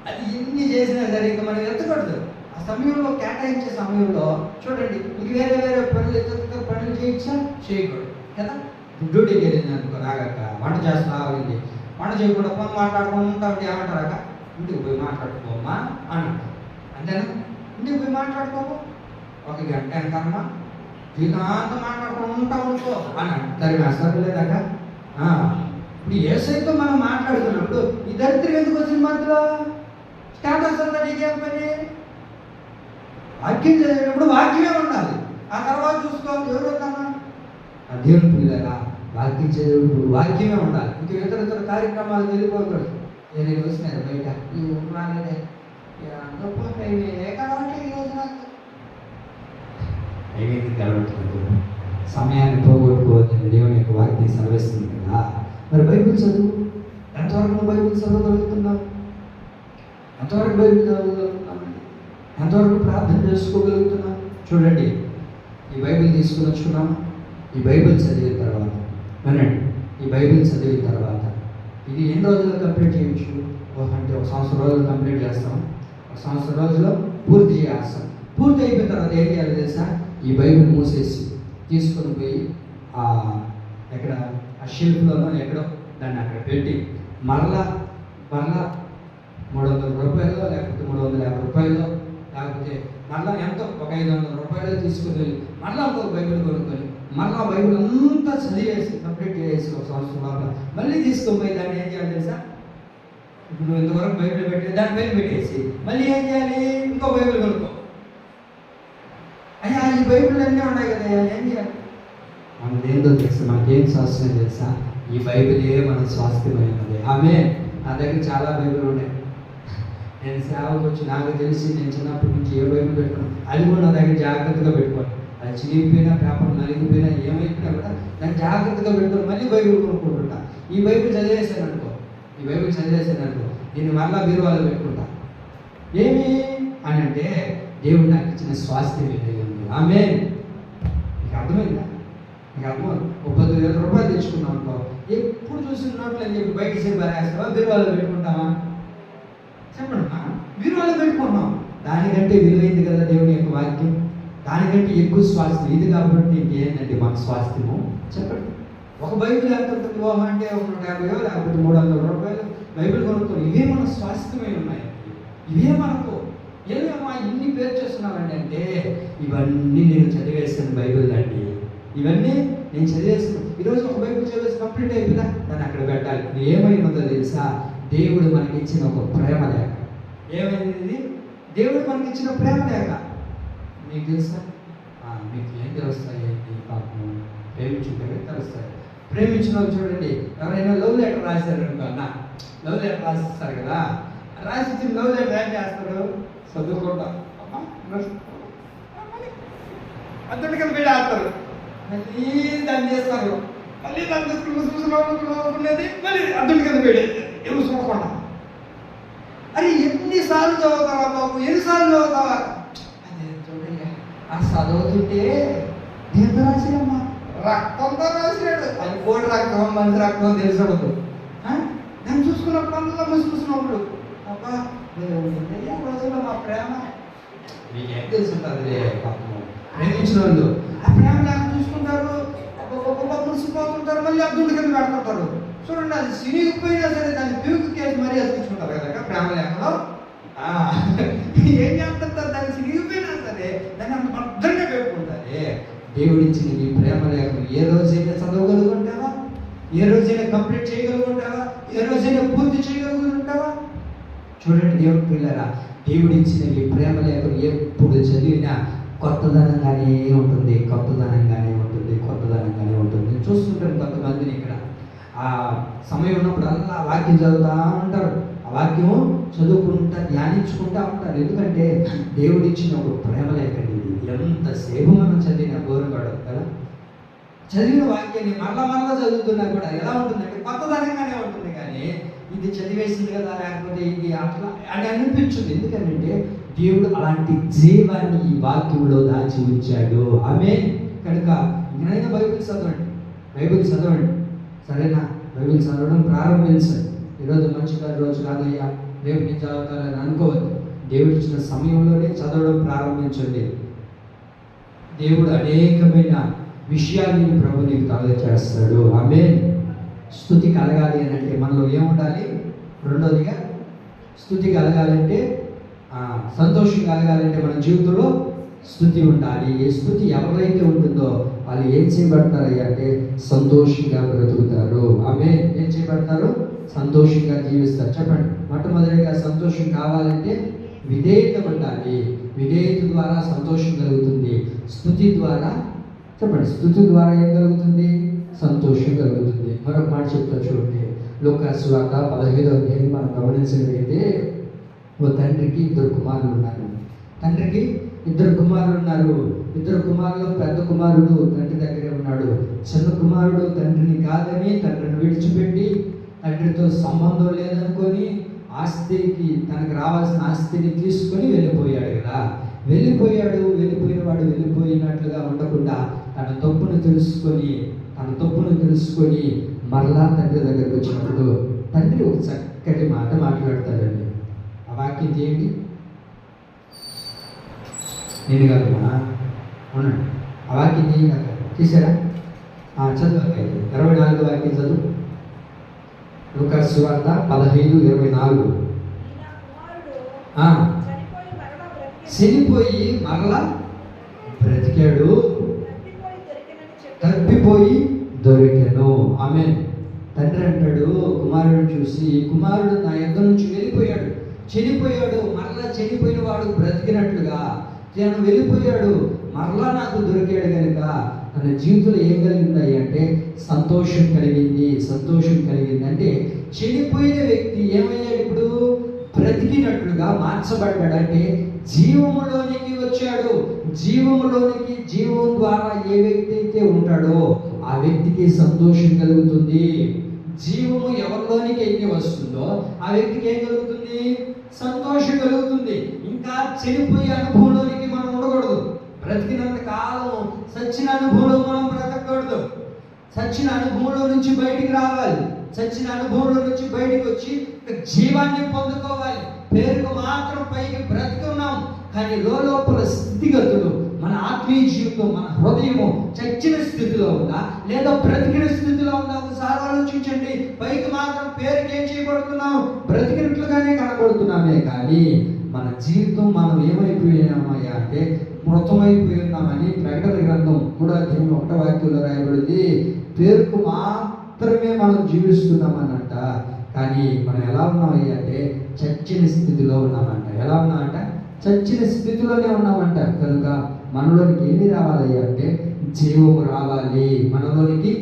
అది ఎన్ని చేసినా సరే ఇంకా మనం ఎత్తకూడదు. ఆ సమయంలో కేటాయించే సమయంలో చూడండి, ఇంక వేరే పనులు ఇతర పనులు చేయకూడదు కదా. డ్యూటీకి వెళ్ళింది అనుకో, రాగాక వంట చేస్తా రావాలి. వంట చేయకుండా ఫోన్ మాట్లాడుకుంటా ఉంటే ఏమంటారాక? ఇంటికి పోయి మాట్లాడుకోమ్మా అని అంటారు. అంతేనా? ఇంటికి పోయి మాట్లాడుకోము, ఒక గంట వెనకమ్మా జీవితాంతం మాట్లాడుకుంటా ఉంటుకో అని అంటారు. అసలు లేదాక ఇప్పుడు ఏసైతో మనం మాట్లాడుతున్నప్పుడు ఈ దరిద్రం ఎందుకు వచ్చింది మధ్యలో? స్టాటస్ అంతా నీకేం పని? వాక్యం చదివేటప్పుడు వాక్యమే ఉండాలి. ఆ తర్వాత చూసుకోవాలి ఎవరు వద్దామా? దేవుని పిల్లగా వాక్యం చదివేటప్పుడు వాక్యమే ఉండాలి. ఇంకా ఇతర కార్యక్రమాలు వెళ్ళిపోకూడదు. నేను వచ్చినాను బయట ఈ రాలేదే సమయాన్ని పోగొట్టుకోవద్దని దేవుని యొక్క వాక్యం సెలవిస్తుంది కదా. మరి బైబిల్ చదువు. ఎంతవరకు నువ్వు బైబిల్ చదవగలుగుతున్నావు? ఎంతవరకు బైబిల్ చదవగలుగుతున్నావు? ఎంతవరకు ప్రార్థన చేసుకోగలుగుతున్నావు? చూడండి, ఈ బైబిల్ తీసుకుని వచ్చుకున్నాము. ఈ బైబిల్ చదివిన తర్వాత వినండి, ఈ బైబిల్ చదివిన తర్వాత ఇది ఎన్ని రోజుల్లో కంప్లీట్ చేయొచ్చు? అంటే 1 సంవత్సరం రోజులు కంప్లీట్ చేస్తాం. 1 సంవత్సరం రోజుల్లో పూర్తి చేస్తాం. పూర్తి అయిపోయిన తర్వాత ఏం చేయాలి తెలుసా? ఈ బైబిల్ మూసేసి తీసుకొని పోయి ఎక్కడ ఆ షెల్ఫ్లోనో ఎక్కడో దాన్ని అక్కడ పెట్టి మరలా 300 రూపాయలు లేకపోతే 350 రూపాయలు లేకపోతే మళ్ళీ ఎంతో ఒక 500 రూపాయలు తీసుకుని వెళ్ళి మళ్ళీ ఒక బైబిల్ కొనుక్కొని మళ్ళీ ఆ బైబిల్ అంతా చదివేసి కంప్లీట్ చేసి ఒక సంవత్సరం లోపల మళ్ళీ తీసుకుపోయి దాన్ని ఏం చేయాలి తెలుసా? ఇప్పుడు నువ్వు ఇంతవరకు బైబిల్ పెట్టి దాని పైన పెట్టేసి మళ్ళీ ఏం చేయాలి? ఇంకో బైబిల్ కొనుక్కో. అయ్యా ఈ బైబిల్ అన్నీ ఉన్నాయి కదా, ఏం చేయాలి? మనది ఏందో తెలుసా? మనకేం స్వాస్థ్యం తెలుసా? ఈ బైబిలే మన స్వాస్థ్యమైనది. ఆమె నా దగ్గర చాలా బైబిల్ ఉన్నాయి. నేను సేవకు వచ్చి నాకు తెలిసి నేను చిన్నప్పటి నుంచి ఏ బైబిల్ పెట్టుకున్నాను అది కూడా నా దగ్గర జాగ్రత్తగా పెట్టుకోవాలి. అది చిరిగిపోయినా పేపర్ నలిగిపోయినా ఏమైపోయినా కూడా దాన్ని జాగ్రత్తగా పెట్టుకొని మళ్ళీ బైబిల్ కొనుక్కుంటుంటా. ఈ బైబిల్ చదివేసాను అనుకో, దీన్ని మళ్ళా బీరువాలో పెట్టుకుంటా. ఏమి అని అంటే దేవుడు నాకు ఇచ్చిన స్వాస్థ్యం ఏదైనా ఉంది. ఆమె నీకు అర్థమైందా? నీకు అర్థం. 30,000 రూపాయలు తెచ్చుకున్నాం అనుకో, ఎప్పుడు చూసిన నోట్లు అని చెప్పి బయట సేపు బారేస్తావా, బీరువాలో పెట్టుకుంటావా? చెప్పండి. బీరువాలో పెట్టుకున్నాం. దానికంటే విలువైంది కదా దేవుని యొక్క వాక్యం, దానికంటే ఎక్కువ స్వాస్థ్యం ఇది. కాబట్టి ఇంకేంటంటే మన స్వాస్థ్యము చెప్పండి. ఒక బైబిల్ ఎంత ఉంటుంది వివాహం అంటే 150 లేకపోతే 300 రూపాయలు బైబిల్ కొనుక్కొని ఇవే మన స్వాస్థ్యమై ఉన్నాయి. ఇవే మనకు ఏమమ్మా ఇన్ని పేరు చేస్తున్నామండి అంటే ఇవన్నీ నేను చదివేసాను బైబిల్ అండి, ఇవన్నీ నేను చదివేసాను. ఈరోజు ఒక బైబిల్ చదివేసి కంప్లీట్ అయిపోయిందా, దాన్ని అక్కడ పెట్టాలి. ఇది ఏమైందో తెలుసా? దేవుడు మనకి ఇచ్చిన ఒక ప్రేమ లేఖ. ఏమైంది? దేవుడు మనకి ఇచ్చిన ప్రేమ లేఖ. మీకు తెలుసా? మీకు ఏం తెలుస్తాయి? పాపం ప్రేమించుకుంటే తెలుస్తాయి. ప్రేమించిన వాళ్ళు చూడండి, ఎవరైనా లవ్ లెటర్ రాశారు అనుకో, అన్న లవ్ లెటర్ రాసిస్తారు కదా, రాసి లవ్ లెటర్ ఏం చేస్తారు? చదువుకుంటా అద్దెకి వెళ్ళి ఆడతారు, మళ్ళీ దాన్ని చేస్తారు, మళ్ళీ దాన్ని చూసుకునేది, మళ్ళీ అద్దెకి వెళ్ళి ఎవరు చూడకుండా. అరే ఎన్నిసార్లు చదువుతావా బాబు, ఎన్నిసార్లు చదువుతావా? అదే చూడండి, ఆ చదువుతుంటే ఎంత రాసినమ్మా, రక్తంతో రాసినాడు. అది కోడి రక్తం మంచి రక్తం తెలుసుకోవద్దు. దాన్ని చూసుకున్నప్పుడు అందులో మంచి చూసుకున్నప్పుడు అబ్బా రోజుల్లో మా ప్రేమ మీకేం తెలుసుంటుంది. పాపం ప్రేమించిన వాళ్ళు ఆ ప్రేమ లేక చూసుకుంటారు, మురిసిపోతుంటారు, మళ్ళీ అద్దుడి కింద పెడుతుంటారు. చూడండి, అది సినిగిపోయినా సరే దాన్ని పిలుపు కేసు మరీ అతికించుకుంటారు కదా ప్రేమ లేఖలో. ఏం చేస్తుంటారు? దాన్ని సినిగిపోయినా సరే దాన్ని అంత భద్రంగా పెట్టుకుంటారే. దేవుడిచ్చిన ఈ ప్రేమ లేఖను ఏ రోజైనా చదవగలుగుంటావా? ఏ రోజైనా కంప్లీట్ చేయగలుగుంటావా? ఏ రోజైనా పూర్తి చేయగలుగుంటావా? చూడండి దేవుడి పిల్లరా, దేవుడిచ్చిన ఈ ప్రేమ లేఖను ఎప్పుడు చదివినా కొత్తదనంగానే ఉంటుంది. చూస్తుంటాను కొంతమందిని ఇక్కడ ఆ సమయం ఉన్నప్పుడు అలా వాక్యం చదువుతూ ఉంటారు, ఆ వాక్యం చదువుకుంటా ధ్యానించుకుంటా ఉంటారు. ఎందుకంటే దేవుడిచ్చిన ఒక ప్రేమ లేఖండి. ఎంతసేపు మనం చదివిన బోరుపడదు కదా. చదివిన వాక్యాన్ని మరలా చదువుతున్నా కూడా ఎలా ఉంటుందంటే కొత్తదనంగానే ఉంటుంది. కానీ ఇది చదివేసింది కదా, లేకపోతే ఇది అట్లా అని అనిపించింది. ఎందుకంటే దేవుడు అలాంటి జీవాన్ని ఈ వాక్యంలో దాచి ఉంచాడు. ఆమె కనుక ఇంకనైనా బైబిల్ చదవండి. సరేనా? బైబిల్ చదవడం ప్రారంభించండి. ఈరోజు మంచి రోజు కాదయ్యా, రేపు నేను చదువుతానని అనుకోవద్దు. దేవుడు ఇచ్చిన సమయంలోనే చదవడం ప్రారంభించండి. దేవుడు అనేకమైన విషయాన్ని ప్రభు నీకు కలగచేస్తాడు. ఆమె స్తుతి కలగాలి అని అంటే మనలో ఏముండాలి? రెండోదిగా స్తుతి కలగాలంటే సంతోషం కలగాలంటే మన జీవితంలో స్తుతి ఉండాలి. ఏ స్తుతి ఎవరైతే ఉంటుందో వాళ్ళు ఏం చేయబడతారయ్యా అంటే సంతోషంగా బ్రతుకుతారు. ఆమె ఏం చేయబడతారు? సంతోషంగా జీవిస్తారు. చెప్పండి. మొట్టమొదటిగా సంతోషం కావాలంటే విధేయత ఉండాలి. విధేయత ద్వారా సంతోషం కలుగుతుంది. స్తుతి ద్వారా చెప్పండి, స్తుతి ద్వారా ఏం కలుగుతుంది? సంతోషం కలుగుతుంది. మరొక మాట చెప్తా చూడండి. లూకా సువార్త 15వ అధ్యాయం మనం గమనించగలిగితే, ఓ తండ్రికి ఇద్దరు కుమారులు ఉన్నారు. ఇద్దరు కుమారులు పెద్ద కుమారుడు తండ్రి దగ్గరే ఉన్నాడు. చిన్న కుమారుడు తండ్రిని కాదని తండ్రిని విడిచిపెట్టి తండ్రితో సంబంధం లేదనుకొని ఆస్తికి తనకు రావాల్సిన ఆస్తిని తీసుకొని వెళ్ళిపోయాడు కదా. వెళ్ళిపోయిన వాడు వెళ్ళిపోయినట్లుగా ఉండకుండా తన తప్పును తెలుసుకొని మరలా తండ్రి దగ్గరకు వచ్చినప్పుడు తండ్రి ఒక చక్కటి మాట మాట్లాడతాడండి. ఆ వాక్యం చేయండి. నేను కాదమ్మా అవునండి. ఆ వాక్యం చేయాలి. తీసారా? చదువు 24 వాక్యం చదువు. లూకా సువార్త 15:24. చనిపోయి మరలా బ్రతికాడు, తప్పిపోయి దొరికాను. ఆమె తండ్రి అంటాడు కుమారుడిని చూసి, కుమారుడు నా యొద్ద నుంచి వెళ్ళిపోయాడు, చనిపోయాడు, మరలా చనిపోయిన వాడు బ్రతికినట్లుగా తను వెళ్ళిపోయాడు, మరలా నాకు దొరికాడు కనుక తన జీవితంలో ఏం కలిగింది అంటే సంతోషం కలిగింది. సంతోషం కలిగింది అంటే చనిపోయిన వ్యక్తి ఏమయ్యాడు, ఇప్పుడు బ్రతికినట్లుగా మార్చబడ్డాడు. అంటే జీవములోనికి వచ్చాడు. జీవములోనికి, జీవం ద్వారా ఏ వ్యక్తి అయితే ఉంటాడో ఆ వ్యక్తికి సంతోషం కలుగుతుంది. జీవము ఎవరిలోనికి అయితే వస్తుందో ఆ వ్యక్తికి ఏం కలుగుతుంది? సంతోషం కలుగుతుంది. ఇంకా చనిపోయే అనుభవంలోనికి మనం ఉండకూడదు. బ్రతికినంత కాలం సచ్చిన అనుభవంలో మనం బ్రతకూడదు. సచ్చిన అనుభవంలో నుంచి బయటికి రావాలి. సచ్చిన అనుభవంలో నుంచి బయటికి వచ్చి జీవాన్ని పొందుకోవాలి. పేరుకు మాత్రం పైకి బ్రతుకున్నాం, కానీ లోపల స్థితిగతులు, మన ఆత్మీయ జీవితం, మన హృదయము చచ్చిన స్థితిలో ఉందా లేదా బ్రతికిన స్థితిలో ఉందా? ఒకసారి ఆలోచించండి. పైకి మాత్రం పేరుకి ఏం చేయబడుతున్నాం? బ్రతికినట్లుగానే కనబడుతున్నామే, కానీ మన జీవితం మనం ఏమైపోయినామయ్యా అంటే మృతమైపోయి ఉన్నామని ప్రకటన గ్రంథం 3:1 రాయబడింది. పేరుకు మాత్రమే మనం జీవిస్తున్నామనంట, కానీ మనం ఎలా ఉన్నామయ్యా అంటే చచ్చిన స్థితిలో ఉన్నామంట. ఎలా ఉన్నామంట? చచ్చిన స్థితిలోనే ఉన్నామంట. కనుక మనలోనికి ఏమి రావాలయ్యా అంటే జీవము రావాలి. మనలోనికి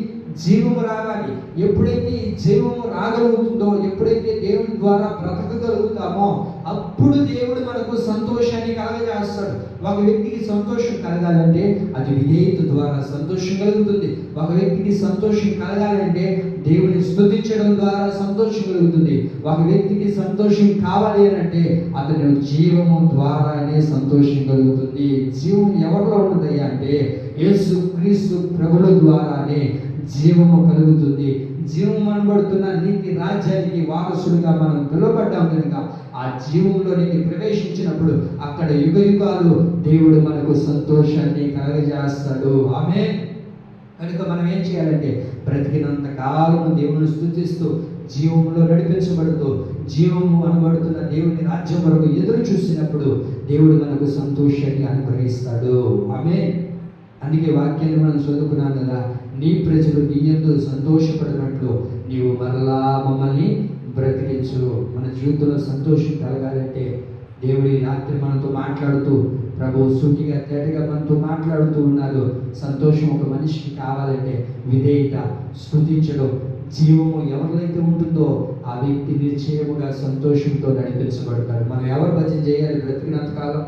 జీవము రావాలి. ఎప్పుడైతే ఈ జీవము రాగలుగుతుందో, ఎప్పుడైతే దేవుని ద్వారా బ్రతకగలుగుతామో అప్పుడు దేవుడు మనకు సంతోషాన్ని కలగజేస్తాడు. ఒక వ్యక్తికి సంతోషం కలగాలంటే అది విధేయత ద్వారా సంతోషం కలుగుతుంది. ఒక వ్యక్తికి సంతోషం కలగాలంటే దేవుని స్తుతించడం ద్వారా సంతోషం కలుగుతుంది. ఒక వ్యక్తికి సంతోషం కావాలి అని అంటే అతని జీవము ద్వారానే సంతోషం కలుగుతుంది. జీవం ఎవరిలో ఉంటుందయ్యా అంటే యేసు క్రీస్తు ప్రభుల ద్వారానే జీవము కలుగుతుంది. జీవం అనబడుతున్న నీతి రాజ్యానికి వారసులుగా మనం పిలువబడ్డాం కనుక ఆ జీవంలోనికి ప్రవేశించినప్పుడు అక్కడ యుగ యుగాలు దేవుడు మనకు సంతోషాన్ని కలగజేస్తాడు. ఆమేన్. కనుక మనం ఏం చేయాలంటే బ్రతికినంత కాలం దేవుని స్తుతిస్తూ జీవంలో నడిపించబడుతూ జీవము అనబడుతున్న దేవుని రాజ్యం వరకు ఎదురు చూసినప్పుడు దేవుడు మనకు సంతోషాన్ని అనుగ్రహిస్తాడు. ఆమేన్. అందుకే వాక్యాన్ని మనం చదువుకున్నాం కదా, నీ ప్రజలు నీ యందు సంతోషపడినట్లు నీవు మరలా మమ్మల్ని బ్రతికించు. మన జీవితంలో సంతోషం కలగాలంటే దేవుడి రాత్రి మనతో మాట్లాడుతూ, ప్రభు సూటిగా తేటగా మనతో మాట్లాడుతూ ఉన్నారు. సంతోషం ఒక మనిషికి కావాలంటే విధేయత, స్తుతించడం, జీవము ఎవరిదైతే ఉంటుందో ఆ వ్యక్తి నిశ్చయముగా సంతోషంతో నడిపించబడతాడు. మనం ఎవరు భజన చేయాలి? బ్రతికినంత కాలం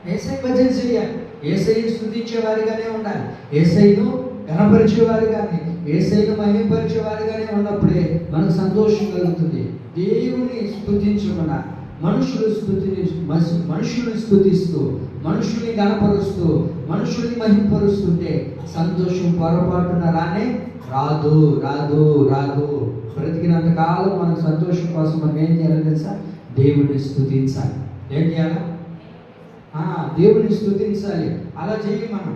యేసయ్య భజన చేయాలి. యేసయ్యను స్తుతించేవారిగానే ఉండాలి. యేసయ్యను ఘనపరిచేవారిగానే, యేసయ్యను మహిమపరిచేవారిగానే ఉన్నప్పుడే మనకు సంతోషం కలుగుతుంది. దేవుని స్తుతించకుండా మనుషులను స్తుతిస్తూ, మనుషుల్ని ఘనపరుస్తూ, మనుషుల్ని మహిమపరుస్తుంటే సంతోషం పొరపాటున రాదు. బ్రతికినంత కాలం మన సంతోషం కోసం మనం ఏం చేయాలి తెలుసా? దేవుడిని స్తుతించాలి. ఏం చేయాలి? దేవుని స్తుతించాలి. అలా చేయి. మనం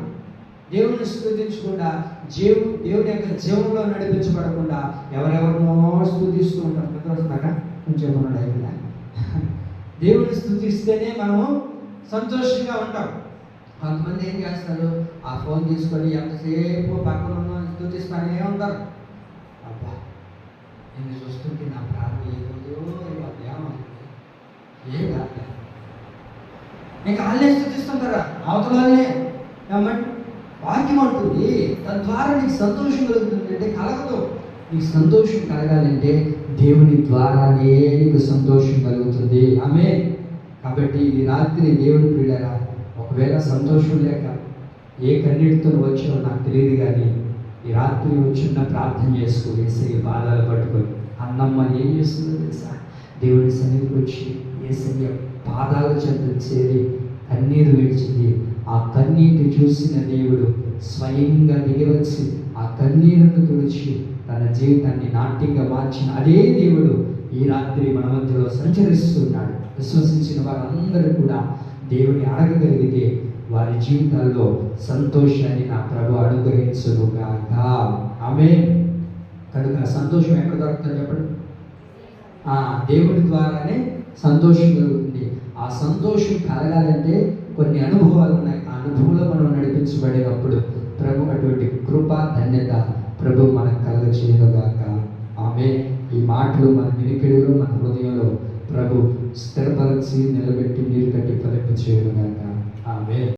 దేవుని స్తుతించకుండా దేవుని యొక్క జీవంలో నడిపించబడకుండా ఎవరెవరినో స్తుతిస్తూ ఉంటాం. వస్తున్నాక కొంచెం మనం అయిపోయినా దేవుని స్తుతిస్తేనే మనము సంతోషంగా ఉంటాం. కొంతమంది ఏం చేస్తారు? ఆ ఫోన్ తీసుకొని ఎంతసేపు పక్కన ఉన్న స్తుతిస్తానే ఉంటారు. అబ్బా, నేను చూస్తుంటే నా ప్రాణం ఏం కాదు. నీకు వాళ్ళే స్థుతిస్తుంటారా? అవతల వాళ్ళే. కాబట్టి వాక్యం అంటుంది తద్వారా నీకు సంతోషం కలుగుతుంది అంటే కలగదు. నీకు సంతోషం కలగాలంటే దేవుని ద్వారానే నీకు సంతోషం కలుగుతుంది. ఆమేన్. కాబట్టి ఈ రాత్రి దేవుని ప్రియులారా, ఒకవేళ సంతోషం లేక ఏ కన్నీటితో వచ్చావో నాకు తెలియదు, కానీ ఈ రాత్రి వచ్చిన ప్రార్థన చేసుకుని యేసయ్య పాదాలు పట్టుకొని అన్నమ్మ ఏం చేస్తుందో తెలుసా? దేవుని సన్నిధికి వచ్చి యేసయ్య పాదాల చెంత చేరి కన్నీరు విడిచింది. ఆ కన్నీటి చూసిన దేవుడు స్వయంగా దిగివచ్చి ఆ కన్నీరును తుడిచి తన జీవితాన్ని నాట్యంగా మార్చిన అదే దేవుడు ఈ రాత్రి మన మధ్యలో సంచరిస్తున్నాడు. విశ్వసించిన వారందరూ కూడా దేవుని అడగగలిగితే వారి జీవితాల్లో సంతోషాన్ని నా ప్రభు అనుగ్రహించుగాక. ఆమేన్. కనుక సంతోషం ఎక్కడ దొరుకుతుంది చెప్పండి? దేవుని ద్వారానే సంతోషం కలుగుతుంది. ఆ సంతోషం కలగాలంటే కొన్ని అనుభవాలు ఉన్నాయి. ఆ అనుభవంలో మనం నడిపించబడినప్పుడు ప్రభు అటువంటి కృప ధన్యత ప్రభు మనకు కలగ చేయనుగాక. ఆమె ఈ మాటలు మన వినికిడిలో మన హృదయంలో ప్రభు స్థిరపరిచి నిలబెట్టి నీరు కట్టి ఫలింప చేయనుగాక. ఆమె.